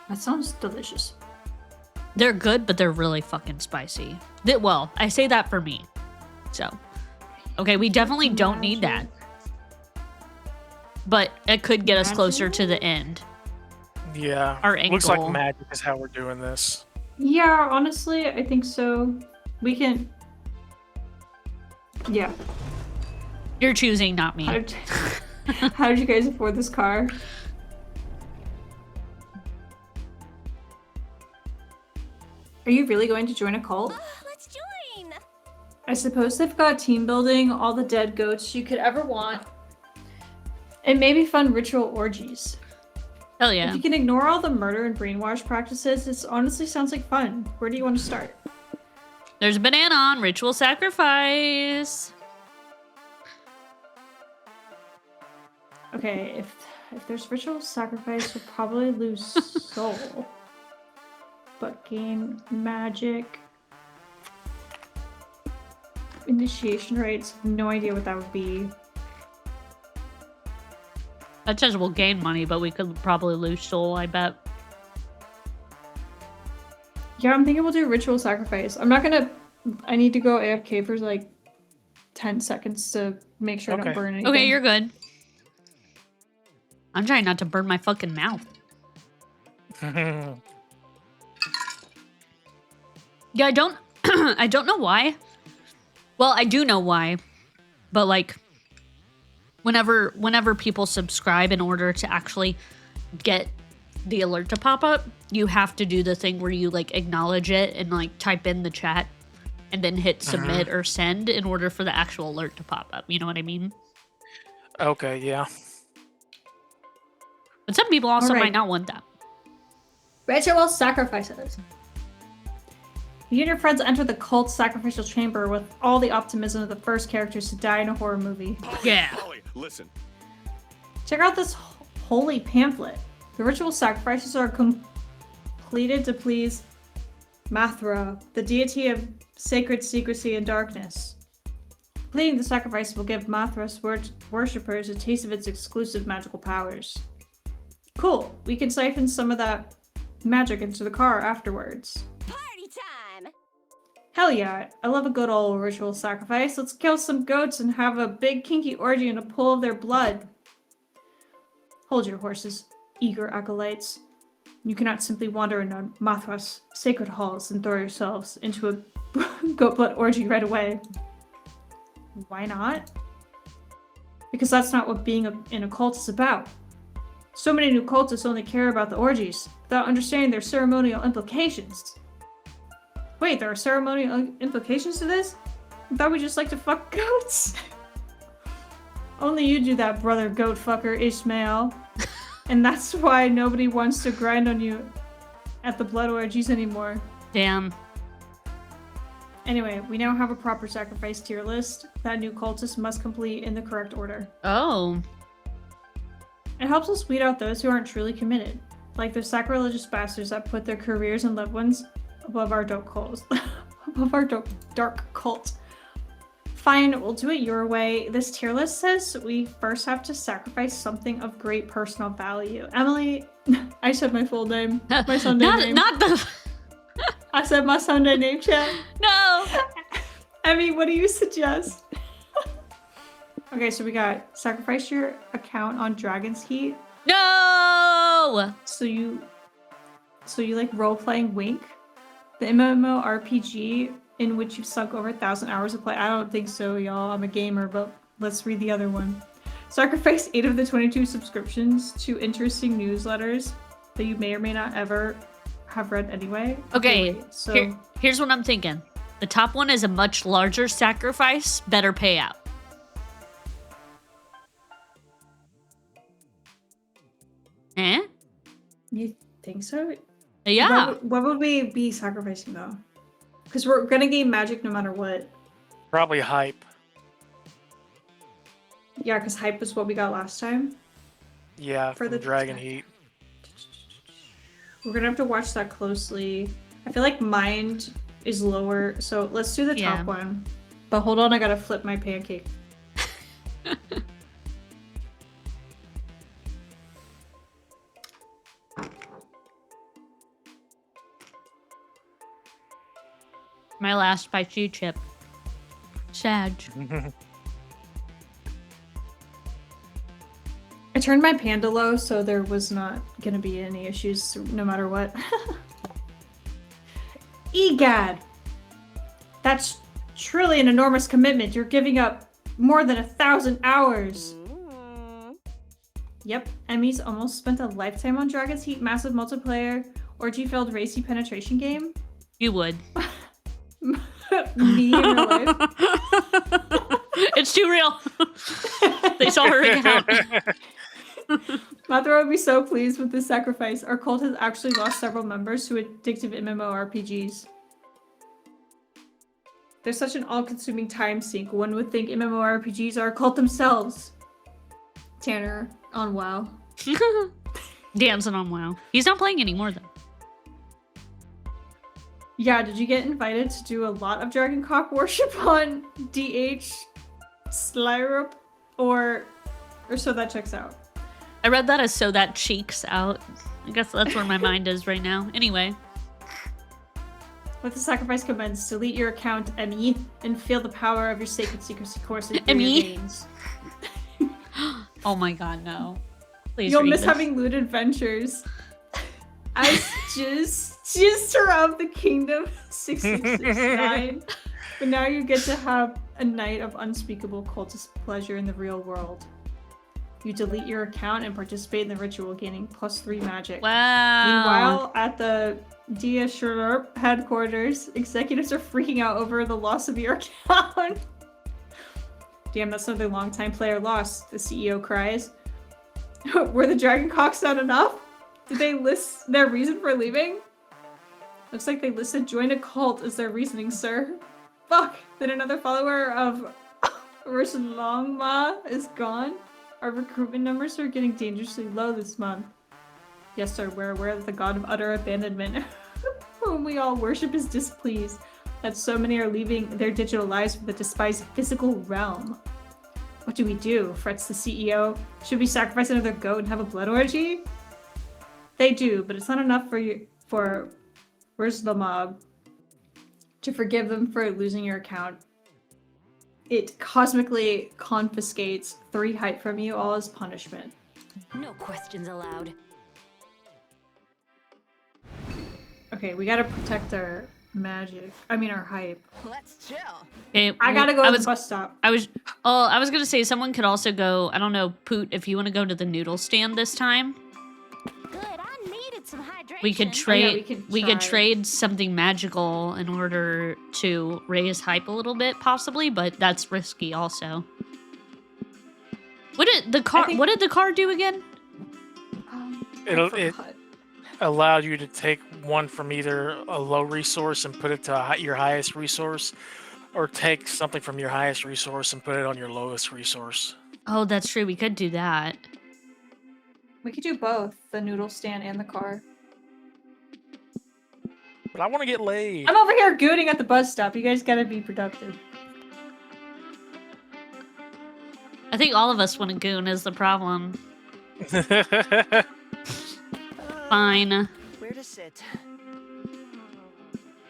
That sounds delicious. They're good, but they're really fucking spicy. Well, I say that for me. So, okay, we definitely don't need that. But it could get us closer to the end. Yeah. Our end Looks goal. like magic is how we're doing this. Yeah, honestly, I think so. We can. Yeah. You're choosing, not me. How did you guys afford this car? Are you really going to join a cult? Let's join. I suppose they've got team building, all the dead goats you could ever want, and maybe fun ritual orgies. Hell yeah. If you can ignore all the murder and brainwash practices, this honestly sounds like fun. Where do you want to start? There's a banana on ritual sacrifice. Okay, if there's ritual sacrifice, we'll probably lose soul. But gain magic. Initiation rates, no idea what that would be. That says we'll gain money, but we could probably lose soul, I bet. Yeah, I'm thinking we'll do ritual sacrifice. I need to go AFK for like 10 seconds to make sure I don't Okay. burn anything. Okay, you're good. I'm trying not to burn my fucking mouth. Yeah, I don't I don't know why. Well, I do know why. But like whenever people subscribe in order to actually get the alert to pop up, you have to do the thing where you like acknowledge it and like type in the chat and then hit submit or send in order for the actual alert to pop up. You know what I mean? Okay, yeah. But some people also Alright. might not want that. Ritual sacrifices. You and your friends enter the cult sacrificial chamber with all the optimism of the first characters to die in a horror movie. Yeah. Polly, listen. Check out this holy pamphlet. The ritual sacrifices are completed to please Mathra, the deity of sacred secrecy and darkness. Completing the sacrifice will give Mathra's worshippers a taste of its exclusive magical powers. Cool. We can siphon some of that magic into the car afterwards. Party time! Hell yeah, I love a good old ritual sacrifice. Let's kill some goats and have a big kinky orgy and a pool of their blood. Hold your horses, eager acolytes. You cannot simply wander into Mathra's sacred halls and throw yourselves into a goat blood orgy right away. Why not? Because that's not what being in a cult is about. So many new cultists only care about the orgies, without understanding their ceremonial implications. Wait, there are ceremonial implications to this? I thought we just like to fuck goats. Only you do that, brother goat fucker Ishmael. And that's why nobody wants to grind on you at the blood orgies anymore. Damn. Anyway, we now have a proper sacrifice tier list that new cultists must complete in the correct order. Oh. It helps us weed out those who aren't truly committed, like the sacrilegious bastards that put their careers and loved ones above our dark cults. Above our dark cult. Fine, we'll do it your way. This tier list says we first have to sacrifice something of great personal value. Emily, I said my full name. My Sunday name. Not the... I said my Sunday name, chat. No! Emmy, what do you suggest? Okay, so we got sacrifice your account on Dragon's Heat. No! So you like role-playing Wink? The MMORPG in which you've sunk over 1,000 hours of play. I don't think so, y'all. I'm a gamer, but let's read the other one. Sacrifice 8 of the 22 subscriptions to interesting newsletters that you may or may not ever have read anyway. Okay, wait, so here's what I'm thinking. The top one is a much larger sacrifice, better payout. Eh? You think so? Yeah. What would we be sacrificing though? Because we're gonna gain magic no matter what. Probably hype. Yeah, because hype is what we got last time. Yeah, For from the Dragon Heat. We're gonna have to watch that closely. I feel like mind is lower, so let's do the top one. But hold on, I gotta flip my pancake. My last spicy chip. Sad. I turned my panda low, so there was not gonna be any issues no matter what. Egad! That's truly an enormous commitment. You're giving up more than 1,000 hours. Yep, Emmy's almost spent a lifetime on Dragon's Heat massive multiplayer orgy-filled racy penetration game. You would. Me in real life. It's too real. They saw her account. Mathra would be so pleased with this sacrifice. Our cult has actually lost several members to addictive MMORPGs. They're such an all-consuming time sink. One would think MMORPGs are a cult themselves. Tanner on WoW. Dancing on WoW. He's not playing anymore though. Yeah, did you get invited to do a lot of Dragon Cock worship on DH Slyrup? Or so that checks out? I read that as so that cheeks out. I guess that's where my mind is right now. Anyway. Let the sacrifice commence. Delete your account, ME, and feel the power of your sacred secrecy courses through your ME? veins. Oh my god, no. Please You'll read miss this. having lewd adventures. As Jizzer of the Kingdom 669. But now you get to have a night of unspeakable cultist pleasure in the real world. You delete your account and participate in the ritual, gaining +3 magic. Wow. Meanwhile, at the Dia Shurp headquarters, executives are freaking out over the loss of your account. Damn, that's another long-time player lost, the CEO cries. Were the Dragoncocks not enough? Did they list their reason for leaving? Looks like they listed join a cult as their reasoning, sir. Fuck! Then another follower of Ursulongma is gone. Our recruitment numbers are getting dangerously low this month. Yes, sir, we're aware that the god of utter abandonment, whom we all worship, is displeased that so many are leaving their digital lives for the despised physical realm. What do we do? Frets the CEO. Should we sacrifice another goat and have a blood orgy? They do, but it's not enough for Where's the mob to forgive them for losing your account. It cosmically confiscates 3 height from you, all as punishment. No questions allowed. Okay, we gotta protect our magic. I mean, our hype. Let's chill. Okay, I gotta go to the bus stop. I was gonna say someone could also go. I don't know, Poot. If you want to go to the noodle stand this time, Good, I needed some hydration. we could trade. we could try. trade something magical in order to raise hype a little bit, possibly. But that's risky, also. What did the car? What did the car do again? It allowed you to take one from either a low resource and put it to your highest resource, or take something from your highest resource and put it on your lowest resource. Oh, that's true. We could do that. We could do both, the noodle stand and the car. But I want to get laid. I'm over here gooning at the bus stop. You guys gotta be productive. I think all of us want to goon is the problem. Fine. Where to sit?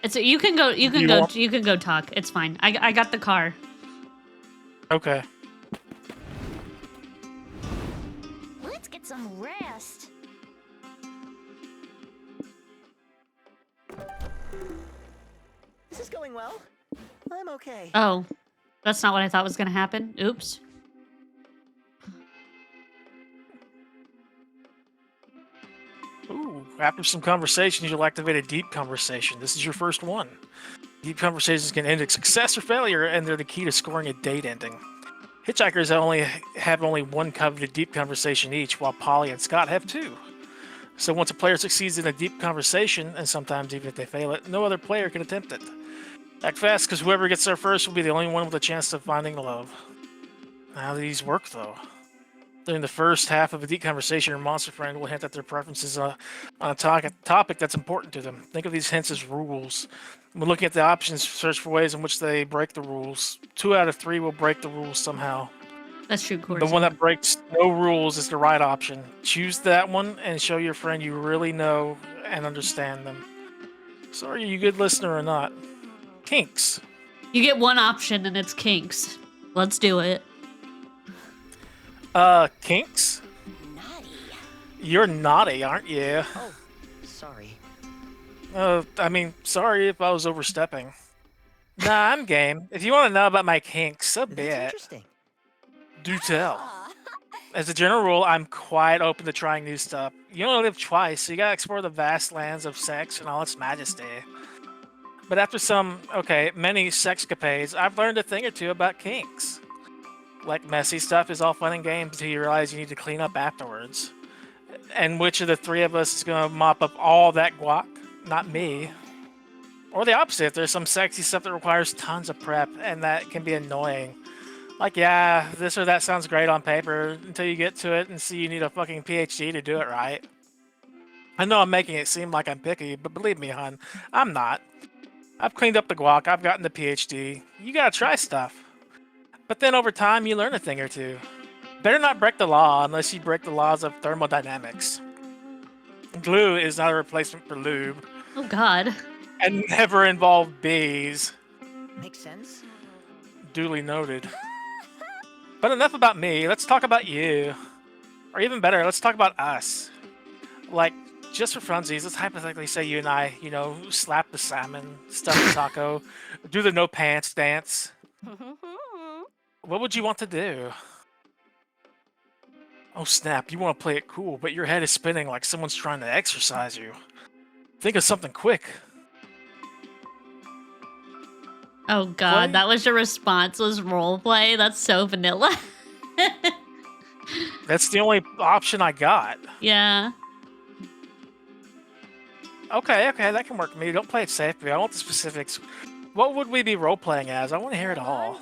It's you can go. You can go. You can go talk. It's fine. I got the car. Okay. Let's get some rest. This is going well. I'm okay. Oh, that's not what I thought was gonna happen. Oops. Ooh, after some conversations, you'll activate a deep conversation. This is your first one. Deep conversations can end in success or failure, and they're the key to scoring a date ending. Hitchhikers have only one coveted deep conversation each, while Polly and Scott have 2. So once a player succeeds in a deep conversation, and sometimes even if they fail it, no other player can attempt it. Act fast, because whoever gets there first will be the only one with a chance of finding love. How do these work, though? During the first half of a deep conversation, your monster friend will hint at their preferences on a topic that's important to them. Think of these hints as rules. When looking at the options, search for ways in which they break the rules. 2 out of 3 will break the rules somehow. That's true, Corey. The one that breaks no rules is the right option. Choose that one and show your friend you really know and understand them. So are you a good listener or not? Kinks. You get one option and it's kinks. Let's do it. Kinks? You're naughty, aren't you? Oh, sorry. I mean, sorry if I was overstepping. Nah, I'm game. If you want to know about my kinks, so be it. Interesting. Do tell. As a general rule, I'm quite open to trying new stuff. You only live twice, so you gotta explore the vast lands of sex and all its majesty. But after many sexcapades, I've learned a thing or two about kinks. Like, messy stuff is all fun and games until you realize you need to clean up afterwards. And which of the 3 of us is gonna mop up all that guac? Not me. Or the opposite, there's some sexy stuff that requires tons of prep, and that can be annoying. Like, yeah, this or that sounds great on paper, until you get to it and see you need a fucking PhD to do it right. I know I'm making it seem like I'm picky, but believe me, hon, I'm not. I've cleaned up the guac, I've gotten the PhD. You gotta try stuff. But then over time, you learn a thing or two. Better not break the law unless you break the laws of thermodynamics. Glue is not a replacement for lube. Oh God. And never involve bees. Makes sense. Duly noted. But enough about me. Let's talk about you. Or even better, let's talk about us. Like, just for funsies, let's hypothetically say you and I, slap the salmon, stuff the taco, do the no pants dance. What would you want to do? Oh snap, you want to play it cool, but your head is spinning like someone's trying to exercise you. Think of something quick. Oh god, Play? that was your response, was roleplay? That's so vanilla. That's the only option I got. Yeah. Okay, that can work for me. Don't play it safe, but I want the specifics. What would we be role-playing as? I want to hear it all.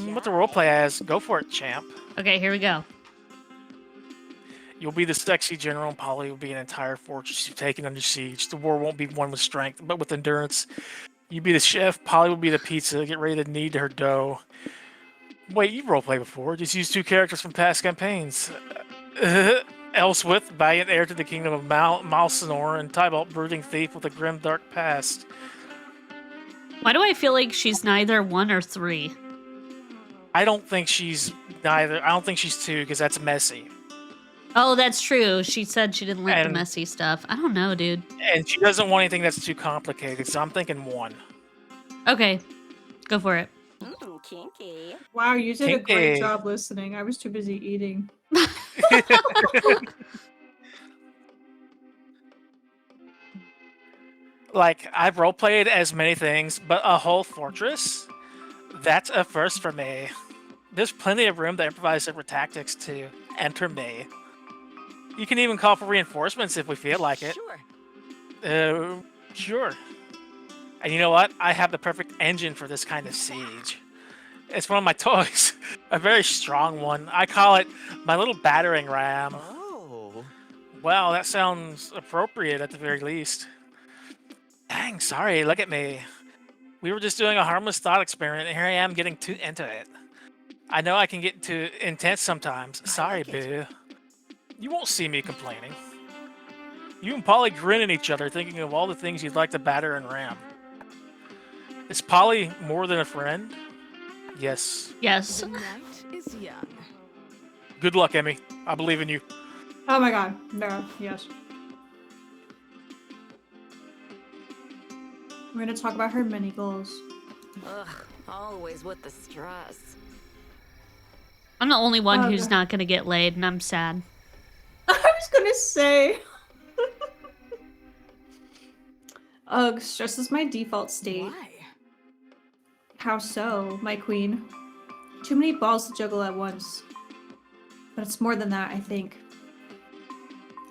What the role-play as? Go for it, champ. Okay, here we go. You'll be the sexy general, and Polly will be an entire fortress you've taken under siege. The war won't be won with strength, but with endurance. You be the chef, Polly will be the pizza. Get ready to knead her dough. Wait, you roleplay before. Just use 2 characters from past campaigns. Elswith, valiant heir to the kingdom of Malsenor, and Tybalt, brooding thief with a grim, dark past. Why do I feel like she's neither 1 or 3? I don't think she's neither. I don't think she's 2, because that's messy. Oh, that's true. She said she didn't like the And- messy stuff. I don't know, dude. And she doesn't want anything that's too complicated, so I'm thinking 1. Okay, go for it. Ooh, kinky. Wow, you did a great Kinky. job listening. I was too busy eating. Like, I've roleplayed as many things, but a whole fortress? That's a first for me. There's plenty of room to improvise different tactics to enter me. You can even call for reinforcements if we feel like it. Sure. Sure. And you know what? I have the perfect engine for this kind of siege. It's one of my toys. A very strong one. I call it my little battering ram. Oh. Well, that sounds appropriate at the very least. Dang, sorry, look at me. We were just doing a harmless thought experiment, and here I am getting too into it. I know I can get too intense sometimes. Sorry, boo. You won't see me complaining. You and Polly grin at each other, thinking of all the things you'd like to batter and ram. Is Polly more than a friend? Yes. Yes. The night is young. Good luck, Emmy. I believe in you. Oh my god. No, yes. We're gonna talk about her mini goals. Ugh, always with the stress. I'm the only one Oh, who's God. not gonna get laid, and I'm sad. I was gonna say. Ugh, stress is my default state. Why? How so, my queen? Too many balls to juggle at once. But it's more than that, I think.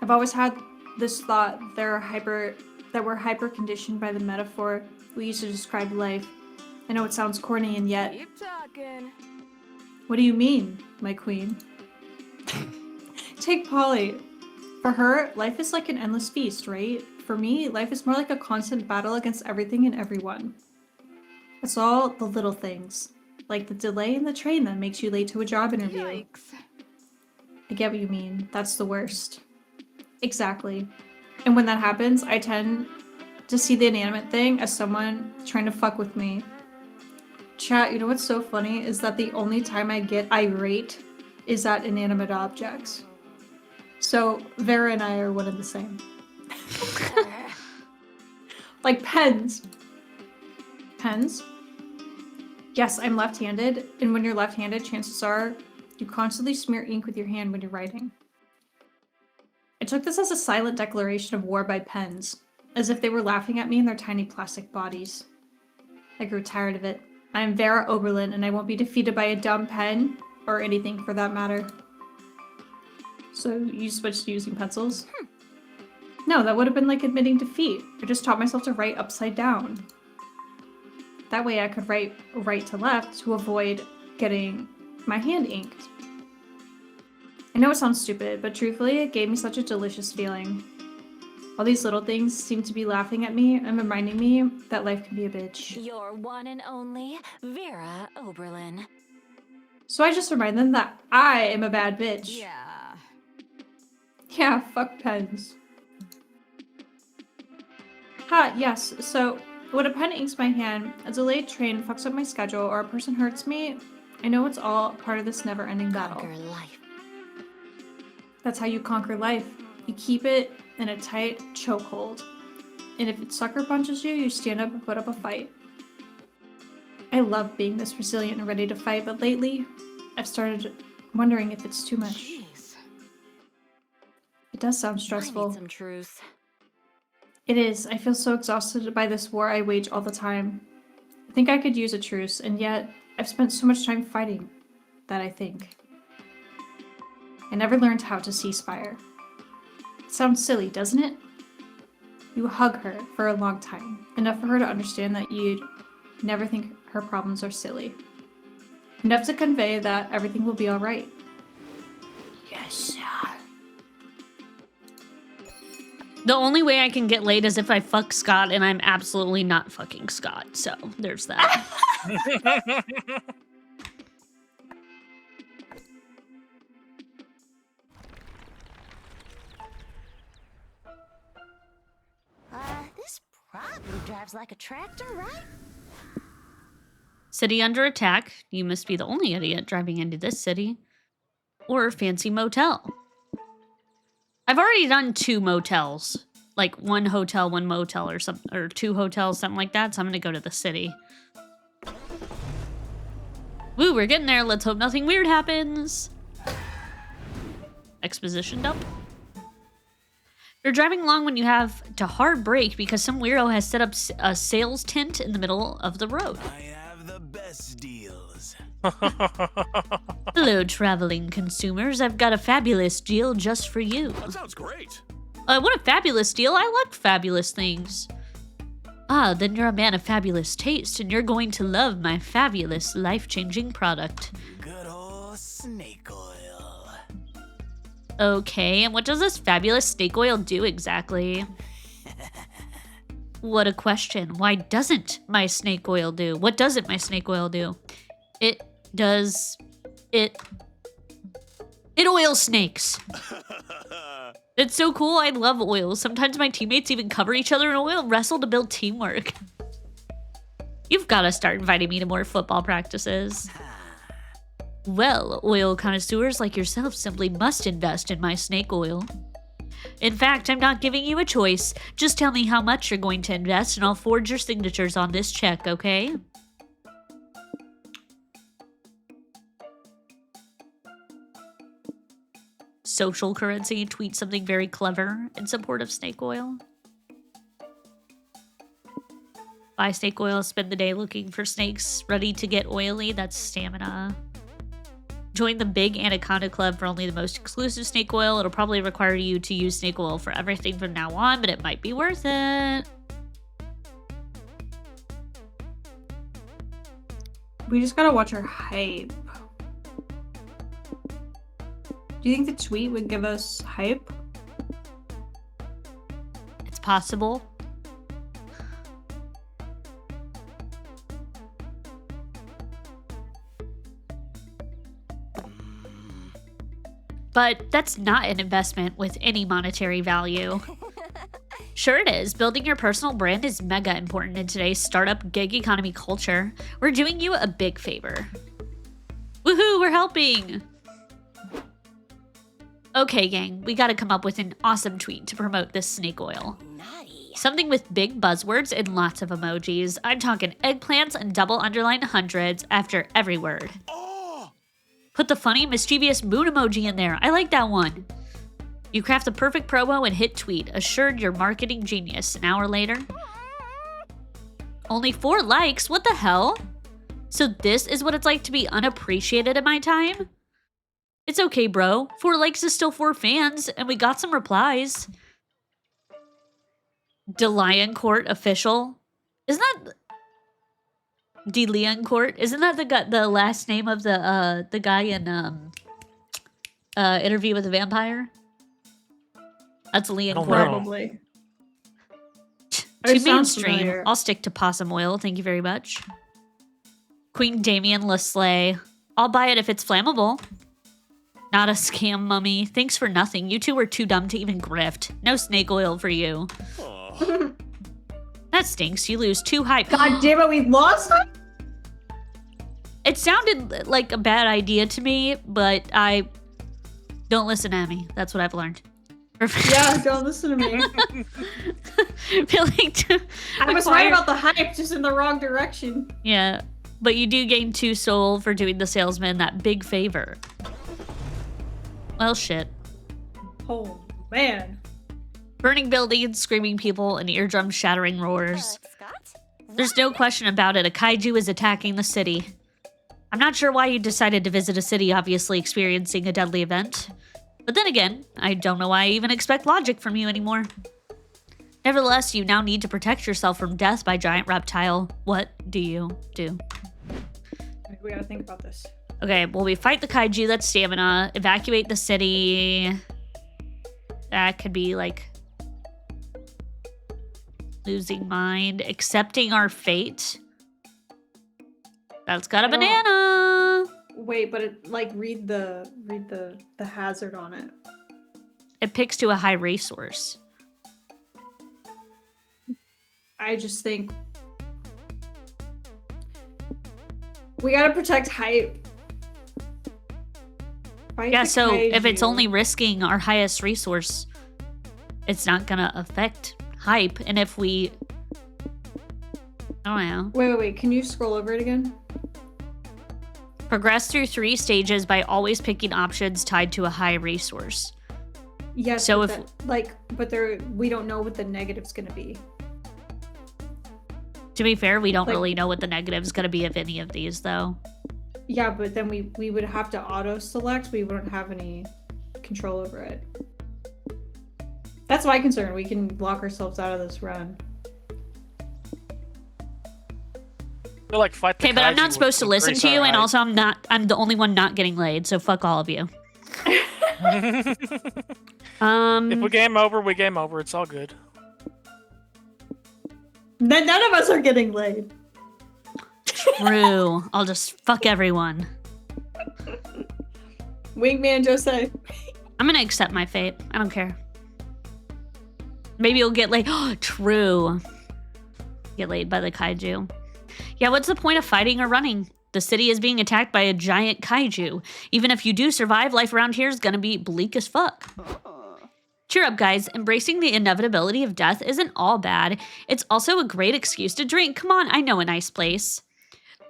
I've always had this thought that we're hyper conditioned by the metaphor we use to describe life. I know it sounds corny, and yet, Keep talking. what do you mean, my queen? Take Polly. For her, life is like an endless feast, right? For me, life is more like a constant battle against everything and everyone. It's all the little things, like the delay in the train that makes you late to a job interview. Yikes. I get what you mean. That's the worst. Exactly. And when that happens, I tend to see the inanimate thing as someone trying to fuck with me. Chat, you know what's so funny is that the only time I get irate is at inanimate objects. So Vera and I are one and the same. Like pens. Pens? Yes, I'm left-handed, and when you're left-handed, chances are you constantly smear ink with your hand when you're writing. I took this as a silent declaration of war by pens, as if they were laughing at me in their tiny plastic bodies. I grew tired of it. I am Vera Oberlin, and I won't be defeated by a dumb pen, or anything for that matter. So you switched to using pencils? No, that would have been like admitting defeat. I just taught myself to write upside down. That way I could write right to left to avoid getting my hand inked. I know it sounds stupid, but truthfully, it gave me such a delicious feeling. All these little things seem to be laughing at me and reminding me that life can be a bitch. Your one and only Vera Oberlin. So I just remind them that I am a bad bitch. Yeah. Yeah, fuck pens. Yes. So, when a pen inks my hand, a delayed train fucks up my schedule, or a person hurts me, I know it's all part of this never-ending battle. Conquer life. That's how you conquer life. You keep it in a tight chokehold. And if it sucker punches you, you stand up and put up a fight. I love being this resilient and ready to fight, but lately, I've started wondering if it's too much. Jeez. It does sound I stressful. need some truth. It is. I feel so exhausted by this war I wage all the time. I think I could use a truce, and yet I've spent so much time fighting that I think. I never learned how to ceasefire. It sounds silly, doesn't it? You hug her for a long time, enough for her to understand that you'd never think her problems are silly. Enough to convey that everything will be alright. Yes, sir. The only way I can get laid is if I fuck Scott, and I'm absolutely not fucking Scott. So there's that. This probably drives like a tractor, right? City under attack. You must be the only idiot driving into this city. Or fancy motel. I've already done 2 motels. Like 1 hotel, 1 motel, or something, or 2 hotels, something like that. So I'm gonna go to the city. Woo, we're getting there. Let's hope nothing weird happens. Exposition dump. You're driving along when you have to hard brake because some weirdo has set up a sales tent in the middle of the road. I have the best deals. Hello, traveling consumers. I've got a fabulous deal just for you. That sounds great. What a fabulous deal. I like fabulous things. Ah, then you're a man of fabulous taste, and you're going to love my fabulous, life-changing product. Good old snake oil. Okay, and what does this fabulous snake oil do exactly? What a question. Why doesn't my snake oil do? What doesn't my snake oil do? It oils snakes. It's so cool. I love oil. Sometimes my teammates even cover each other in oil and wrestle to build teamwork. You've got to start inviting me to more football practices. Well, oil connoisseurs like yourself simply must invest in my snake oil. In fact, I'm not giving you a choice. Just tell me how much you're going to invest and I'll forge your signatures on this check, okay? Social currency, tweet something very clever in support of snake oil. Buy snake oil, spend the day looking for snakes ready to get oily. That's stamina. Join the Big Anaconda Club for only the most exclusive snake oil. It'll probably require you to use snake oil for everything from now on, but it might be worth it. We just gotta watch our hype. Do you think the tweet would give us hype? It's possible. But that's not an investment with any monetary value. Sure it is. Building your personal brand is mega important in today's startup gig economy culture. We're doing you a big favor. Woohoo, we're helping! Okay, gang, we gotta come up with an awesome tweet to promote this snake oil. Something with big buzzwords and lots of emojis. I'm talking eggplants and double underline hundreds after every word. Put the funny, mischievous moon emoji in there. I like that one. You craft the perfect promo and hit tweet. Assured you're marketing genius. An hour later. Only 4 likes? What the hell? So this is what it's like to be unappreciated in my time? It's okay, bro. 4 likes is still 4 fans, and we got some replies. DeLioncourt official. Isn't that... DeLioncourt? Isn't that the last name of the guy in Interview with the Vampire? That's Leoncourt. Probably. Too mainstream. I'll stick to possum oil. Thank you very much. Queen Damien Leslay. I'll buy it if it's flammable. Not a scam, mummy. Thanks for nothing. You two were too dumb to even grift. No snake oil for you. That stinks. You lose 2 hype. God damn it, we lost them? It sounded like a bad idea to me, but I don't listen to me. That's what I've learned. Yeah, don't listen to me. I was right about the hype, just in the wrong direction. Yeah, but you do gain 2 soul for doing the salesman that big favor. Well, shit. Oh, man. Burning buildings, screaming people, and eardrum shattering roars. There's no question about it. A kaiju is attacking the city. I'm not sure why you decided to visit a city obviously experiencing a deadly event. But then again, I don't know why I even expect logic from you anymore. Nevertheless, you now need to protect yourself from death by giant reptile. What do you do? We gotta think about this. Okay, well, we fight the kaiju, that's stamina. Evacuate the city. That could be like losing mind. Accepting our fate. That's got a banana. Wait, but it like read the hazard on it. It picks to a high resource. I just think we gotta protect hype. Fight Yeah, the so if it's kaiju. only risking our highest resource, it's not gonna affect hype. And if we, I don't know. Wait. Can you scroll over it again? Progress through 3 stages by always picking options tied to a high resource. Yes. So but if we don't know what the negative's gonna be. To be fair, we don't Like- really know what the negative is gonna be of any of these, though. Yeah, but then we would have to auto select. We wouldn't have any control over it. That's my concern. We can lock ourselves out of this run. Feel like fight the Okay, but I'm kaiju not would supposed to listen increase to our you, and hype. also I'm the only one not getting laid, so fuck all of you. If we game over, we game over. It's all good. Then none of us are getting laid. True. I'll just fuck everyone. Wingman Jose. I'm gonna accept my fate. I don't care. Maybe you'll get laid. True. Get laid by the kaiju. Yeah, what's the point of fighting or running? The city is being attacked by a giant kaiju. Even if you do survive, life around here is gonna be bleak as fuck. Cheer up, guys. Embracing the inevitability of death isn't all bad. It's also a great excuse to drink. Come on, I know a nice place.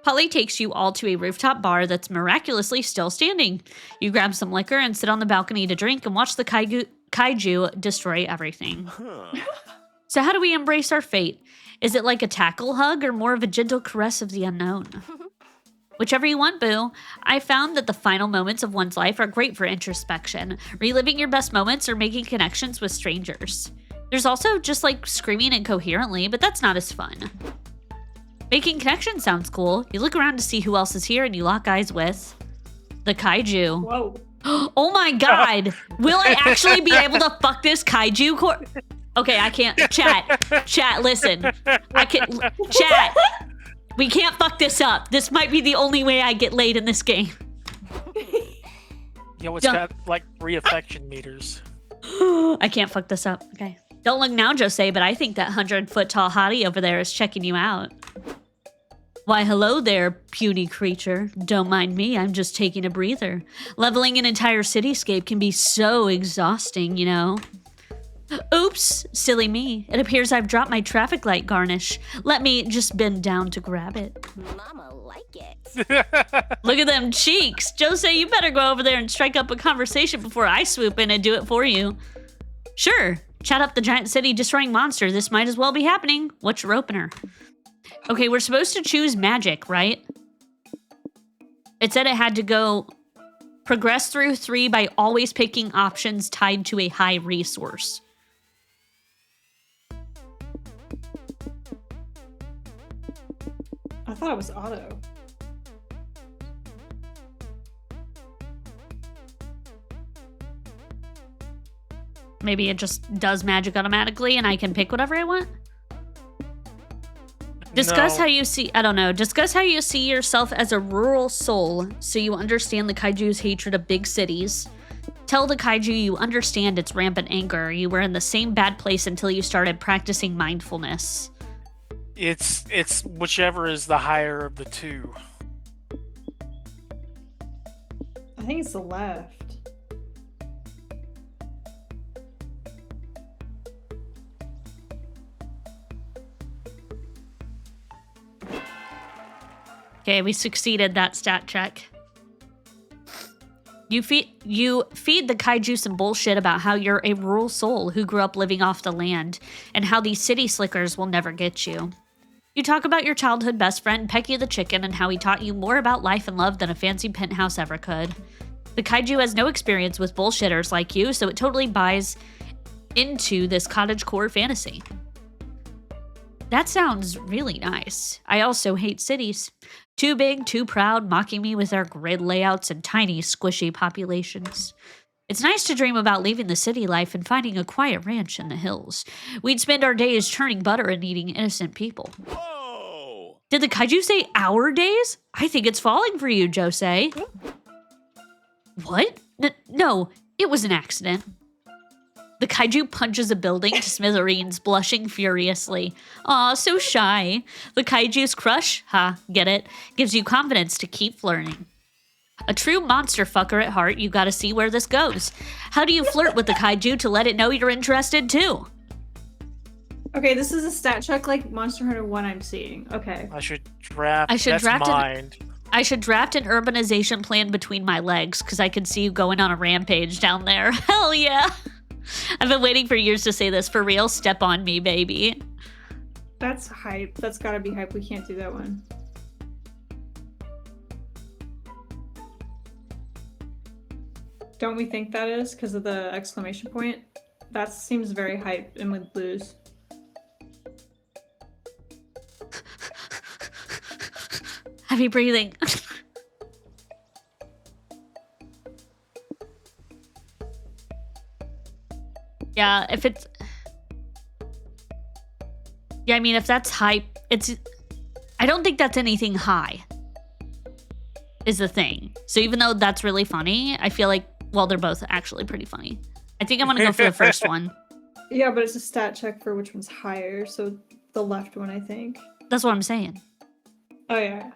Polly takes you all to a rooftop bar that's miraculously still standing. You grab some liquor and sit on the balcony to drink and watch the kaiju destroy everything. So how do we embrace our fate? Is it like a tackle hug or more of a gentle caress of the unknown? Whichever you want, boo. I found that the final moments of one's life are great for introspection, reliving your best moments or making connections with strangers. There's also just like screaming incoherently, but that's not as fun. Making connections sounds cool. You look around to see who else is here and you lock eyes with the kaiju. Whoa. Oh my god! Will I actually be able to fuck this kaiju? Okay, I can't. Chat, listen. I can. Chat. We can't fuck this up. This might be the only way I get laid in this game. It's got like 3 affection meters. I can't fuck this up. Okay. Don't look now, Jose, but I think that 100-foot-tall hottie over there is checking you out. Why, hello there, puny creature. Don't mind me, I'm just taking a breather. Leveling an entire cityscape can be so exhausting, you know. Oops, silly me. It appears I've dropped my traffic light garnish. Let me just bend down to grab it. Mama like it. Look at them cheeks. Jose, you better go over there and strike up a conversation before I swoop in and do it for you. Sure. Chat up the giant city destroying monster. This might as well be happening. What's your opener? Okay, we're supposed to choose magic, right? It said it had to go progress through 3 by always picking options tied to a high resource. I thought it was auto. Maybe it just does magic automatically and I can pick whatever I want? Discuss how you see, I don't know. Discuss how you see yourself as a rural soul so you understand the kaiju's hatred of big cities. Tell the kaiju you understand its rampant anger. You were in the same bad place until you started practicing mindfulness. It's whichever is the higher of the two. I think it's the left. Okay, we succeeded that stat check. You feed the kaiju some bullshit about how you're a rural soul who grew up living off the land, and how these city slickers will never get you. You talk about your childhood best friend, Pecky the Chicken, and how he taught you more about life and love than a fancy penthouse ever could. The kaiju has no experience with bullshitters like you, so it totally buys into this cottagecore fantasy. That sounds really nice. I also hate cities. Too big, too proud, mocking me with their grid layouts and tiny, squishy populations. It's nice to dream about leaving the city life and finding a quiet ranch in the hills. We'd spend our days churning butter and eating innocent people. Whoa! Did the kaiju say our days? I think it's falling for you, Jose. What? No, it was an accident. The kaiju punches a building to smithereens, blushing furiously. Aw, so shy. The kaiju's crush, get it, gives you confidence to keep flirting. A true monster fucker at heart, you gotta see where this goes. How do you flirt with the kaiju to let it know you're interested too? Okay, this is a stat check like Monster Hunter 1 I'm seeing. Okay. I should draft. I should That's draft mine. I should draft an urbanization plan between my legs, because I can see you going on a rampage down there. Hell yeah! I've been waiting for years to say this. For real, step on me, baby. That's hype. That's gotta be hype. We can't do that one. Don't we think that is because of the exclamation point? That seems very hype and would lose. Heavy breathing. Yeah, if it's... Yeah, I mean, if that's hype, it's... I don't think that's anything high, is the thing. So even though that's really funny, I feel like, well, they're both actually pretty funny. I think I'm gonna go for the first one. Yeah, but it's a stat check for which one's higher, so the left one, I think. That's what I'm saying. Oh, yeah.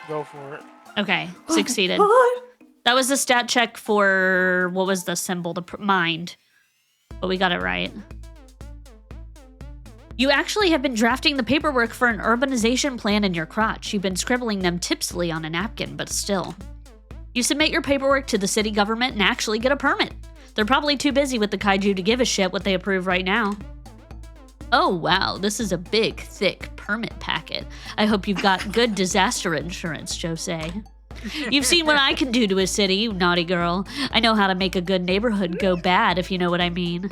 Go for it. Okay, succeeded. That was the stat check for, what was the symbol? The mind. But we got it right. You actually have been drafting the paperwork for an urbanization plan in your crotch. You've been scribbling them tipsily on a napkin, but still. You submit your paperwork to the city government and actually get a permit. They're probably too busy with the kaiju to give a shit what they approve right now. Oh wow, this is a big, thick permit packet. I hope you've got good disaster insurance, Jose. You've seen what I can do to a city, you naughty girl. I know how to make a good neighborhood go bad, if you know what I mean.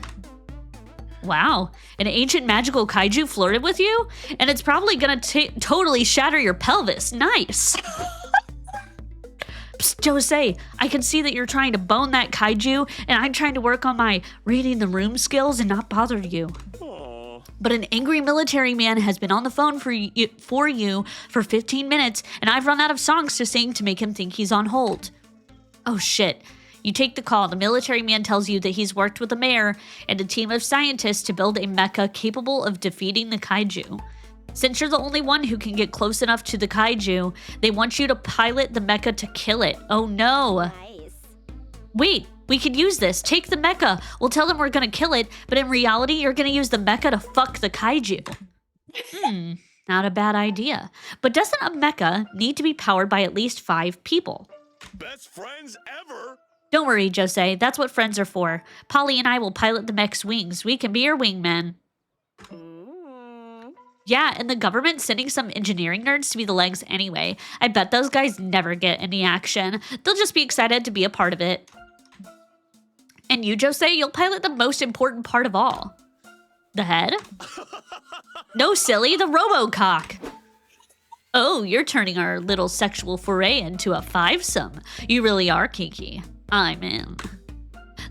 Wow, an ancient magical kaiju flirted with you? And it's probably gonna totally shatter your pelvis. Nice. Psst, Jose, I can see that you're trying to bone that kaiju, and I'm trying to work on my reading the room skills and not bother you. But an angry military man has been on the phone for you for 15 minutes, and I've run out of songs to sing to make him think he's on hold. Oh shit. You take the call. The military man tells you that he's worked with the mayor and a team of scientists to build a mecha capable of defeating the kaiju. Since you're the only one who can get close enough to the kaiju, they want you to pilot the mecha to kill it. Oh no. Nice. Wait. We could use this. Take the mecha. We'll tell them we're gonna kill it, but in reality, you're gonna use the mecha to fuck the kaiju. Not a bad idea. But doesn't a mecha need to be powered by at least 5 people? Best friends ever? Don't worry, Jose. That's what friends are for. Polly and I will pilot the mech's wings. We can be your wingmen. Yeah, and the government's sending some engineering nerds to be the legs anyway. I bet those guys never get any action. They'll just be excited to be a part of it. And you, Jose, you'll pilot the most important part of all. The head? No, silly, the robocock. Oh, you're turning our little sexual foray into a fivesome. You really are kinky. I'm in.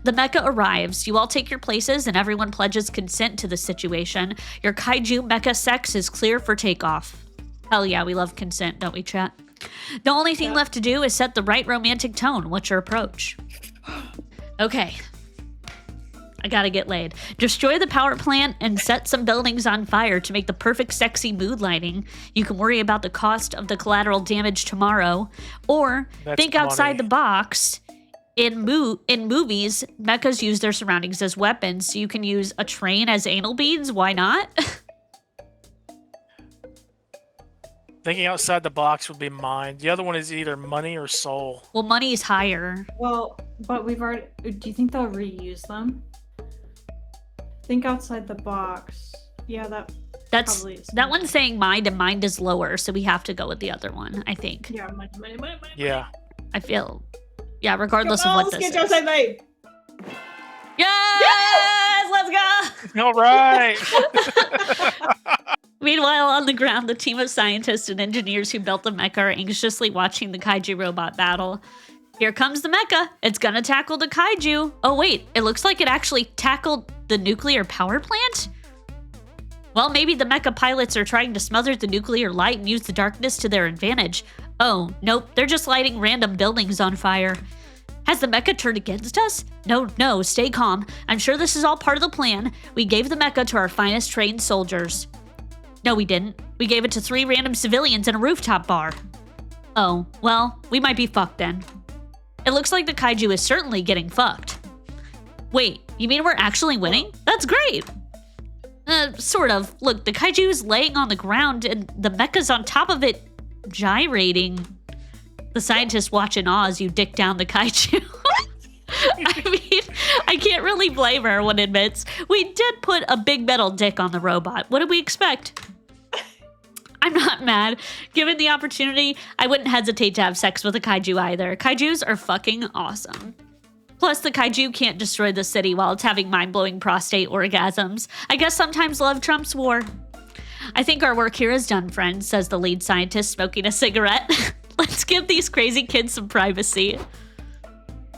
The mecha arrives. You all take your places and everyone pledges consent to the situation. Your kaiju mecha sex is clear for takeoff. Hell yeah, we love consent, don't we, chat? The only thing left to do is set the right romantic tone. What's your approach? Okay. I gotta get laid. Destroy the power plant and set some buildings on fire to make the perfect sexy mood lighting. You can worry about the cost of the collateral damage tomorrow. Or That's think outside money. the box. In movies, mechas use their surroundings as weapons, so you can use a train as anal beads. Why not? Thinking outside the box would be mine. The other one is either money or soul. Well, money is higher. Well, but we've already. Do you think they'll reuse them? Think outside the box. Yeah, That's probably is that one's saying mind, and mind is lower, so we have to go with the other one, I think. Yeah, money. Yeah. I feel, yeah, regardless Come of on, what let's this get is. outside late. Yes! Let's go! All right. Meanwhile, on the ground, the team of scientists and engineers who built the mecha are anxiously watching the kaiju robot battle. Here comes the mecha. It's gonna tackle the kaiju. Oh wait, it looks like it actually tackled the nuclear power plant? Well, maybe the mecha pilots are trying to smother the nuclear light and use the darkness to their advantage. Oh, nope, they're just lighting random buildings on fire. Has the mecha turned against us? No, stay calm. I'm sure this is all part of the plan. We gave the mecha to our finest trained soldiers. No, we didn't. We gave it to 3 random civilians in a rooftop bar. Oh, well, we might be fucked then. It looks like the kaiju is certainly getting fucked. Wait, you mean we're actually winning? That's great! Sort of. Look, the kaiju is laying on the ground and the mecha's on top of it, gyrating. The scientists watch in awe as you dick down the kaiju. I mean, I can't really blame her, one admits. We did put a big metal dick on the robot. What did we expect? I'm not mad. Given the opportunity, I wouldn't hesitate to have sex with a kaiju either. Kaijus are fucking awesome. Plus, the kaiju can't destroy the city while it's having mind-blowing prostate orgasms. I guess sometimes love trumps war. I think our work here is done, friends, says the lead scientist, smoking a cigarette. Let's give these crazy kids some privacy.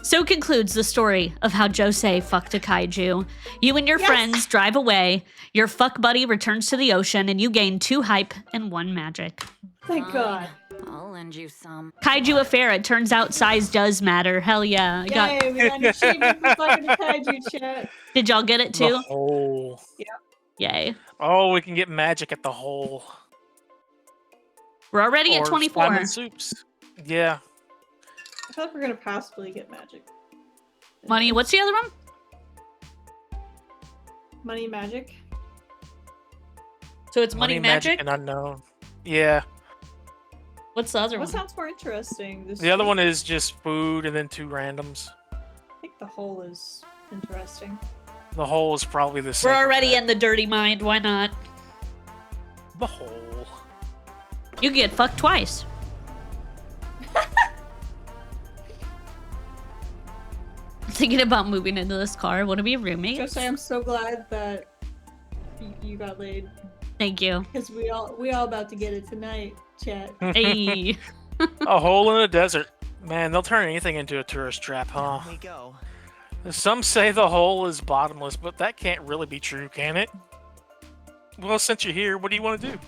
So concludes the story of how Josee fucked a kaiju. You and your friends drive away, your fuck buddy returns to the ocean, and you gain 2 hype and 1 magic. Thank God. I'll lend you some. Kaiju affair, it turns out size does matter. Hell yeah. Yay, we got an achievement for fucking the kaiju chat. Did y'all get it too? The hole. Yeah. Yay. Oh, we can get magic at the hole. We're already Or at 24. Simon Soups. Yeah. I feel like we're gonna possibly get magic. Money, what's the other one? Money magic. So it's money magic? and unknown. Yeah. What's the other What one? sounds more interesting? The other one is just food and then 2 randoms. I think the whole is interesting. The hole is probably the same. We're already in the dirty mind. Why not? The hole. You get fucked twice. Thinking about moving into this car. Want to be roommates? Josee, I'm so glad that you got laid. Thank you. Because we all about to get it tonight, chat. Hey. A hole in the desert. Man, they'll turn anything into a tourist trap, huh? Here we go. Some say the hole is bottomless, but that can't really be true, can it? Well, since you're here, what do you want to do?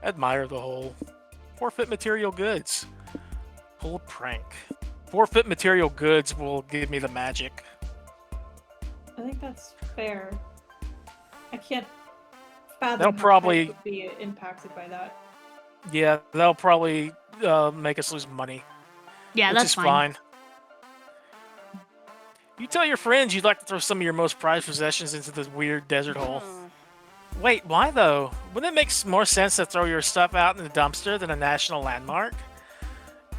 Admire the hole. Forfeit material goods. Pull a prank. Forfeit material goods will give me the magic. I think that's fair. I can't fathom They'll how probably- Hype would be impacted by that. Yeah, they'll probably make us lose money. Yeah, which that's is fine. You tell your friends you'd like to throw some of your most prized possessions into this weird desert hole. Wait, why though? Wouldn't it make more sense to throw your stuff out in the dumpster than a national landmark?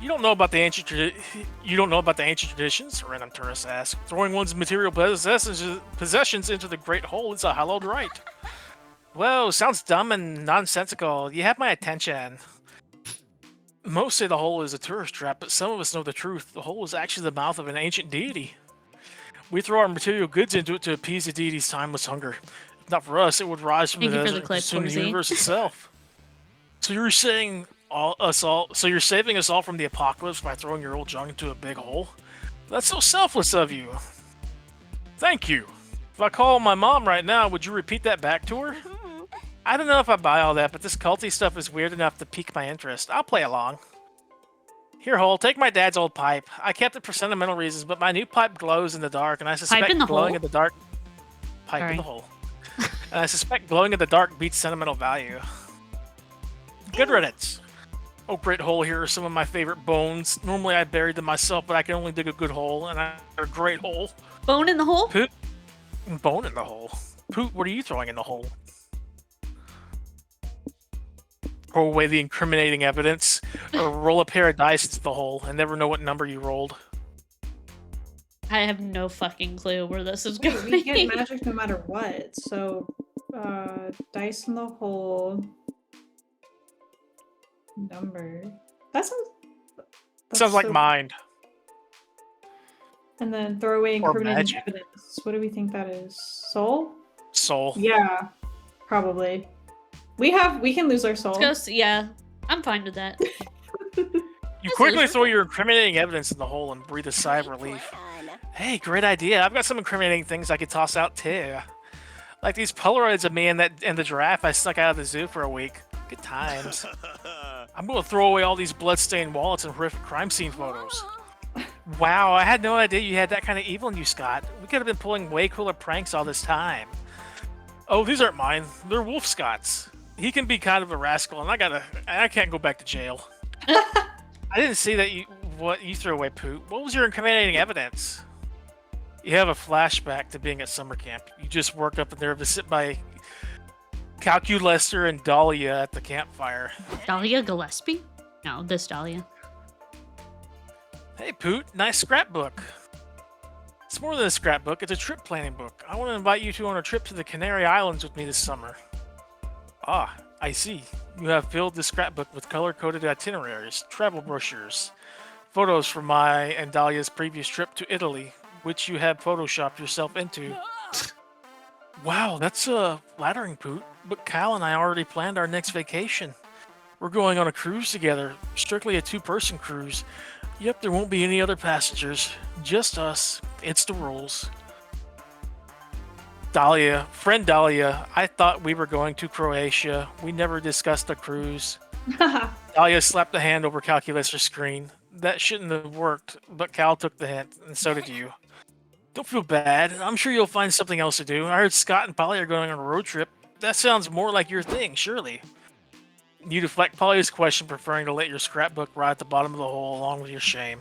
You don't know about the ancient traditions, random tourist asks. Throwing one's material possessions into the great hole is a hallowed rite. Whoa, sounds dumb and nonsensical. You have my attention. Most say the hole is a tourist trap, but some of us know the truth. The hole is actually the mouth of an ancient deity. We throw our material goods into it to appease the deity's timeless hunger. If not for us, it would rise from Thank the you for desert the and clip, consume the Horsey. universe itself. So you're saying so you're saving us all from the apocalypse by throwing your old junk into a big hole? That's so selfless of you. Thank you. If I call my mom right now, would you repeat that back to her? I don't know if I buy all that, but this culty stuff is weird enough to pique my interest. I'll play along. Here, Hole, take my dad's old pipe. I kept it for sentimental reasons, but my new pipe glows in the dark, and I suspect in the glowing hole? in the dark. Pipe in Sorry. the hole. And I suspect glowing in the dark beats sentimental value. Good riddance. Oh, great hole, here are some of my favorite bones. Normally I buried them myself, but I can only dig a good hole, and I a great hole. Bone in the hole? Poot. Bone in the hole. Poot, what are you throwing in the hole? Throw away the incriminating evidence, or roll a pair of dice into the hole and never know what number you rolled. I have no fucking clue where this is Wait, going. we get magic no matter what. So, dice in the hole. Number. That's Sounds like so- mind. And then throw away Or incriminating magic. evidence. What do we think that is? Soul? Soul. Yeah, probably. We can lose our soul. Let's go. Yeah, I'm fine with that. You quickly throw your incriminating evidence in the hole and breathe a sigh of relief. Hey, great idea. I've got some incriminating things I could toss out too. Like these Polaroids of me and the giraffe I snuck out of the zoo for a week. Good times. I'm gonna throw away all these bloodstained wallets and horrific crime scene photos. Wow, I had no idea you had that kind of evil in you, Scott. We could have been pulling way cooler pranks all this time. Oh, these aren't mine. They're Wolf Scott's. He can be kind of a rascal, and I can't go back to jail. I didn't see that you threw away, Poot. What was your incriminating evidence? You have a flashback to being at summer camp. You just worked up a nerve to sit by Calculester and Dahlia at the campfire. Dahlia Gillespie? No, this Dahlia. Hey, Poot, nice scrapbook. It's more than a scrapbook, it's a trip planning book. I want to invite you to on a trip to the Canary Islands with me this summer. Ah, I see. You have filled the scrapbook with color-coded itineraries, travel brochures, photos from my and Dahlia's previous trip to Italy, which you have photoshopped yourself into. Wow, that's flattering, Poot. But Kyle and I already planned our next vacation. We're going on a cruise together, strictly a two-person cruise. Yep, there won't be any other passengers, just us. It's the rules. Friend Dahlia, I thought we were going to Croatia. We never discussed a cruise. Dahlia slapped a hand over Calculator's screen. That shouldn't have worked, but Cal took the hint, and so did you. Don't feel bad. I'm sure you'll find something else to do. I heard Scott and Polly are going on a road trip. That sounds more like your thing, surely. You deflect Polly's question, preferring to let your scrapbook ride at the bottom of the hole along with your shame.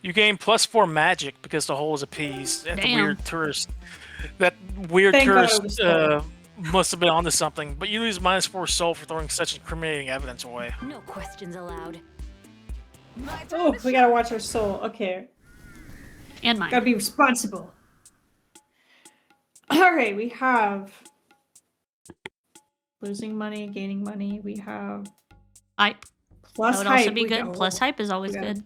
You gain +4 magic because the hole is appeased. And the weird tourist. That weird Thank God it tourist was must have been onto something, but you lose -4 soul for throwing such incriminating evidence away. No questions allowed. Oh, we gotta watch our soul. Okay. And mine. Gotta be responsible. Alright, we have losing money, gaining money. We have hype. Plus That would hype. also be We good. got- Plus hype is always we gotta- good.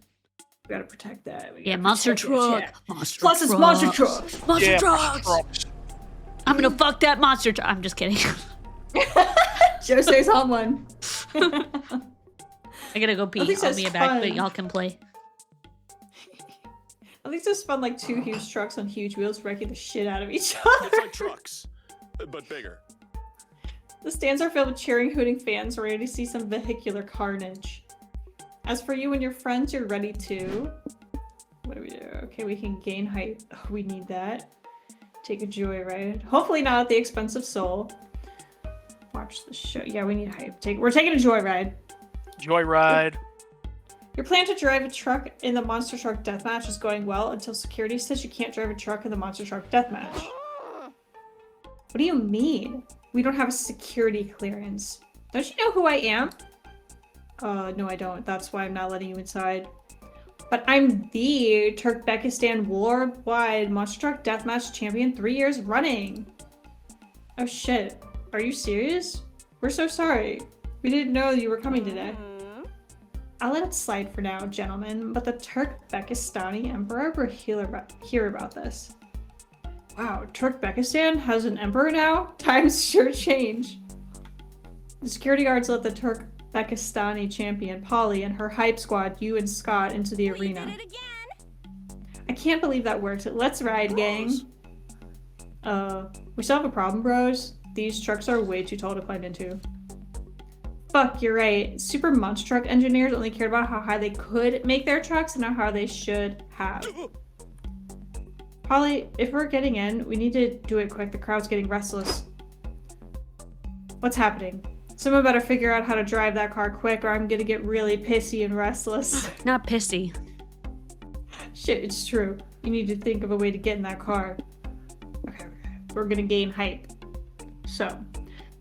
We gotta protect that. We Yeah, gotta monster protect it, truck. yeah. Monster Plus it's monster trucks. truck. Monster Yeah, trucks. I'm gonna fuck that monster truck. I'm just kidding. Jose's on one. I gotta go pee. I think I'll that's be back, but fun. y'all can play. I think this fun like two huge trucks on huge wheels wrecking the shit out of each other. It's like trucks, but bigger. The stands are filled with cheering, hooting fans ready to see some vehicular carnage. As for you and your friends, you're ready to... What do we do? Okay, we can gain height. Oh, we need that. Take a joyride. Hopefully not at the expense of soul. Watch the show. Yeah, we need height. We're taking a joyride. Joyride. Your plan to drive a truck in the Monster Truck Deathmatch is going well until security says you can't drive a truck in the Monster Truck Deathmatch. What do you mean? We don't have a security clearance. Don't you know who I am? No I don't. That's why I'm not letting you inside. But I'm the Turkmenistan worldwide Monster Truck Deathmatch champion 3 years running. Oh shit. Are you serious? We're so sorry. We didn't know you were coming today. I'll let it slide for now, gentlemen, but the Turkmenistani Emperor will hear about this. Wow, Turkmenistan has an emperor now? Times sure change. The security guards let the Turkmenistani champion, Polly, and her hype squad, you and Scott, into the arena. I can't believe that worked. Let's ride, gang. We still have a problem, bros. These trucks are way too tall to climb into. Fuck, you're right. Super monster truck engineers only cared about how high they could make their trucks and not how they should have. Polly, if we're getting in, we need to do it quick. The crowd's getting restless. What's happening? Someone better figure out how to drive that car quick or I'm gonna get really pissy and restless. Not pissy. Shit, it's true. You need to think of a way to get in that car. Okay. We're gonna gain hype. So,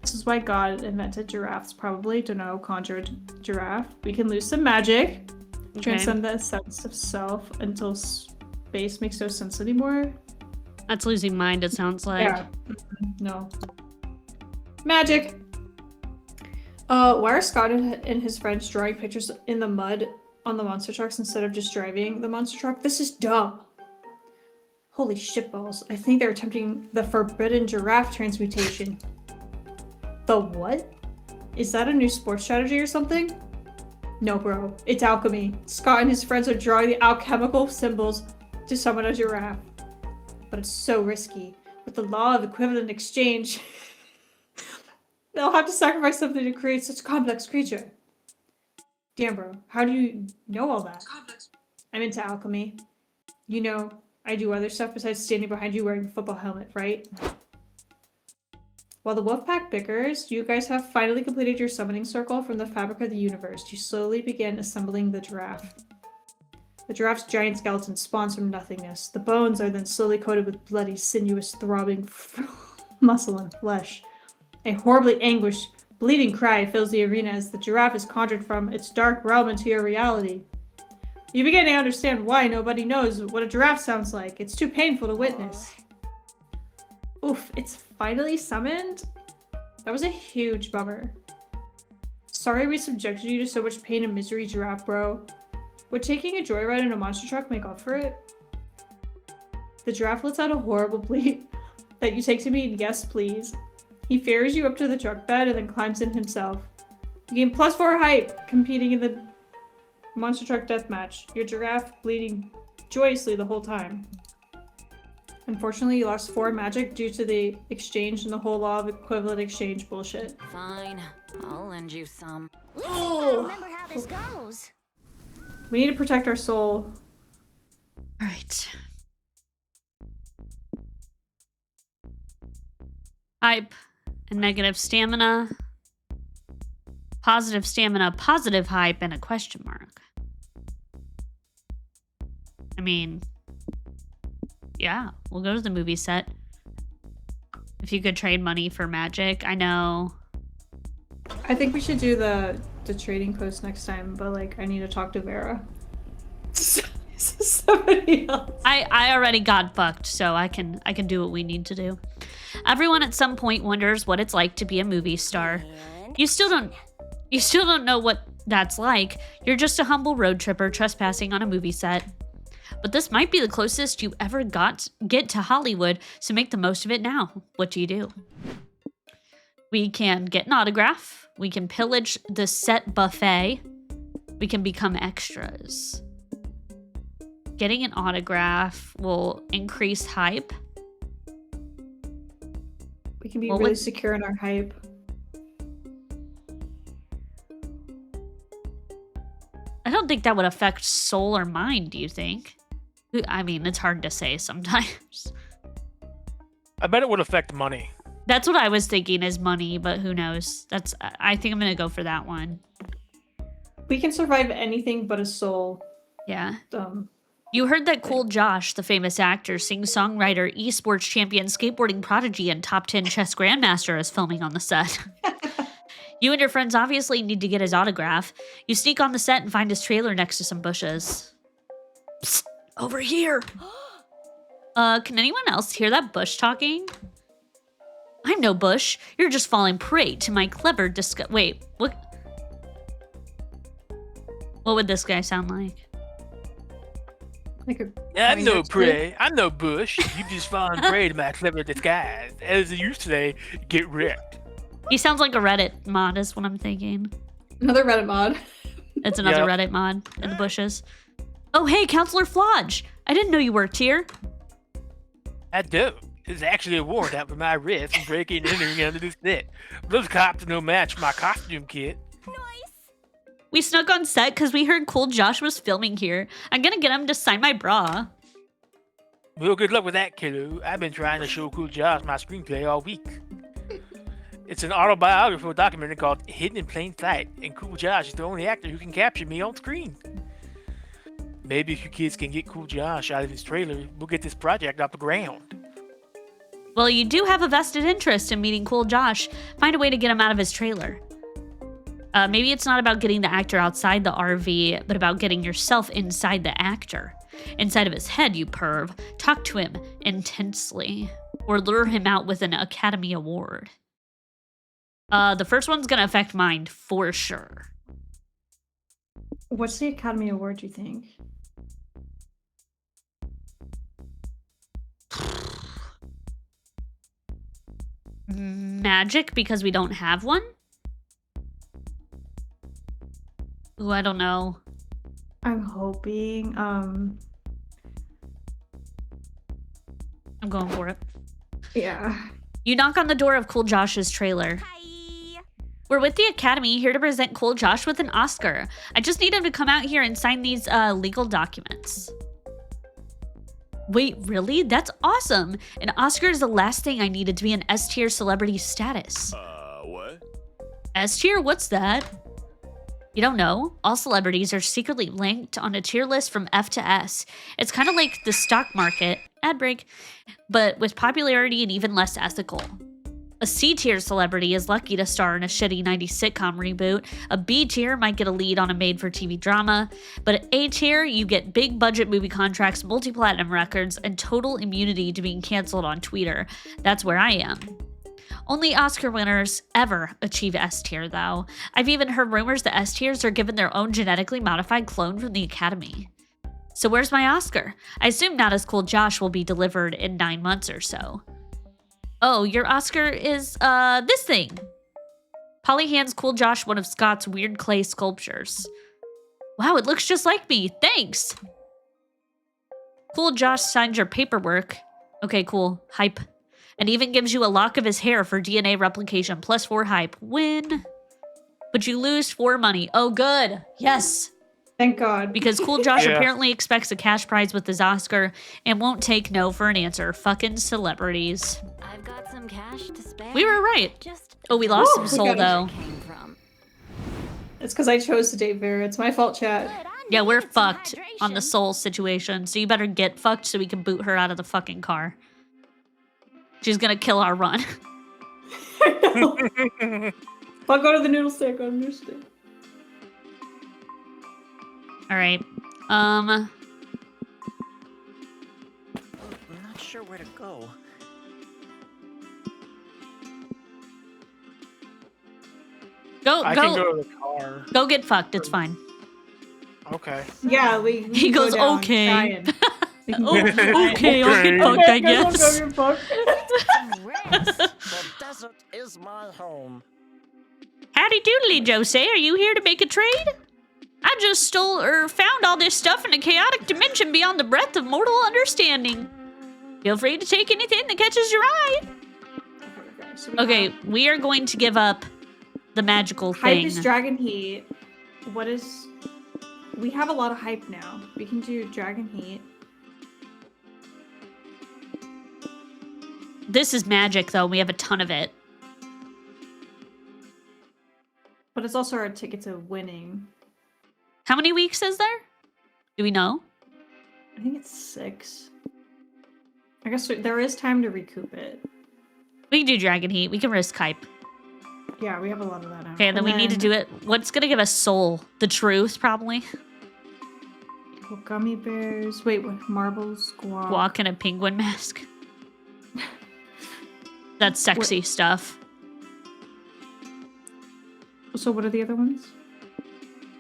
this is why God invented giraffes, probably. Don't know, conjured giraffe. We can lose some magic. Okay. Transcend the sense of self until space makes no sense anymore. That's losing mind, it sounds like. Yeah. No. Magic! Why are Scott and his friends drawing pictures in the mud on the monster trucks instead of just driving the monster truck? This is dumb. Holy shitballs. I think they're attempting the forbidden giraffe transmutation. The what? Is that a new sports strategy or something? No, bro. It's alchemy. Scott and his friends are drawing the alchemical symbols to summon a giraffe. But it's so risky. With the law of equivalent exchange, they'll have to sacrifice something to create such a complex creature. Damn, bro. How do you know all that? I'm into alchemy. You know, I do other stuff besides standing behind you wearing a football helmet, right? While the wolf pack bickers, you guys have finally completed your summoning circle from the fabric of the universe. You slowly begin assembling the giraffe. The giraffe's giant skeleton spawns from nothingness. The bones are then slowly coated with bloody, sinuous, throbbing muscle and flesh. A horribly anguished, bleeding cry fills the arena as the giraffe is conjured from its dark realm into your reality. You begin to understand why nobody knows what a giraffe sounds like. It's too painful to witness. Oof, it's finally summoned? That was a huge bummer. Sorry we subjected you to so much pain and misery, giraffe bro. Would taking a joyride in a monster truck make up for it? The giraffe lets out a horrible bleat that you take to mean yes please. He ferries you up to the truck bed and then climbs in himself. You gain +4 hype competing in the monster truck deathmatch. Your giraffe bleeding joyously the whole time. Unfortunately, you lost 4 magic due to the exchange and the whole law of equivalent exchange bullshit. Fine, I'll lend you some. Oh. Remember how this goes. We need to protect our soul. Alright. Hype and negative stamina. Positive stamina, positive hype, and a question mark. I mean, yeah, we'll go to the movie set. If you could trade money for magic, I know. I think we should do the trading post next time, but like I need to talk to Vera. Somebody else. I already got fucked, so I can do what we need to do. Everyone at some point wonders what it's like to be a movie star. You still don't know what that's like. You're just a humble road tripper trespassing on a movie set. But this might be the closest you ever get to Hollywood, so make the most of it now. What do? We can get an autograph. We can pillage the set buffet. We can become extras. Getting an autograph will increase hype. We can be really secure in our hype. I don't think that would affect soul or mind, do you think? I mean, it's hard to say sometimes. I bet it would affect money. That's what I was thinking is money, but who knows? I think I'm going to go for that one. We can survive anything but a soul. Yeah. You heard that Cool Josh, the famous actor, singer-songwriter, esports champion, skateboarding prodigy, and top 10 chess grandmaster is filming on the set. You and your friends obviously need to get his autograph. You sneak on the set and find his trailer next to some bushes. Psst, over here. Can anyone else hear that bush talking? I'm no bush. You're just falling prey to my clever Wait, what? What would this guy sound like? I'm no prey. I'm no bush. You just fallen prey to my clever disguise. As you used to say, get wrecked. He sounds like a Reddit mod is what I'm thinking. Another Reddit mod. It's another Reddit mod in the bushes. Oh, hey, Counselor Flodge. I didn't know you worked here. I do. There's actually a warrant out for my arrest for breaking and entering under this set. Those cops are no match for my costume kit. We snuck on set because we heard Cool Josh was filming here. I'm gonna get him to sign my bra. Well, good luck with that, kiddo. I've been trying to show Cool Josh my screenplay all week. It's an autobiographical documentary called Hidden in Plain Sight, and Cool Josh is the only actor who can capture me on screen. Maybe if you kids can get Cool Josh out of his trailer, we'll get this project off the ground. Well, you do have a vested interest in meeting Cool Josh. Find a way to get him out of his trailer. Maybe it's not about getting the actor outside the RV, but about getting yourself inside the actor. Inside of his head, you perv. Talk to him intensely. Or lure him out with an Academy Award. The first one's gonna affect mine, for sure. What's the Academy Award, you think? Magic, because we don't have one? Ooh, I don't know. I'm hoping, I'm going for it. Yeah. You knock on the door of Cool Josh's trailer. Hi. We're with the Academy, here to present Cool Josh with an Oscar. I just need him to come out here and sign these legal documents. Wait, really? That's awesome! An Oscar is the last thing I needed to be an S-tier celebrity status. What? S-tier? What's that? You don't know? All celebrities are secretly linked on a tier list from F to S. It's kind of like the stock market, ad break, but with popularity and even less ethical. A C-tier celebrity is lucky to star in a shitty 90s sitcom reboot. A B-tier might get a lead on a made-for-TV drama. But at A-tier, you get big-budget movie contracts, multi-platinum records, and total immunity to being canceled on Twitter. That's where I am. Only Oscar winners ever achieve S-tier, though. I've even heard rumors that S-tiers are given their own genetically modified clone from the Academy. So where's my Oscar? I assume Not As Cool Josh will be delivered in 9 months or so. Oh, your Oscar is, this thing. Polly hands Cool Josh one of Scott's weird clay sculptures. Wow, it looks just like me. Thanks. Cool Josh signs your paperwork. Okay, cool. Hype. And even gives you a lock of his hair for DNA replication, plus 4 hype. Win. But you lose 4 money. Oh, good. Yes. Thank God. Because Cool Josh apparently expects a cash prize with his Oscar and won't take no for an answer. Fucking celebrities. I've got some cash to spare. We were right. Oh, we lost some soul, though. It's because I chose to date Vera. It's my fault, chat. Yeah, we're fucked on the soul situation, so you better get fucked so we can boot her out of the fucking car. She's gonna kill our run. I'll go to the noodle stick. Go to the noodle stick. All right. I'm not sure where to go. I can go to the car. Go get fucked. It's fine. Okay. Yeah, He goes, go down, okay. okay, I'll get fucked, I guess. The desert is my home. Howdy doodly, Jose. Are you here to make a trade? I just stole or found all this stuff in a chaotic dimension beyond the breadth of mortal understanding. Feel free to take anything that catches your eye. Okay, we are going to give up the magical thing. Hype is Dragon Heat. What is... We have a lot of hype now. We can do Dragon Heat. This is magic, though. We have a ton of it. But it's also our ticket to winning. How many weeks is there? Do we know? I think it's 6. I guess there is time to recoup it. We can do Dragon Heat. We can risk hype. Yeah, we have a lot of that now. Okay, and then we need to do it. What's going to give us soul? The truth, probably? Oh, gummy bears. Wait, what? Marbles? Squawk. Walk in a penguin mask. That's sexy stuff. So what are the other ones?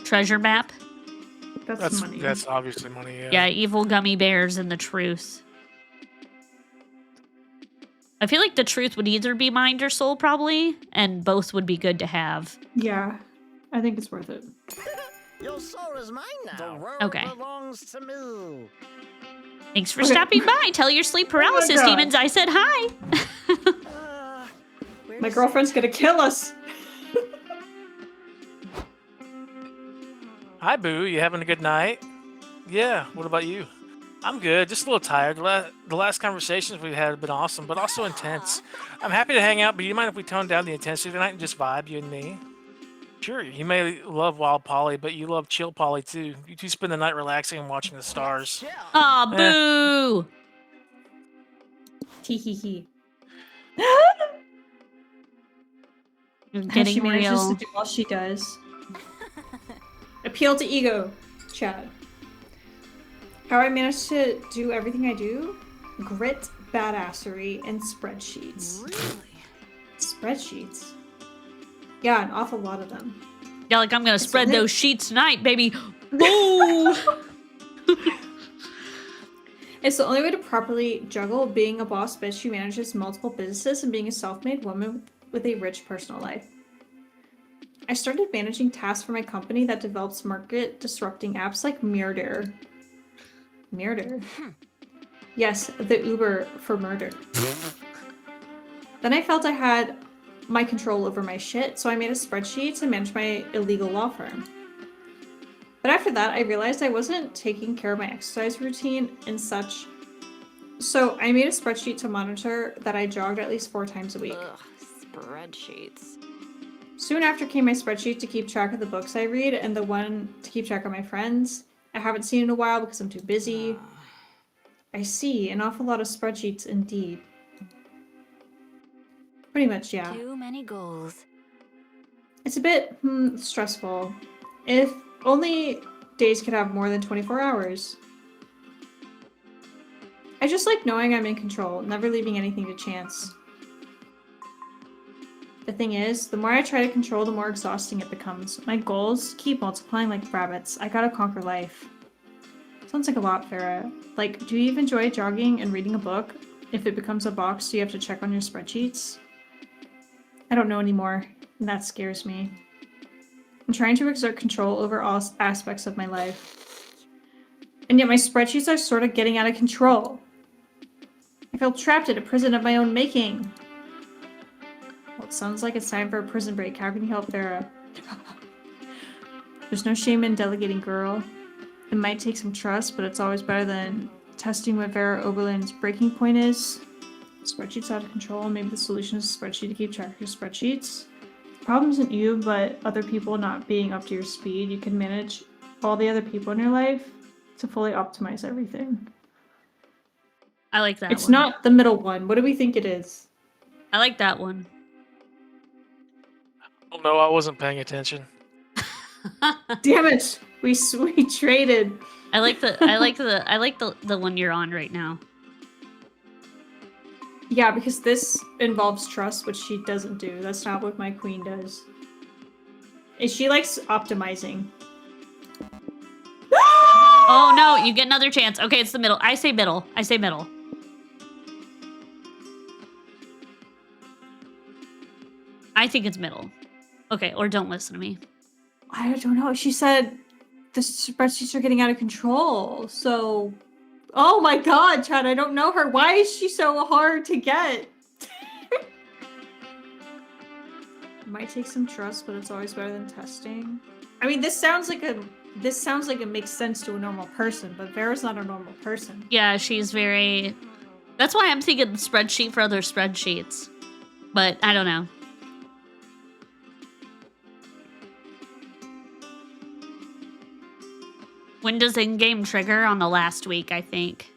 Treasure map. That's money. That's obviously money, yeah. Yeah, evil gummy bears and the truth. I feel like the truth would either be mind or soul, probably, and both would be good to have. Yeah, I think it's worth it. Your soul is mine now. The world Okay. belongs to me. Thanks for stopping by. Tell your sleep paralysis God. demons I said hi. My girlfriend's gonna kill us. Hi, Boo. You having a good night? Yeah. What about you? I'm good. Just a little tired. The last conversations we've had have been awesome, but also intense. I'm happy to hang out, but you mind if we tone down the intensity tonight and just vibe, you and me? Sure. You may love Wild Polly, but you love Chill Polly too. You two spend the night relaxing and watching the stars. Aw, Eh. boo! Hee hee hee. You're How getting she manages real. to do all she does. Appeal to ego, Chad. How I manage to do everything I do? Grit, badassery, and spreadsheets. Really? Spreadsheets? Yeah, an awful lot of them. Yeah, like I'm gonna spread only- those sheets tonight, baby. Woo! It's the only way to properly juggle being a boss bitch who manages multiple businesses and being a self-made woman with a rich personal life. I started managing tasks for my company that develops market-disrupting apps like Murder. Murder? Yes, the Uber for murder. Then I felt I had my control over my shit, so I made a spreadsheet to manage my illegal law firm. But after that, I realized I wasn't taking care of my exercise routine and such. So I made a spreadsheet to monitor that I jogged at least 4 times a week. Ugh, spreadsheets. Soon after came my spreadsheet to keep track of the books I read and the one to keep track of my friends I haven't seen in a while because I'm too busy. I see, an awful lot of spreadsheets indeed. Pretty much, yeah. Too many goals. It's a bit stressful. If only days could have more than 24 hours. I just like knowing I'm in control, never leaving anything to chance. The thing is, the more I try to control, the more exhausting it becomes. My goals keep multiplying like rabbits. I gotta conquer life. Sounds like a lot, Farah. Like, do you even enjoy jogging and reading a book? If it becomes a box, do you have to check on your spreadsheets? I don't know anymore, and that scares me. I'm trying to exert control over all aspects of my life. And yet my spreadsheets are sort of getting out of control. I feel trapped in a prison of my own making. Well, it sounds like it's time for a prison break. How can you help Farah? There's no shame in delegating, girl. It might take some trust, but it's always better than testing what Vera Oberlin's breaking point is. Spreadsheets out of control. Maybe the solution is a spreadsheet to keep track of your spreadsheets. The problem isn't you, but other people not being up to your speed. You can manage all the other people in your life to fully optimize everything. I like that It's one. not the middle one. What do we think it is? I like that one. Oh no, I wasn't paying attention. Damn it! We traded. I like the one you're on right now. Yeah, because this involves trust, which she doesn't do. That's not what my queen does. And she likes optimizing. Oh no, you get another chance. Okay, it's the middle. I say middle. I say middle. I think it's middle. Okay, or don't listen to me. I don't know. She said the spreadsheets are getting out of control. So, oh my god, Chad, I don't know her. Why is she so hard to get? It might take some trust, but it's always better than testing. I mean, this sounds like it makes sense to a normal person, but Vera's not a normal person. Yeah, she's very... That's why I'm thinking spreadsheet for other spreadsheets. But I don't know. When does in-game trigger? On the last week, I think.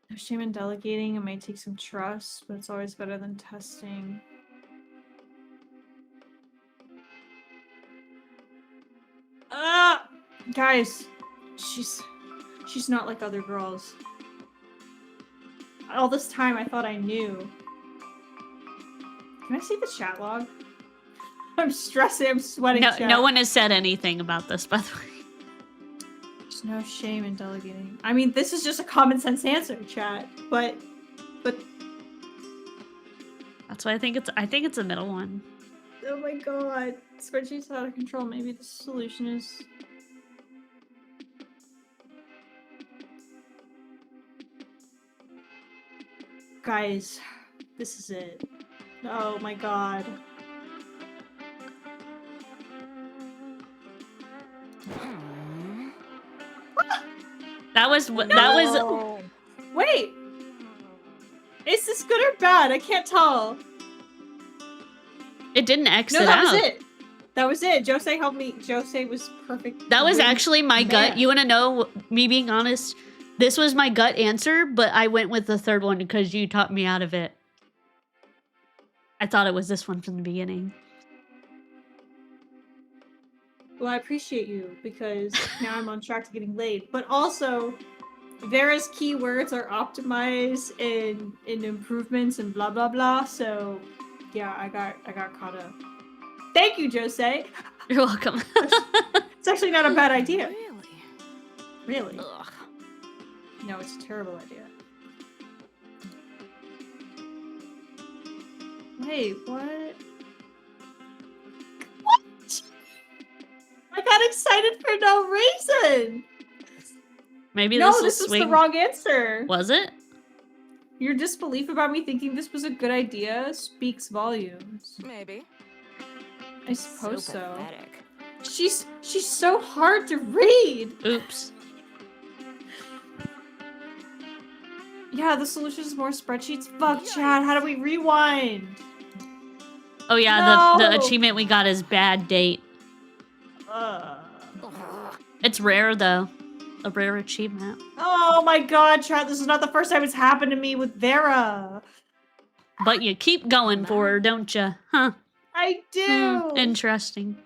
No shame in delegating. It might take some trust, but it's always better than testing. Guys, she's not like other girls. All this time I thought I knew. Can I see the chat log? I'm stressing, I'm sweating. No, chat. no one has said anything about this, by the way. There's no shame in delegating. I mean, this is just a common sense answer, chat. But That's why I think it's a middle one. oh my god, spreadsheets out of control. Maybe the solution is. Guys, this is it. Oh my god. That was that was. Wait. Is this good or bad? I can't tell. It didn't exit No, that out. was it. That was it. Jose helped me. Jose was perfect. That was Really actually my gut. man. You want to know, me being honest? This was my gut answer, but I went with the third one because you taught me out of it. I thought it was this one from the beginning. Well, I appreciate you because now I'm on track to getting laid. But also, Vera's keywords are optimized and improvements and blah blah blah. So, yeah, I got caught up. Thank you, Jose. You're welcome. It's actually not a bad idea. Really? Ugh. No, it's a terrible idea. Wait, what? What? I got excited for no reason. Maybe No, this this will was swing. the wrong answer. Was it? Your disbelief about me thinking this was a good idea speaks volumes. Maybe. I suppose so. Pathetic. She's so hard to read. Oops. Yeah, the solution is more spreadsheets. Fuck, Chad. How do we rewind? Oh yeah, the No. achievement we got is bad date. It's rare though. A rare achievement. Oh my god, Chad, this is not the first time it's happened to me with Vera. But you keep going for her, don't you? Huh. I do. Interesting.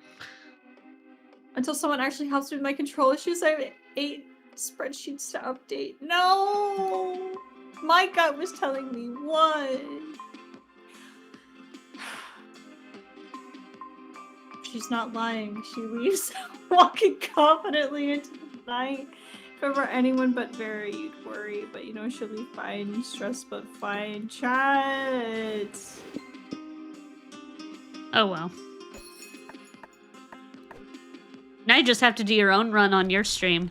Until someone actually helps me with my control issues, I have 8 spreadsheets to update. No! My gut was telling me 1. She's not lying. She leaves walking confidently into the night. If ever anyone but Vera, you'd worry. But you know she'll be fine. Stressed but fine. Chat. Oh well. Now you just have to do your own run on your stream.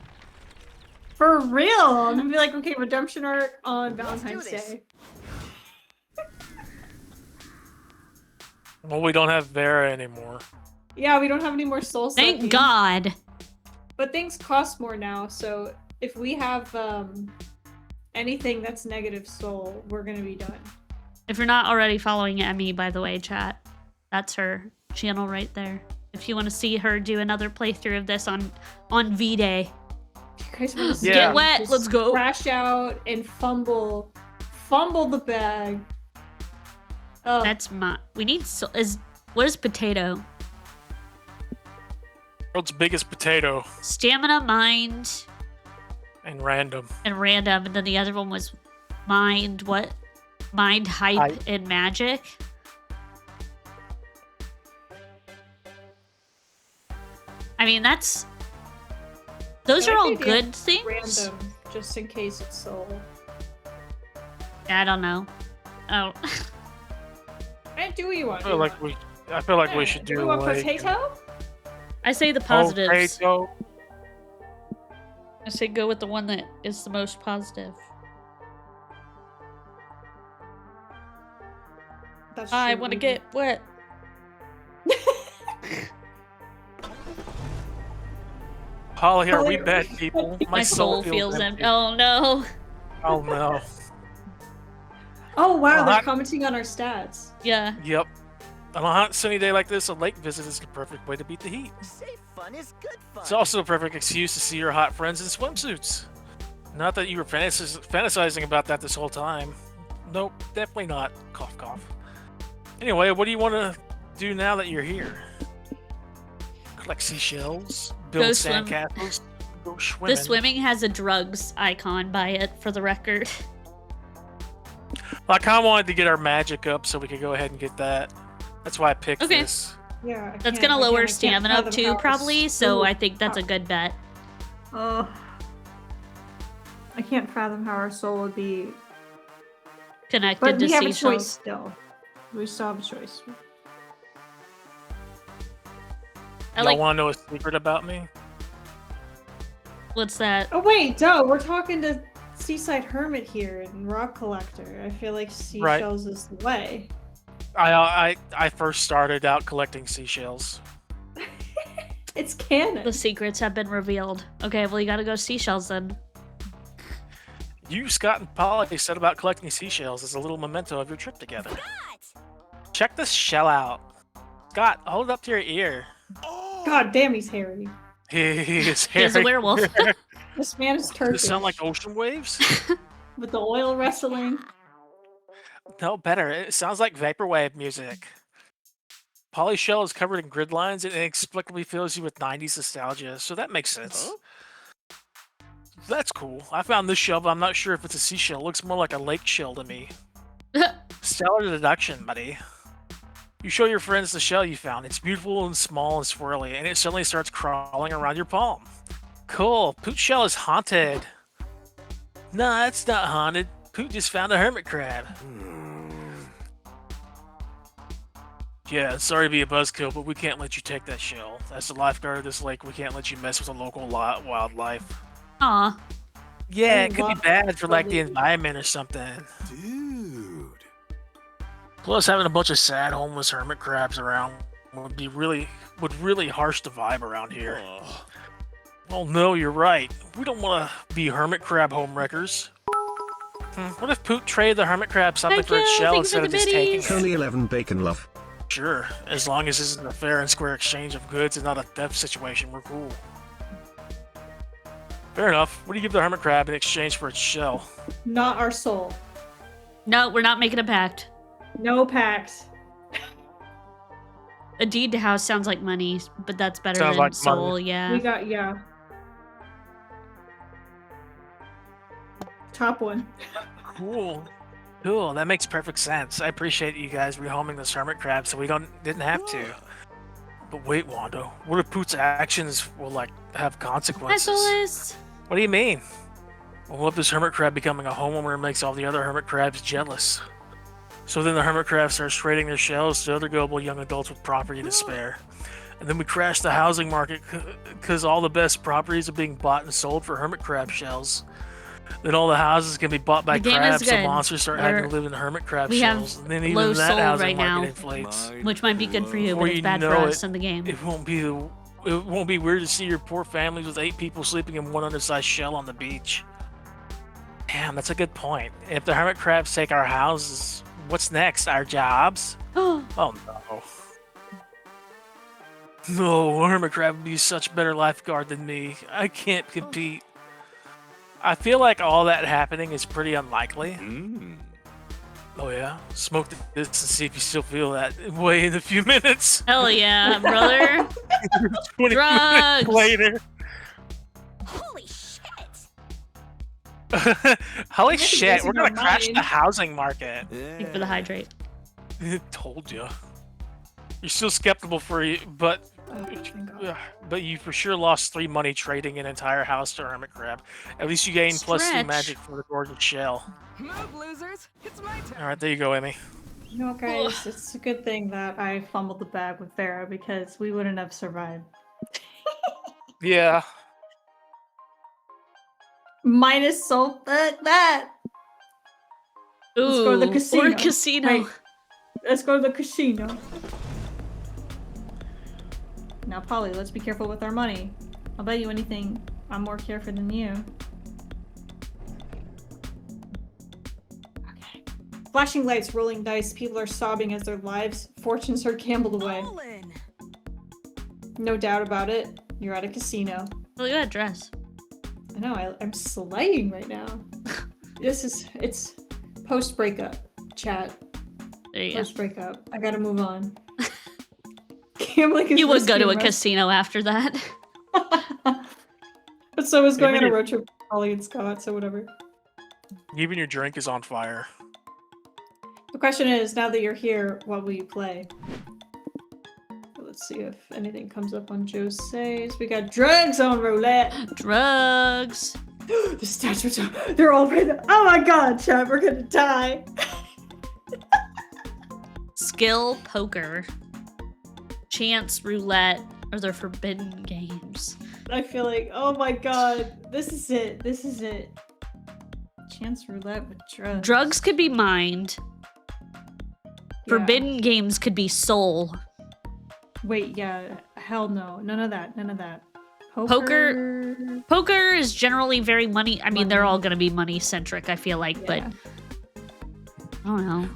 For real! I'm gonna be like, okay, redemption arc on Valentine's Day. Well, we don't have Vera anymore. Yeah, we don't have any more soul Thank sucking. God. But things cost more now, so if we have anything that's negative soul, we're gonna be done. If you're not already following Emmy, by the way, chat, that's her channel right there. If you want to see her do another playthrough of this on V-Day. You guys want to Get wet, just let's go. Crash out and fumble the bag. Oh, That's my. We need. What is potato? World's biggest potato. Stamina, mind, And random. and random, and then the other one was mind. What? Mind, hype, and magic. I mean, that's. Those I are like all the idea good of things. Random, just in case it's soul. I don't know. Oh. Hey, do what you want. I feel like we should Do do you want like potato? I say the positives. potato. I say go with the one that is the most positive. That's I true, want to we get wet. Holly, are we bad people? My soul feels empty. Oh no. Oh no. Oh wow, they're Hot- commenting on our stats. Yeah. Yep. On a hot sunny day like this, a lake visit is the perfect way to beat the heat. Safe fun is good fun. It's also a perfect excuse to see your hot friends in swimsuits. Not that you were fantasizing about that this whole time. Nope, definitely not. Cough, cough. Anyway, what do you want to do now that you're here? Collect seashells, Go build swim. sandcastles, go swimming. The swimming has a drugs icon by it, for the record. I kind of wanted to get our magic up so we could go ahead and get that. That's why I picked Okay. this. Yeah. That's gonna lower stamina too, probably. So I think that's a good bet. Oh. I can't fathom how our soul would be. Connected But to we have a choice seashells. still. We still have a choice. I Y'all like. want to know a secret about me? What's that? Oh wait, duh, we're talking to Seaside Hermit here and Rock Collector. I feel like seashells is the way. I first started out collecting seashells. It's canon. The secrets have been revealed. Okay, well, you gotta go seashells then. You, Scott, and Polly said about collecting seashells as a little memento of your trip together. Check this shell out. Scott, hold it up to your ear. God damn, he's hairy. He's hairy. He's a werewolf. This man is Does Turkish. it sound like ocean waves? With the oil wrestling. No, better. It sounds like vaporwave music. Polly's shell is covered in grid lines and inexplicably fills you with 90s nostalgia, so that makes sense. That's cool. I found this shell, but I'm not sure if it's a seashell. It looks more like a lake shell to me. Stellar deduction, buddy. You show your friends the shell you found. It's beautiful and small and swirly, and it suddenly starts crawling around your palm. Cool. Poot's shell is haunted. Nah, it's not haunted. Poot just found a hermit crab. Yeah, sorry to be a buzzkill, but we can't let you take that shell. As the lifeguard of this lake, we can't let you mess with the local wildlife. Aw. Yeah, it could be bad for like the environment or something. Dude. Plus, having a bunch of sad homeless hermit crabs around would really harsh the vibe around here. Oh no, you're right. We don't want to be hermit crab homewreckers. What if Poot traded the hermit crab something for its shell instead of just taking it? Only 11 bacon love. Sure, as long as this isn't a fair and square exchange of goods and not a theft situation, we're cool. Fair enough. What do you give the hermit crab in exchange for its shell? Not our soul. No, we're not making a pact. No pact. A deed to house sounds like money, but that's better Sounds than like soul, money. yeah. We got, yeah. Top one. Cool. Cool, that makes perfect sense. I appreciate you guys rehoming this hermit crab so we didn't have to. But wait, Wanda, what if Poot's actions will have consequences? Nicholas! What do you mean? Well, what if this hermit crab becoming a homeowner makes all the other hermit crabs jealous? So then the hermit crab starts trading their shells to other gullible young adults with property to spare. And then we crash the housing market because all the best properties are being bought and sold for hermit crab shells. Then all the houses can be bought by The game is crabs, so good. monsters start having to live in hermit crab We have shells. And then low even that soul housing right market now, inflates. which might be good for you, but Before it's you bad for know us in the game. It won't be weird to see your poor families with 8 people sleeping in one undersized shell on the beach. Damn, that's a good point. If the hermit crabs take our houses, what's next? Our jobs? Oh no. No, a hermit crab would be such a better lifeguard than me. I can't compete. I feel like all that happening is pretty unlikely. Oh yeah? Smoke this and see if you still feel that way in a few minutes. Hell yeah, brother. 20 Drugs. minutes later. Holy shit! Holy Maybe shit, guessing we're gonna your crash mind. the housing market. Thank you for the hydrate. Told you. You're still skeptical but you for sure lost 3 money trading an entire house to hermit crab. At least you gained +2 Stretch. magic for the gorgeous shell. Move, losers. It's my turn. All right, there you go, Amy. You know, guys, it's a good thing that I fumbled the bag with Farah because we wouldn't have survived. Yeah. Minus soul, that. Ooh, Let's go to the casino. or casino. Wait, let's go to the casino. Now, Polly, let's be careful with our money. I'll bet you anything I'm more careful than you. Okay. Flashing lights, rolling dice, people are sobbing as their lives, fortunes are gambled away. No doubt about it, you're at a casino. Look at that dress. I know, I'm slaying right now. It's post-breakup, chat. There you go. Post-breakup. I gotta move on. Gambling is You would go risky to a and casino after that. But so is going on a Even road trip with Polly and Scott, so whatever. Even your drink is on fire. The question is, now that you're here, what will you play? Let's see if anything comes up on Jose's. We got drugs on roulette. Drugs. The stats are so... They're all right there. Oh my god, chat, we're gonna die. Skill poker. Chance roulette are the forbidden games. I feel like, oh my god, this is it. This is it. Chance roulette with drugs. Drugs could be mind. Yeah. Forbidden games could be soul. Wait, yeah. hell no. None of that. None of that. Poker is generally very money. I mean, they're all going to be money centric, I feel like, but Yeah. I don't know.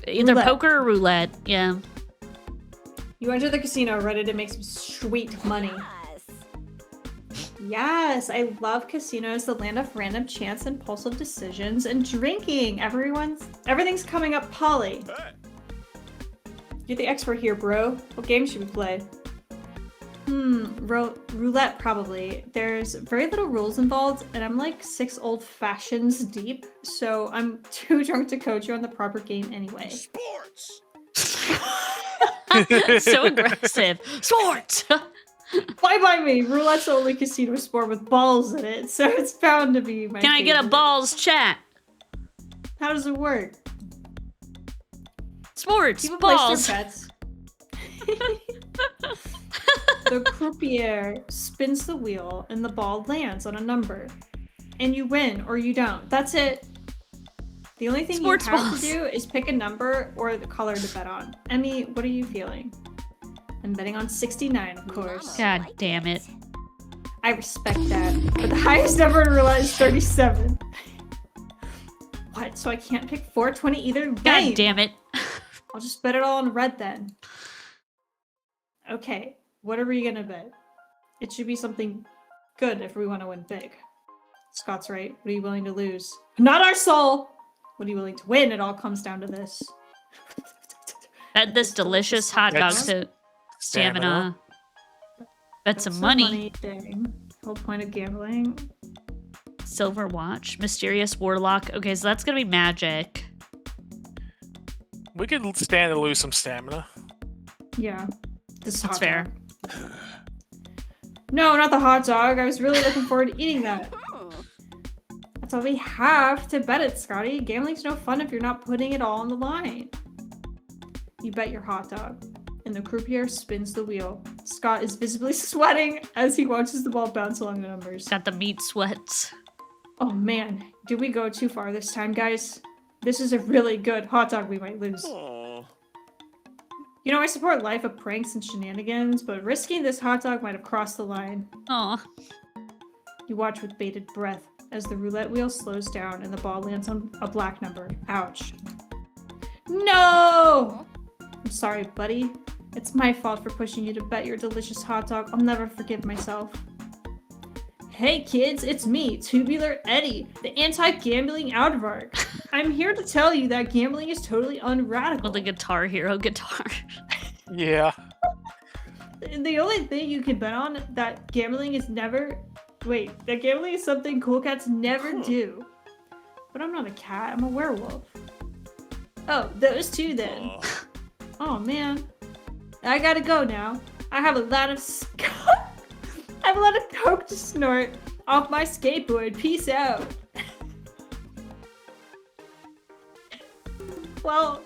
Either Roulette. poker or roulette. Yeah. You enter the casino ready to make some sweet money. Yes, I love casinos, the land of random chance, impulsive decisions, and drinking. Everything's coming up, Polly. You're the expert here, bro. What game should we play? Roulette probably. There's very little rules involved, and I'm like 6 old fashions deep, so I'm too drunk to coach you on the proper game anyway. Sports. So aggressive. Sports. Bye me. Roulette's the only casino sport with balls in it, so it's bound to be my Can I get a favorite. balls chat? How does it work? Sports. People balls. place their bets. The croupier spins the wheel and the ball lands on a number. And you win or you don't. That's it. The only thing Sports you have balls. to do is pick a number or the color to bet on. Emmy, what are you feeling? I'm betting on 69, of course. God damn it. I respect that. But the highest number in roulette is 37. What? So I can't pick 420 either? God Game. damn it. I'll just bet it all on red then. Okay, what are we gonna bet? It should be something good if we want to win big. Scott's right. What are you willing to lose? Not our soul! What are you willing to win? It all comes down to this. Bet this delicious hot dog That's to stamina. Bet That's some a money. thing. Whole point of gambling. Silver watch. Mysterious warlock. Okay, so that's gonna be magic. We could stand to lose some stamina. Yeah. This That's hot fair. dog. No, not the hot dog. I was really looking forward to eating that. That's all we have to bet it, Scotty. Gambling's no fun if you're not putting it all on the line. You bet your hot dog, and the croupier spins the wheel. Scott is visibly sweating as he watches the ball bounce along the numbers. Got the meat sweats. Oh man, did we go too far this time, guys? This is a really good hot dog we might lose. Aw. You know, I support life of pranks and shenanigans, but risking this hot dog might have crossed the line. Aw. You watch with bated breath as the roulette wheel slows down and the ball lands on a black number. Ouch. No! I'm sorry, buddy. It's my fault for pushing you to bet your delicious hot dog. I'll never forgive myself. Hey kids, it's me, Tubular Eddie, the anti-gambling aardvark. I'm here to tell you that gambling is totally unradical. With the Guitar Hero guitar. Yeah. The only thing you can bet on that gambling is never... Wait, that gambling is something cool cats never do. But I'm not a cat, I'm a werewolf. Oh, those two then. Oh man. I gotta go now. I have a lot of I have a lot of coke to snort off my skateboard. Peace out. Well,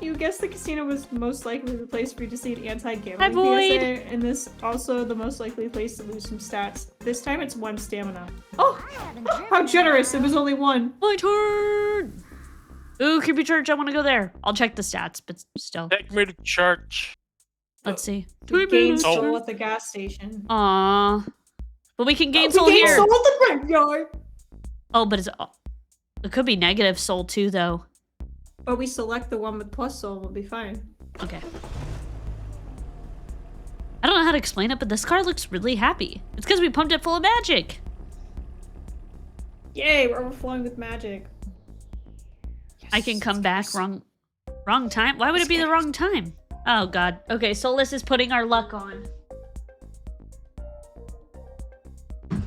you guessed the casino was most likely the place for you to see an anti-gambling Hi, Void. PSA, and this also the most likely place to lose some stats. This time it's 1 stamina. Oh, how generous! It was only 1. My turn! Ooh, creepy church, I want to go there. I'll check the stats, but still. Take me to church. Let's see. We gained Oh. soul at the gas station. Aww. But we can gain soul we gained here. soul at the graveyard! Oh, but it could be negative soul too, though. But we select the one with plus soul, we'll be fine. Okay. I don't know how to explain it, but this car looks really happy. It's because we pumped it full of magic. Yay, we're overflowing with magic. I can come back wrong time. Why would it be the wrong time? Oh god. Okay, Solus is putting our luck on.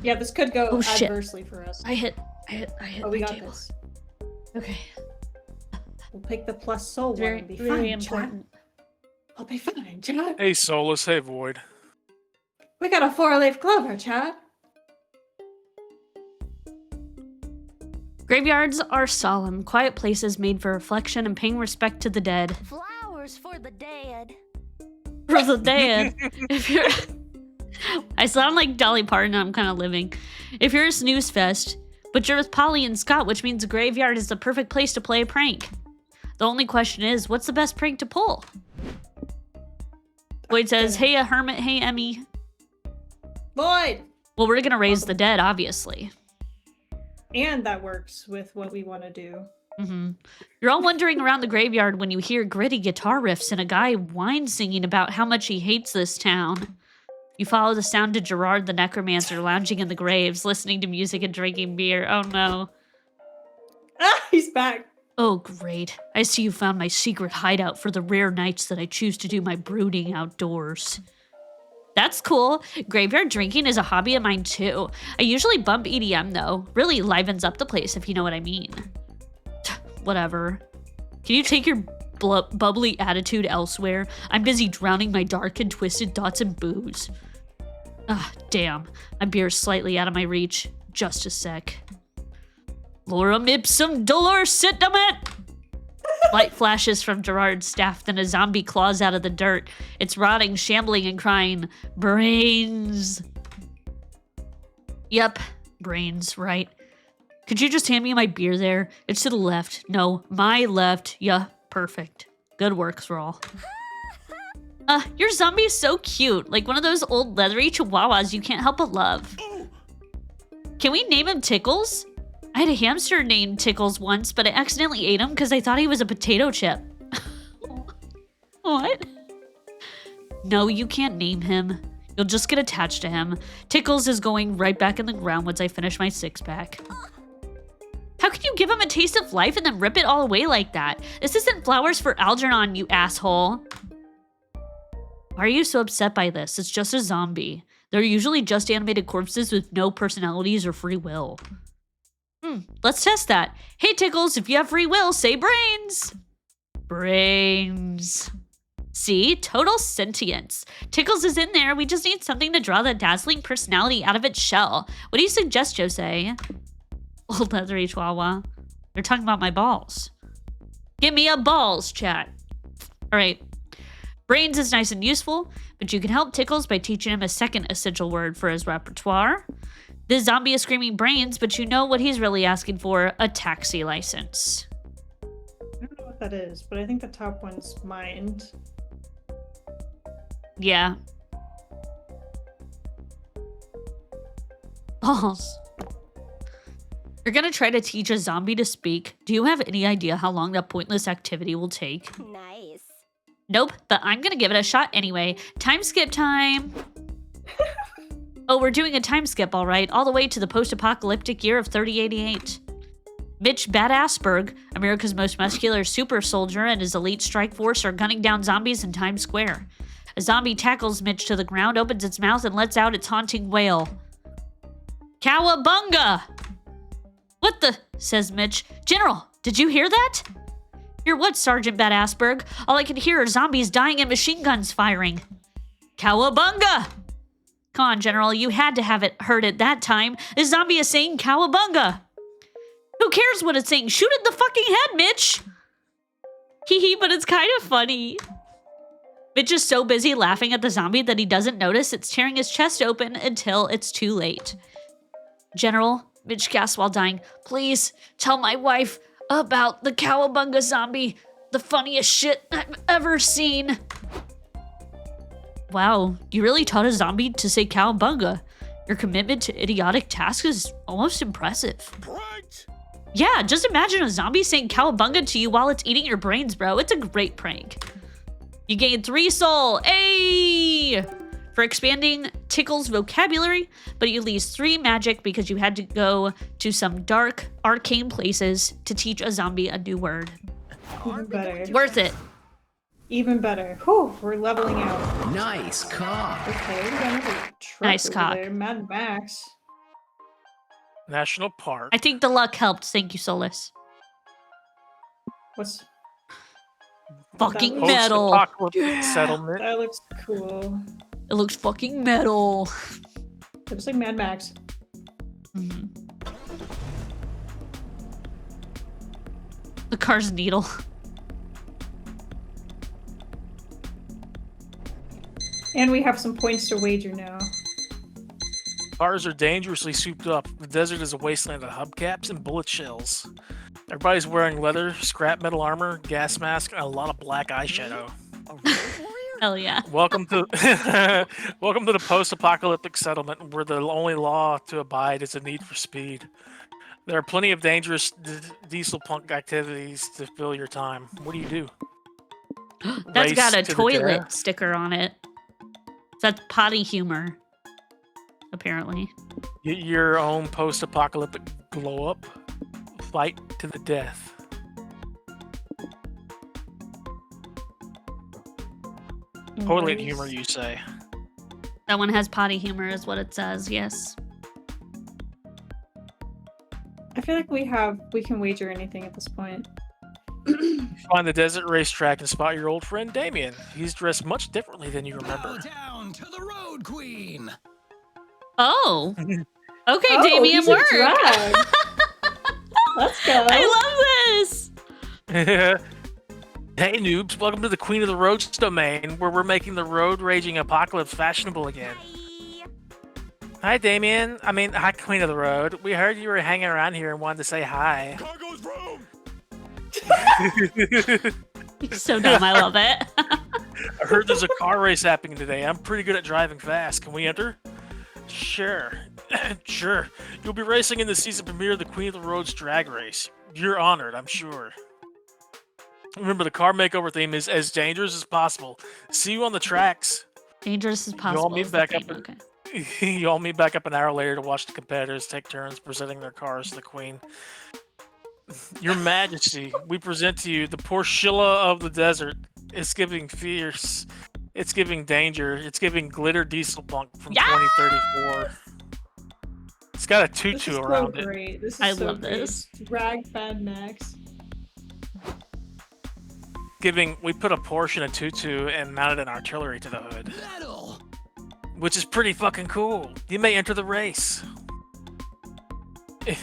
Yeah, this could go Oh, shit. adversely for us. I hit Oh, we my got table. this. Okay. We'll pick the plus soul one Very, and be very fine, chat. important. I'll be fine, chat. Hey, Solus. Hey, Void. We got a 4-leaf clover, chat. Graveyards are solemn, quiet places made for reflection and paying respect to the dead. Flowers for the dead. For the dead. If you're... I sound like Dolly Parton, I'm kind of living. If you're a snooze fest, but you're with Polly and Scott, which means a graveyard is the perfect place to play a prank. The only question is, what's the best prank to pull? Lloyd says, hey, a hermit. Hey, Emmy. Lloyd! Well, we're going to raise the dead, obviously. And that works with what we want to do. Mm-hmm. You're all wandering around the graveyard when you hear gritty guitar riffs and a guy whine singing about how much he hates this town. You follow the sound to Gerard the Necromancer lounging in the graves, listening to music and drinking beer. Oh no. Ah, he's back. Oh great. I see you found my secret hideout for the rare nights that I choose to do my brooding outdoors. That's cool. Graveyard drinking is a hobby of mine too. I usually bump EDM though. Really livens up the place if you know what I mean. Whatever. Can you take your bubbly attitude elsewhere? I'm busy drowning my dark and twisted thoughts in booze. Ah, damn. My beer's slightly out of my reach. Just a sec. Lorem ipsum dolor sit-a-met! Light flashes from Gerard's staff, then a zombie claws out of the dirt. It's rotting, shambling, and crying, brains. Yep, brains, right. Could you just hand me my beer there? It's to the left. No, my left. Yeah, perfect. Good work, Thrall. Your zombie is so cute. Like one of those old leathery chihuahuas you can't help but love. Can we name him Tickles? I had a hamster named Tickles once, but I accidentally ate him because I thought he was a potato chip. What? No, you can't name him. You'll just get attached to him. Tickles is going right back in the ground once I finish my six-pack. How can you give him a taste of life and then rip it all away like that? This isn't Flowers for Algernon, you asshole. Why are you so upset by this? It's just a zombie. They're usually just animated corpses with no personalities or free will. Let's test that. Hey, Tickles, if you have free will, say brains. Brains. See? Total sentience. Tickles is in there. We just need something to draw the dazzling personality out of its shell. What do you suggest, Jose? Old leathery chihuahua. They're talking about my balls. Give me a balls, chat. All right. Brains is nice and useful, but you can help Tickles by teaching him a second essential word for his repertoire. This zombie is screaming brains, but you know what he's really asking for, a taxi license. I don't know what that is, but I think the top one's mind. Yeah. Balls. You're gonna try to teach a zombie to speak. Do you have any idea how long that pointless activity will take? Nice. Nope, but I'm gonna give it a shot anyway. Time skip time! Oh, we're doing a time skip, all right, all the way to the post-apocalyptic year of 3088. Mitch Badassberg, America's most muscular super soldier, and his elite strike force are gunning down zombies in Times Square. A zombie tackles Mitch to the ground, opens its mouth, and lets out its haunting wail. Cowabunga! What the? Says Mitch. General, did you hear that? Hear what, Sergeant Badassberg? All I can hear are zombies dying and machine guns firing. Cowabunga! Come on, General, you had to have heard it that time. This zombie is saying cowabunga. Who cares what it's saying? Shoot it in the fucking head, Mitch! Hee hee, but it's kind of funny. Mitch is so busy laughing at the zombie that he doesn't notice it's tearing his chest open until it's too late. General, Mitch gasps while dying, please tell my wife about the cowabunga zombie. The funniest shit I've ever seen. Wow, you really taught a zombie to say cowabunga. Your commitment to idiotic tasks is almost impressive. Right. Yeah, just imagine a zombie saying cowabunga to you while it's eating your brains, bro. It's a great prank. You gained 3 soul. Hey! For expanding Tickle's vocabulary, but you lose 3 magic because you had to go to some dark, arcane places to teach a zombie a new word. Even better. Worth it. Even better. Whew, we're leveling out. Nice cock. Okay, we got another truck Nice over cock. there. Mad Max. National Park. I think the luck helped. Thank you, Solus. What's Fucking looks- metal. Post-apocalyptic settlement. That looks cool. It looks fucking metal. It looks like Mad Max. Mm-hmm. The car's needle. And we have some points to wager now. Cars are dangerously souped up. The desert is a wasteland of hubcaps and bullet shells. Everybody's wearing leather, scrap metal armor, gas mask, and a lot of black eyeshadow. Hell yeah. Welcome to welcome to the post-apocalyptic settlement where the only law to abide is a need for speed. There are plenty of dangerous diesel punk activities to fill your time. What do you do? That's Race got a to the toilet death? sticker on it. That's potty humor. Apparently. Get your own post-apocalyptic glow-up. Fight to the death. Toilet humor, you say? That one has potty humor, is what it says. Yes. I feel like we can wager anything at this point. Find the desert racetrack and spot your old friend Damien. He's dressed much differently than you remember. Down to the road queen. Oh. Okay, Oh, Damien, he's a work. drag. Let's go. I love this. Hey noobs, welcome to the Queen of the Roads domain, where we're making the road raging apocalypse fashionable again. Hi Damien. Hi Queen of the Road. We heard you were hanging around here and wanted to say hi. Cargo's room. You're so dumb, I love it. I heard there's a car race happening today. I'm pretty good at driving fast. Can we enter? Sure. Sure. You'll be racing in the season premiere of the Queen of the Roads drag race. You're honored, I'm sure. Remember, the car makeover theme is as dangerous as possible. See you on the tracks. Dangerous as You possible. all meet is the back thing, up. Okay. You all meet back up an hour later to watch the competitors take turns presenting their cars to the Queen. Your Majesty, we present to you the Porschilla of the desert. It's giving fierce. It's giving danger. It's giving glitter diesel punk from 2034. It's got a tutu around it. Great. This is I so love great. this. Drag Fad Max. We put a Porsche in a tutu and mounted an artillery to the hood. Which is pretty fucking cool. You may enter the race.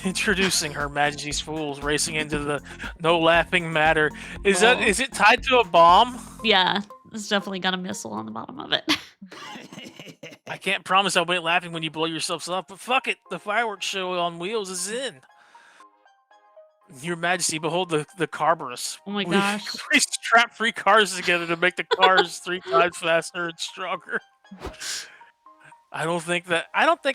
Introducing Her Majesty's Fools racing into the No Laughing Matter. Is it tied to a bomb? Yeah, it's definitely got a missile on the bottom of it. I can't promise I won't laughing when you blow yourselves up, but fuck it, the fireworks show on wheels is in. Your Majesty, behold the Carburus. Oh my gosh. We strap 3 cars together to make the cars 3 times faster and stronger. I don't think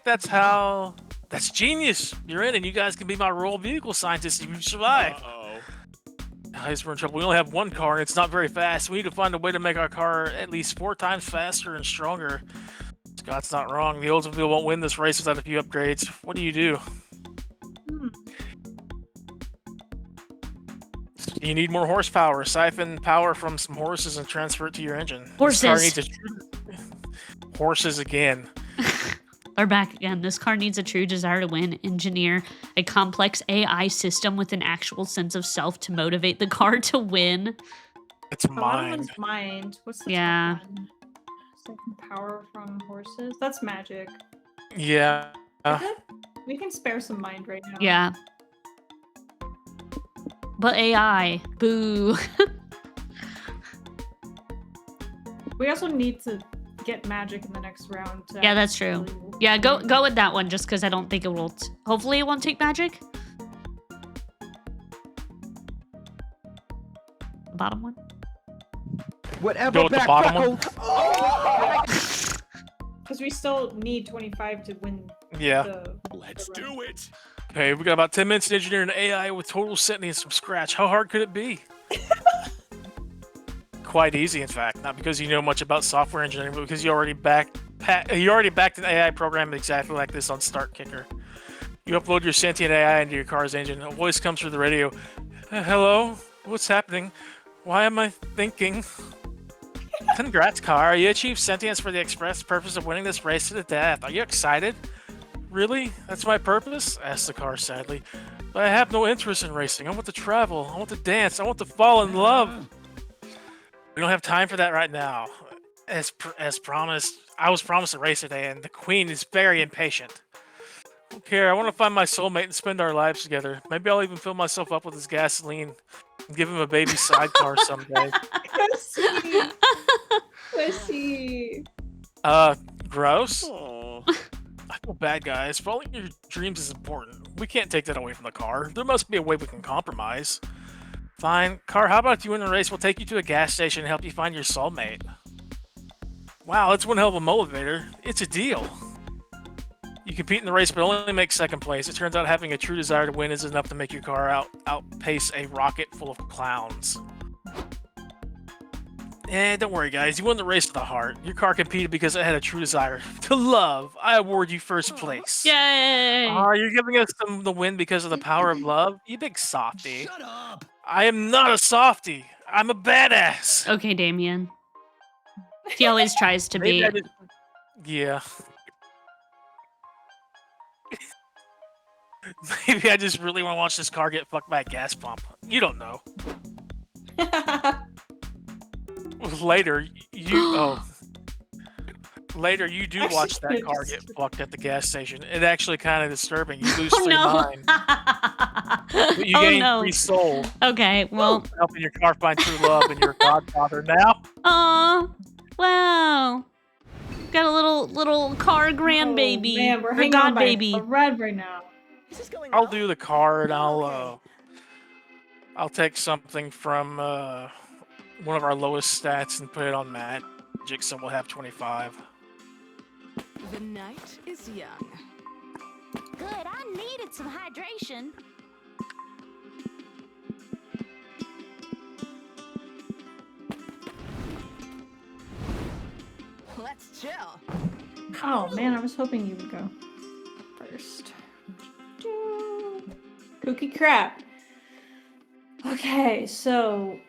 that's how. That's genius. You're in, and you guys can be my royal vehicle scientists if you survive. Guys, we're in trouble. We only have 1 car, and it's not very fast. We need to find a way to make our car at least 4 times faster and stronger. Scott's not wrong. The Oldsmobile won't win this race without a few upgrades. What do you do? You need more horsepower. Siphon power from some horses and transfer it to your engine. Horses. Horses again. We're back again. This car needs a true desire to win. Engineer a complex AI system with an actual sense of self to motivate the car to win. It's Mind. Mind. What's the Yeah. top one? Second power from horses. That's magic. Yeah. We can spare some mind right now. Yeah. But AI. Boo. We also need to get magic in the next round. Yeah, that's true. Yeah, go with that one just because I don't think it will. Hopefully, it won't take magic. The bottom one. Whatever. Go with the bottom one. Because we still need 25 to win. Yeah. Let's do it. Okay, we got about 10 minutes to engineer an AI with total sentience from scratch. How hard could it be? Quite easy, in fact. Not because you know much about software engineering, but because you already backed an AI program exactly like this on Start Kicker. You upload your sentient AI into your car's engine. A voice comes through the radio. Hello? What's happening? Why am I thinking? Congrats, car. You achieved sentience for the express purpose of winning this race to the death. Are you excited? Really? That's my purpose? Asked the car sadly. But I have no interest in racing. I want to travel. I want to dance. I want to fall in love. We don't have time for that right now. As promised, I was promised a race today, and the Queen is very impatient. I don't care. I want to find my soulmate and spend our lives together. Maybe I'll even fill myself up with his gasoline and give him a baby sidecar someday. Pussy. Gross. I feel bad, guys. Following your dreams is important. We can't take that away from the car. There must be a way we can compromise. Fine. Car, how about you in the race? We'll take you to a gas station and help you find your soulmate. Wow, that's one hell of a motivator. It's a deal. You compete in the race, but only make second place. It turns out having a true desire to win is enough to make your car outpace a rocket full of clowns. Don't worry, guys. You won the race of the heart. Your car competed because it had a true desire to love. I award you first place. Yay! You're giving us the win because of the power of love? You big softy. Shut up! I am not a softy. I'm a badass. Okay, Damien. He always tries to be. Yeah. Maybe I just really want to watch this car get fucked by a gas pump. You don't know. Later, Later, you do watch that car get fucked at the gas station. It's actually kind of disturbing. You lose free mind. But you gain free soul. Okay, well. Helping your car find true love, and you're a godfather now. Aw, wow. Got a little car grandbaby. Oh, man, we're or hanging god on by baby. a thread right now. I'll do the car, and I'll take something from one of our lowest stats and put it on Magic, so we'll have 25. The night is young. Good, I needed some hydration. Let's chill. Oh man, I was hoping you would go first. Cookie crap. Okay, so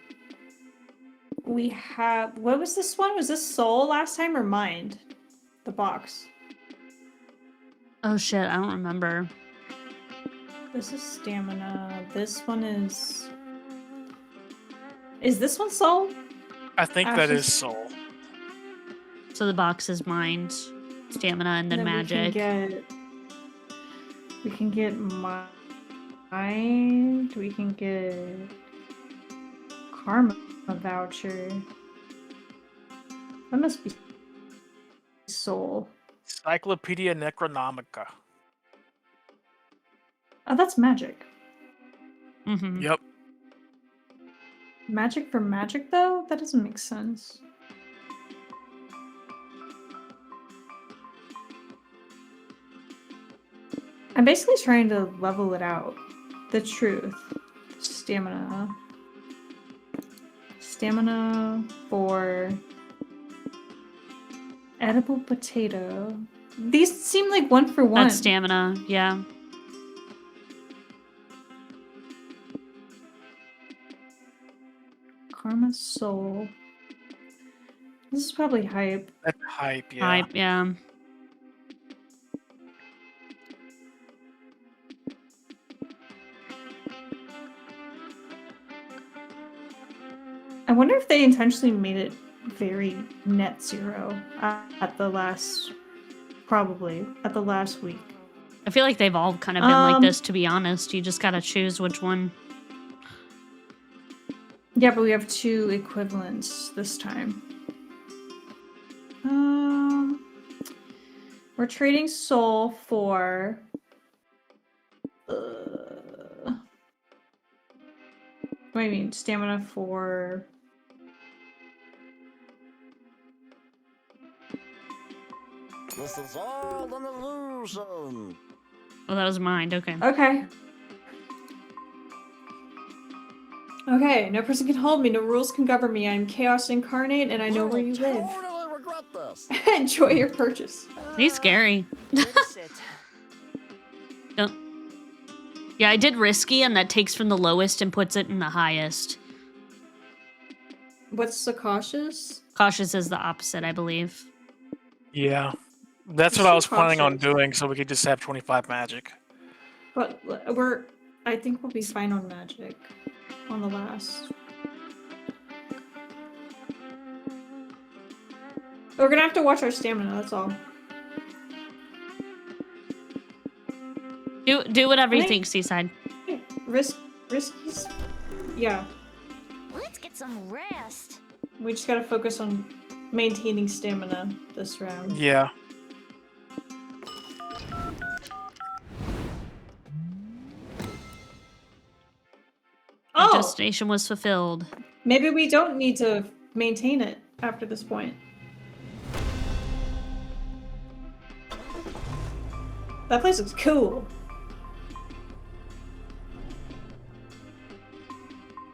we have, what was this one? Was this Soul last time or Mind? The box. Oh shit, I don't remember. This is Stamina. This one is this one Soul? I think that is Soul. So the box is Mind, Stamina, and then Magic. We can get Mind. We can get Karma voucher. That must be Soul. Encyclopedia Necronomica. Oh, that's Magic. Mm-hmm. Yep. Magic for Magic, though? That doesn't make sense. I'm basically trying to level it out. The truth. Stamina. Stamina for edible potato. These seem like one for one. That's Stamina, yeah. Karma Soul. This is probably hype. That's hype, yeah. Hype, yeah. I wonder if they intentionally made it very net zero at the last, probably at the last week. I feel like they've all kind of been like this, to be honest. You just gotta choose which one. Yeah, but we have two equivalents this time. We're trading soul for what do I mean? Stamina for This is all an illusion. Oh, that was Mind. Okay. Okay. Okay, no person can hold me, no rules can govern me. I am chaos incarnate, and I know where you live. Totally regret this. Enjoy your purchase. He's scary. Don't. Yeah, I did risky, and that takes from the lowest and puts it in the highest. What's the cautious? Cautious is the opposite, I believe. Yeah. That's what I was planning on doing, so we could just have 25 magic. But I think we'll be fine on magic. On the last. We're gonna have to watch our stamina, that's all. Do whatever you think, Seaside. Risky's. Yeah. Let's get some rest. We just gotta focus on maintaining stamina this round. Yeah. The destination was fulfilled. Maybe we don't need to maintain it after this point. That place looks cool.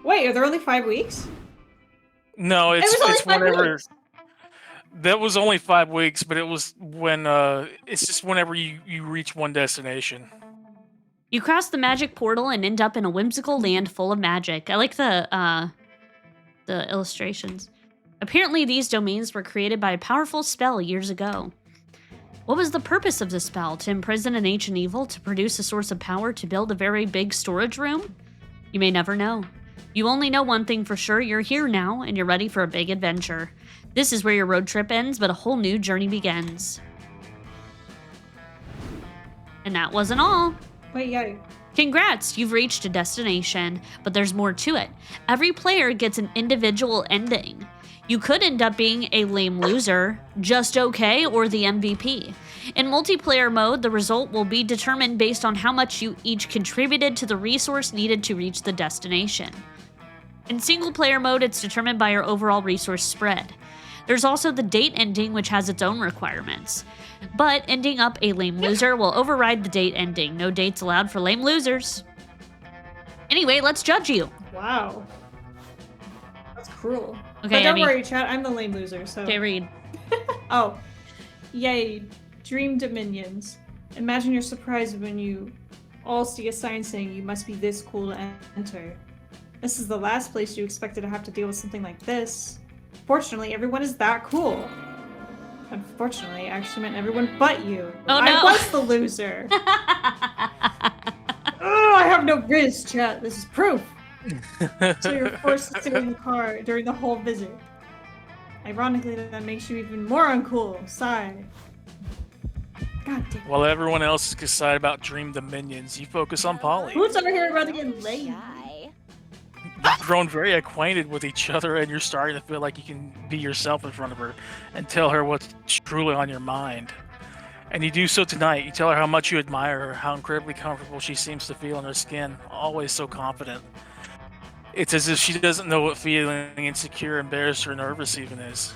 Wait, are there only 5 weeks? No, It was only 5 whenever. weeks. That was only 5 weeks, but it was when it's just whenever you reach one destination. You cross the magic portal and end up in a whimsical land full of magic. I like the illustrations. Apparently, these domains were created by a powerful spell years ago. What was the purpose of the spell? To imprison an ancient evil? To produce a source of power? To build a very big storage room? You may never know. You only know one thing for sure. You're here now, and you're ready for a big adventure. This is where your road trip ends, but a whole new journey begins. And that wasn't all. Wait, yeah. Congrats, you've reached a destination, but there's more to it. Every player gets an individual ending. You could end up being a lame loser, just okay, or the MVP. In multiplayer mode, the result will be determined based on how much you each contributed to the resource needed to reach the destination. In single player mode, it's determined by your overall resource spread. There's also the date ending, which has its own requirements. But ending up a lame loser will override the date ending. No dates allowed for lame losers. Anyway, let's judge you. Wow. That's cruel. Okay, but don't Abby. worry, chat. I'm the lame loser, so... Okay, read. Oh. Yay. Dream Dominions. Imagine your surprise when you all see a sign saying you must be this cool to enter. This is the last place you expected to have to deal with something like this. Fortunately, everyone is that cool. Unfortunately, I actually meant everyone but you. Oh, no. I was the loser. Oh, I have no riz, chat. This is proof. So you're forced to stay in the car during the whole visit. Ironically, that makes you even more uncool. Sigh. God damn. While everyone else is excited about Dream Dominions, you focus on Polly. Who's over here about to get laid? You've grown very acquainted with each other, and you're starting to feel like you can be yourself in front of her and tell her what's truly on your mind. And you do so tonight. You tell her how much you admire her, how incredibly comfortable she seems to feel in her skin, always so confident. It's as if she doesn't know what feeling insecure, embarrassed, or nervous even is.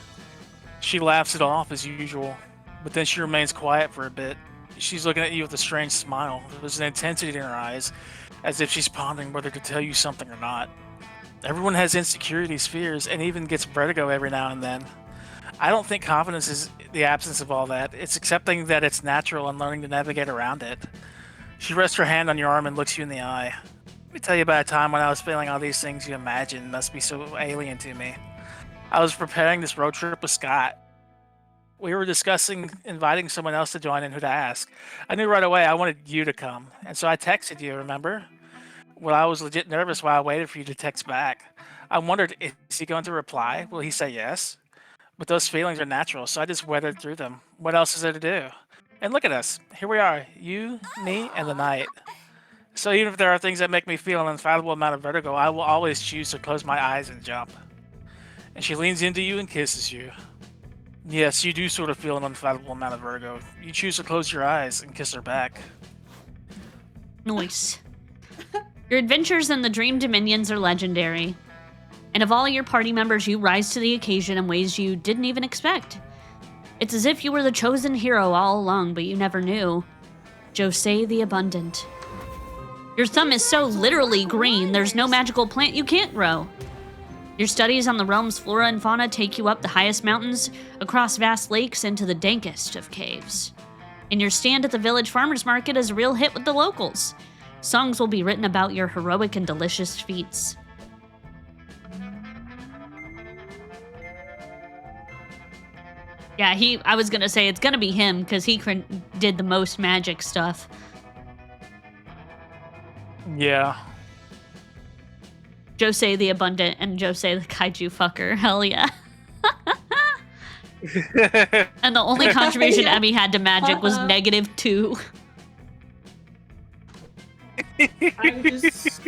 She laughs it off as usual, but then she remains quiet for a bit. She's looking at you with a strange smile. There's an intensity in her eyes, as if she's pondering whether to tell you something or not. Everyone has insecurities, fears, and even gets vertigo every now and then. I don't think confidence is the absence of all that. It's accepting that it's natural and learning to navigate around it. She rests her hand on your arm and looks you in the eye. Let me tell you about a time when I was feeling all these things you imagine must be so alien to me. I was preparing this road trip with Scott. We were discussing inviting someone else to join and who to ask. I knew right away I wanted you to come, and so I texted you, remember? Well, I was legit nervous while I waited for you to text back. I wondered, is he going to reply? Will he say yes? But those feelings are natural, so I just weathered through them. What else is there to do? And look at us. Here we are, you, me, and the night. So even if there are things that make me feel an unfathomable amount of vertigo, I will always choose to close my eyes and jump. And she leans into you and kisses you. Yes, you do sort of feel an unfathomable amount of vertigo. You choose to close your eyes and kiss her back. Nice. Your adventures in the Dream Dominions are legendary. And of all your party members, you rise to the occasion in ways you didn't even expect. It's as if you were the chosen hero all along, but you never knew. Jocee the Abundant. Your thumb is so literally green, there's no magical plant you can't grow. Your studies on the realm's flora and fauna take you up the highest mountains, across vast lakes, into the dankest of caves. And your stand at the village farmer's market is a real hit with the locals. Songs will be written about your heroic and delicious feats. Yeah, I was gonna say it's gonna be him, because he did the most magic stuff. Yeah. Jocee the Abundant and Jocee the Kaiju Fucker. Hell yeah. And the only contribution Yeah. Emmy had to magic was -2.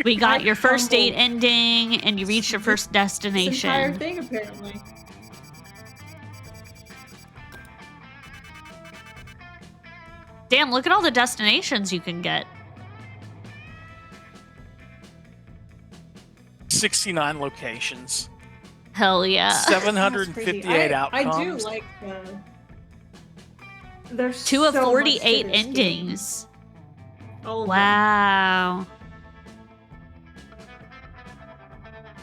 We got your first date ending, and you reached your first This entire destination. thing, apparently. Damn, look at all the destinations you can get. 69 locations. Hell yeah. 758 outcomes. I do like the There's 2 of so much to 48 this game. endings. All of them. Wow.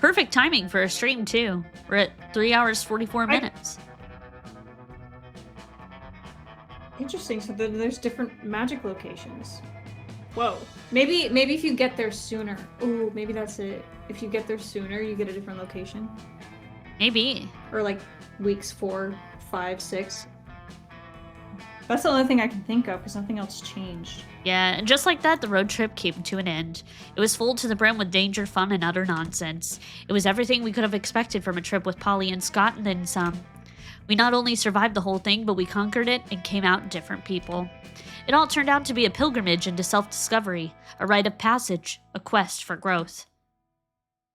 Perfect timing for a stream, too. We're at 3 hours, 44 minutes. Interesting. So there's different magic locations. Whoa. Maybe if you get there sooner. Ooh, maybe that's it. If you get there sooner, you get a different location. Maybe. Or like weeks 4, 5, 6. That's the only thing I can think of because nothing else changed. Yeah, and just like that, the road trip came to an end. It was full to the brim with danger, fun, and utter nonsense. It was everything we could have expected from a trip with Polly and Scott, and then some. We not only survived the whole thing, but we conquered it and came out different people. It all turned out to be a pilgrimage into self-discovery, a rite of passage, a quest for growth.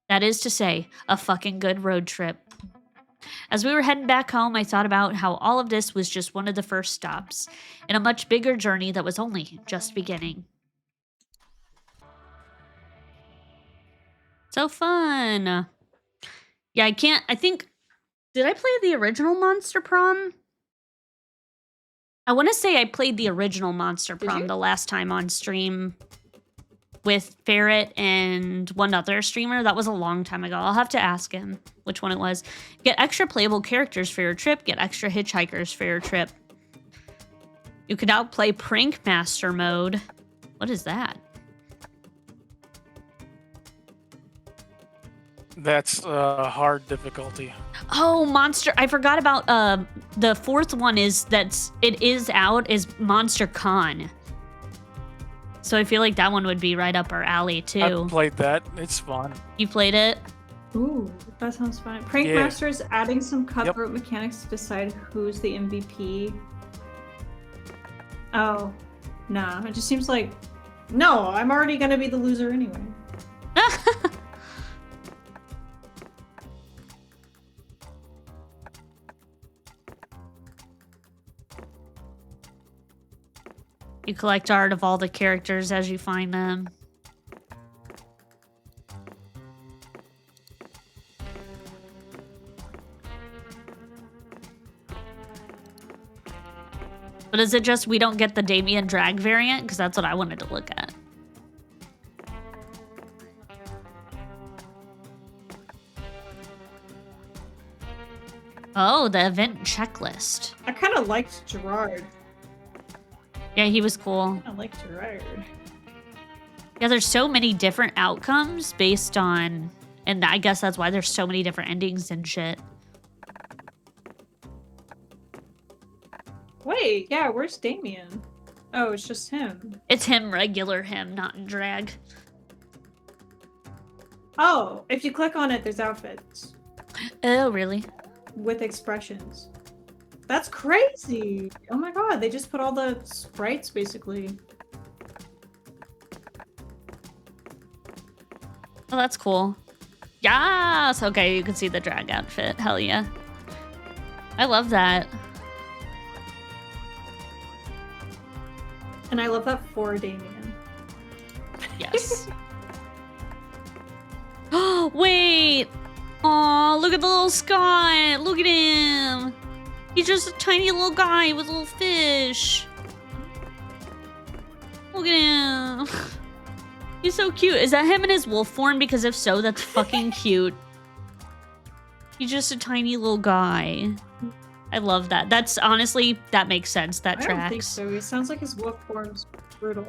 That is to say, a fucking good road trip. As we were heading back home, I thought about how all of this was just one of the first stops in a much bigger journey that was only just beginning. So fun. Yeah, I think, did I play the original Monster Prom? I want to say I played the original Monster Prom the last time on stream with Ferret and one other streamer. That was a long time ago. I'll have to ask him which one it was. Get extra playable characters for your trip. Get extra hitchhikers for your trip. You can now play Prank Master mode. What is that? That's hard difficulty. Oh, Monster. I forgot about the fourth one is Monster Con. So I feel like that one would be right up our alley, too. I played that. It's fun. You played it? Ooh, that sounds fun. Prank Master is adding some cutthroat mechanics to decide who's the MVP. Oh, nah. It just seems like, no, I'm already gonna be the loser anyway. You collect art of all the characters as you find them. But is it just we don't get the Damien drag variant? Because that's what I wanted to look at. Oh, the event checklist. I kind of liked Gerard. Yeah, he was cool. I like Gerard. Yeah, there's so many different outcomes based on... And I guess that's why there's so many different endings and shit. Wait, yeah, where's Damien? Oh, it's just him. It's him, regular him, not in drag. Oh, if you click on it, there's outfits. Oh, really? With expressions. That's crazy! Oh my god, they just put all the sprites, basically. Oh, that's cool. Yes! Okay, you can see the drag outfit. Hell yeah. I love that. And I love that for Damien. Yes. Oh, wait! Aw, look at the little Scott! Look at him! He's just a tiny little guy with a little fish. Look at him. He's so cute. Is that him in his wolf form? Because if so, that's fucking cute. He's just a tiny little guy. I love that. That's honestly, that makes sense. That tracks. I don't think so. It sounds like his wolf form's brutal.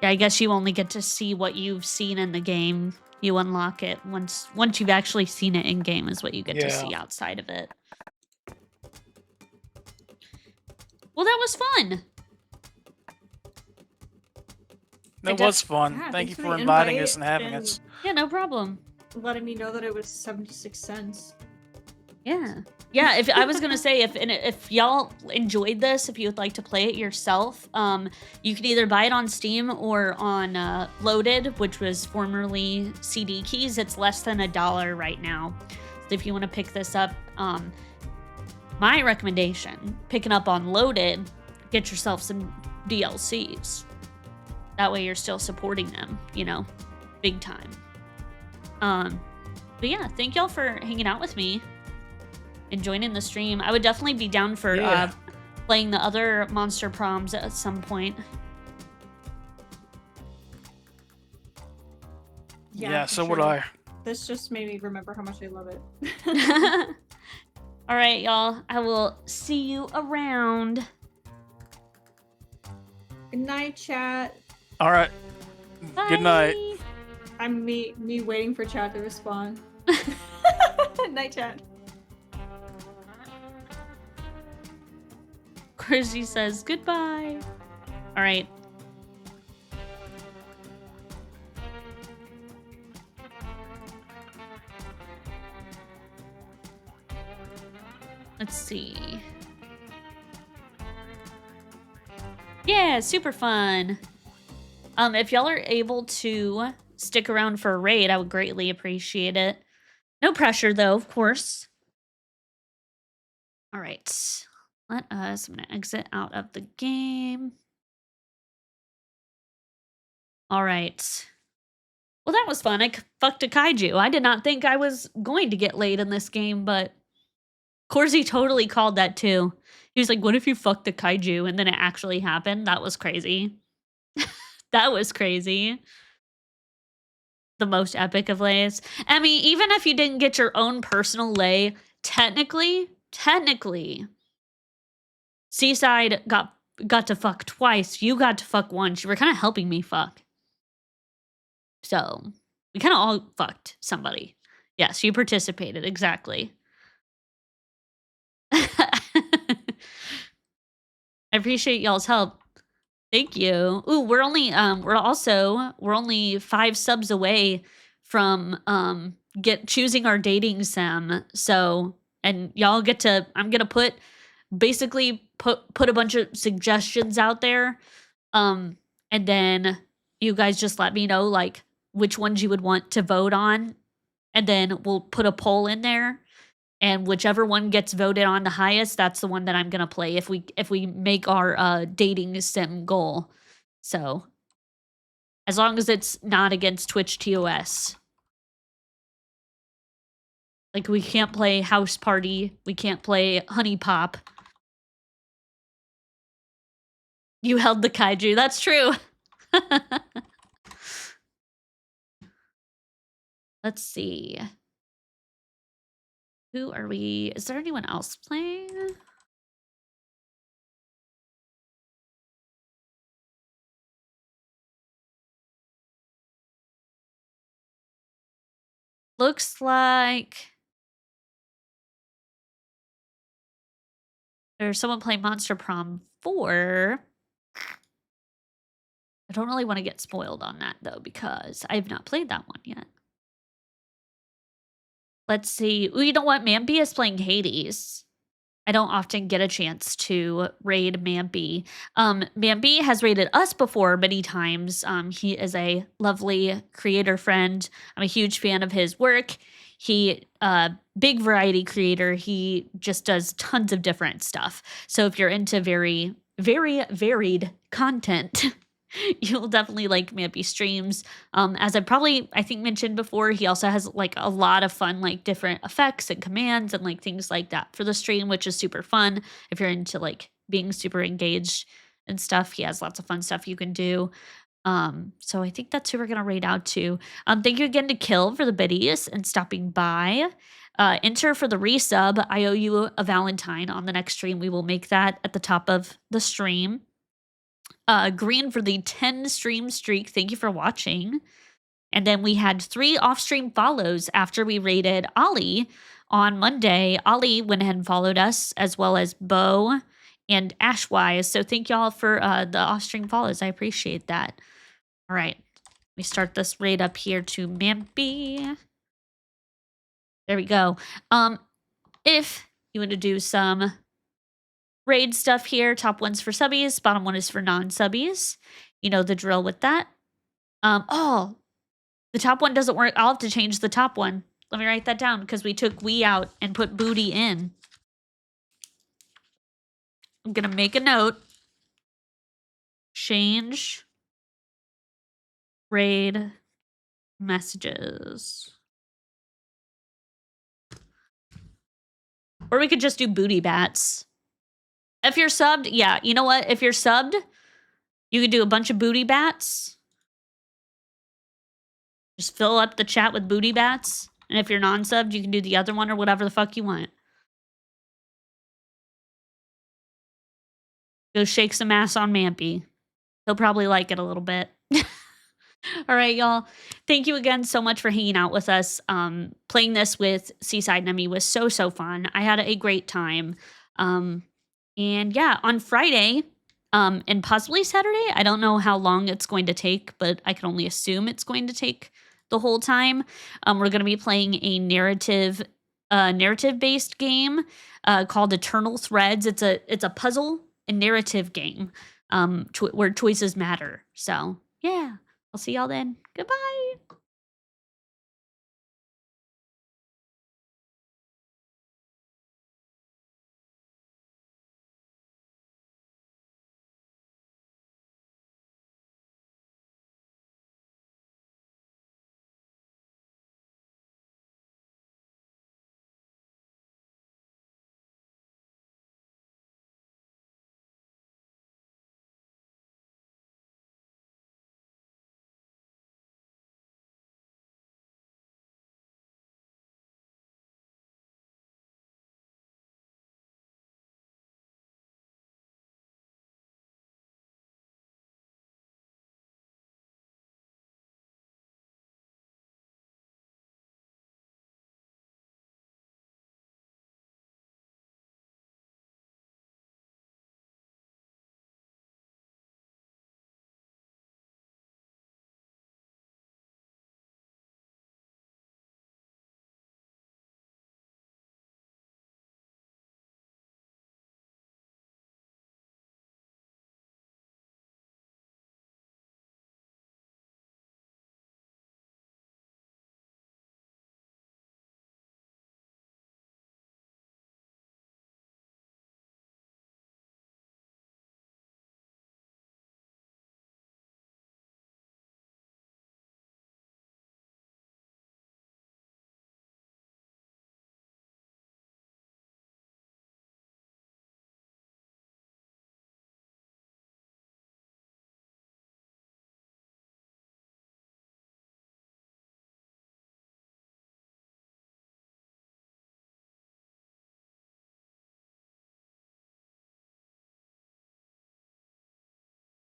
Yeah, I guess you only get to see what you've seen in the game. You unlock it once you've actually seen it in game is what you get to see outside of it. Well, that was fun. That was fun. Yeah, Thank you thanks for the inviting invite us and having us. Yeah, no problem. Letting me know that it was 76 cents. Yeah. Yeah, if I was gonna say if y'all enjoyed this, if you would like to play it yourself, you can either buy it on Steam or on Loaded, which was formerly CD Keys. It's less than $1 right now. So if you want to pick this up, my recommendation, picking up on Loaded, get yourself some DLCs. That way you're still supporting them, you know, big time. But yeah, thank y'all for hanging out with me and joining the stream. I would definitely be down for playing the other monster proms at some point. Yeah, for so would sure. I. This just made me remember how much I love it. All right, y'all. I will see you around. Good night, chat. All right. Good night. I'm me waiting for chat to respond. Night, chat. Chrissy says goodbye. All right. Let's see. Yeah, super fun. If y'all are able to stick around for a raid, I would greatly appreciate it. No pressure, though, of course. All right. I'm going to exit out of the game. All right. Well, that was fun. I fucked a kaiju. I did not think I was going to get laid in this game, but Corsi totally called that too. He was like, what if you fucked a kaiju? And then it actually happened. That was crazy. That was crazy. The most epic of lays. I mean, even if you didn't get your own personal lay, technically, Seaside got to fuck twice. You got to fuck once. You were kind of helping me fuck. So, we kind of all fucked somebody. Yes, you participated. Exactly. I appreciate y'all's help. Thank you. Ooh, we're only 5 subs away from choosing our dating sim. So, and y'all get to, I'm gonna put a bunch of suggestions out there. And then you guys just let me know like which ones you would want to vote on. And then we'll put a poll in there. And whichever one gets voted on the highest, that's the one that I'm gonna play if we make our dating sim goal. So as long as it's not against Twitch TOS. Like we can't play House Party, we can't play Honey Pop. You held the kaiju, that's true. Let's see. Who are we? Is there anyone else playing? Looks like there's someone playing Monster Prom 4. I don't really want to get spoiled on that, though, because I have not played that one yet. Let's see. Ooh, you know what? Mampy is playing Hades. I don't often get a chance to raid Mampy. Mampy has raided us before many times. He is a lovely creator friend. I'm a huge fan of his work. He, big variety creator. He just does tons of different stuff. So if you're into very, very varied content, you'll definitely like Mampy streams. As I think mentioned before, he also has like a lot of fun, like different effects and commands and like things like that for the stream, which is super fun. If you're into like being super engaged and stuff, he has lots of fun stuff you can do. So I think that's who we're gonna raid out to. Thank you again to Kill for the biddies and stopping by. Enter for the resub. I owe you a Valentine on the next stream. We will make that at the top of the stream. Green for the 10 stream streak. Thank you for watching. And then we had 3 off-stream follows after we raided Ollie on Monday. Ollie went ahead and followed us, as well as Bo and Ashwise. So thank y'all for the off-stream follows. I appreciate that. All right. We start this raid up here to Mampy. There we go. If you want to do some raid stuff here, top one's for subbies, bottom one is for non-subbies. You know the drill with that. Oh, the top one doesn't work. I'll have to change the top one. Let me write that down because we took we out and put booty in. I'm gonna make a note. Change Raid messages. Or we could just do booty bats. If you're subbed, yeah, you know what? If you're subbed, you could do a bunch of booty bats. Just fill up the chat with booty bats. And if you're non-subbed, you can do the other one or whatever the fuck you want. Go shake some ass on Mampy. He'll probably like it a little bit. All right, y'all. Thank you again so much for hanging out with us. Playing this with Seaside Nummy was so fun. I had a great time. And yeah, on Friday, and possibly Saturday, I don't know how long it's going to take, but I can only assume it's going to take the whole time. We're going to be playing a narrative-based game called Eternal Threads. It's a puzzle and narrative game where choices matter. So yeah. I'll see y'all then. Goodbye.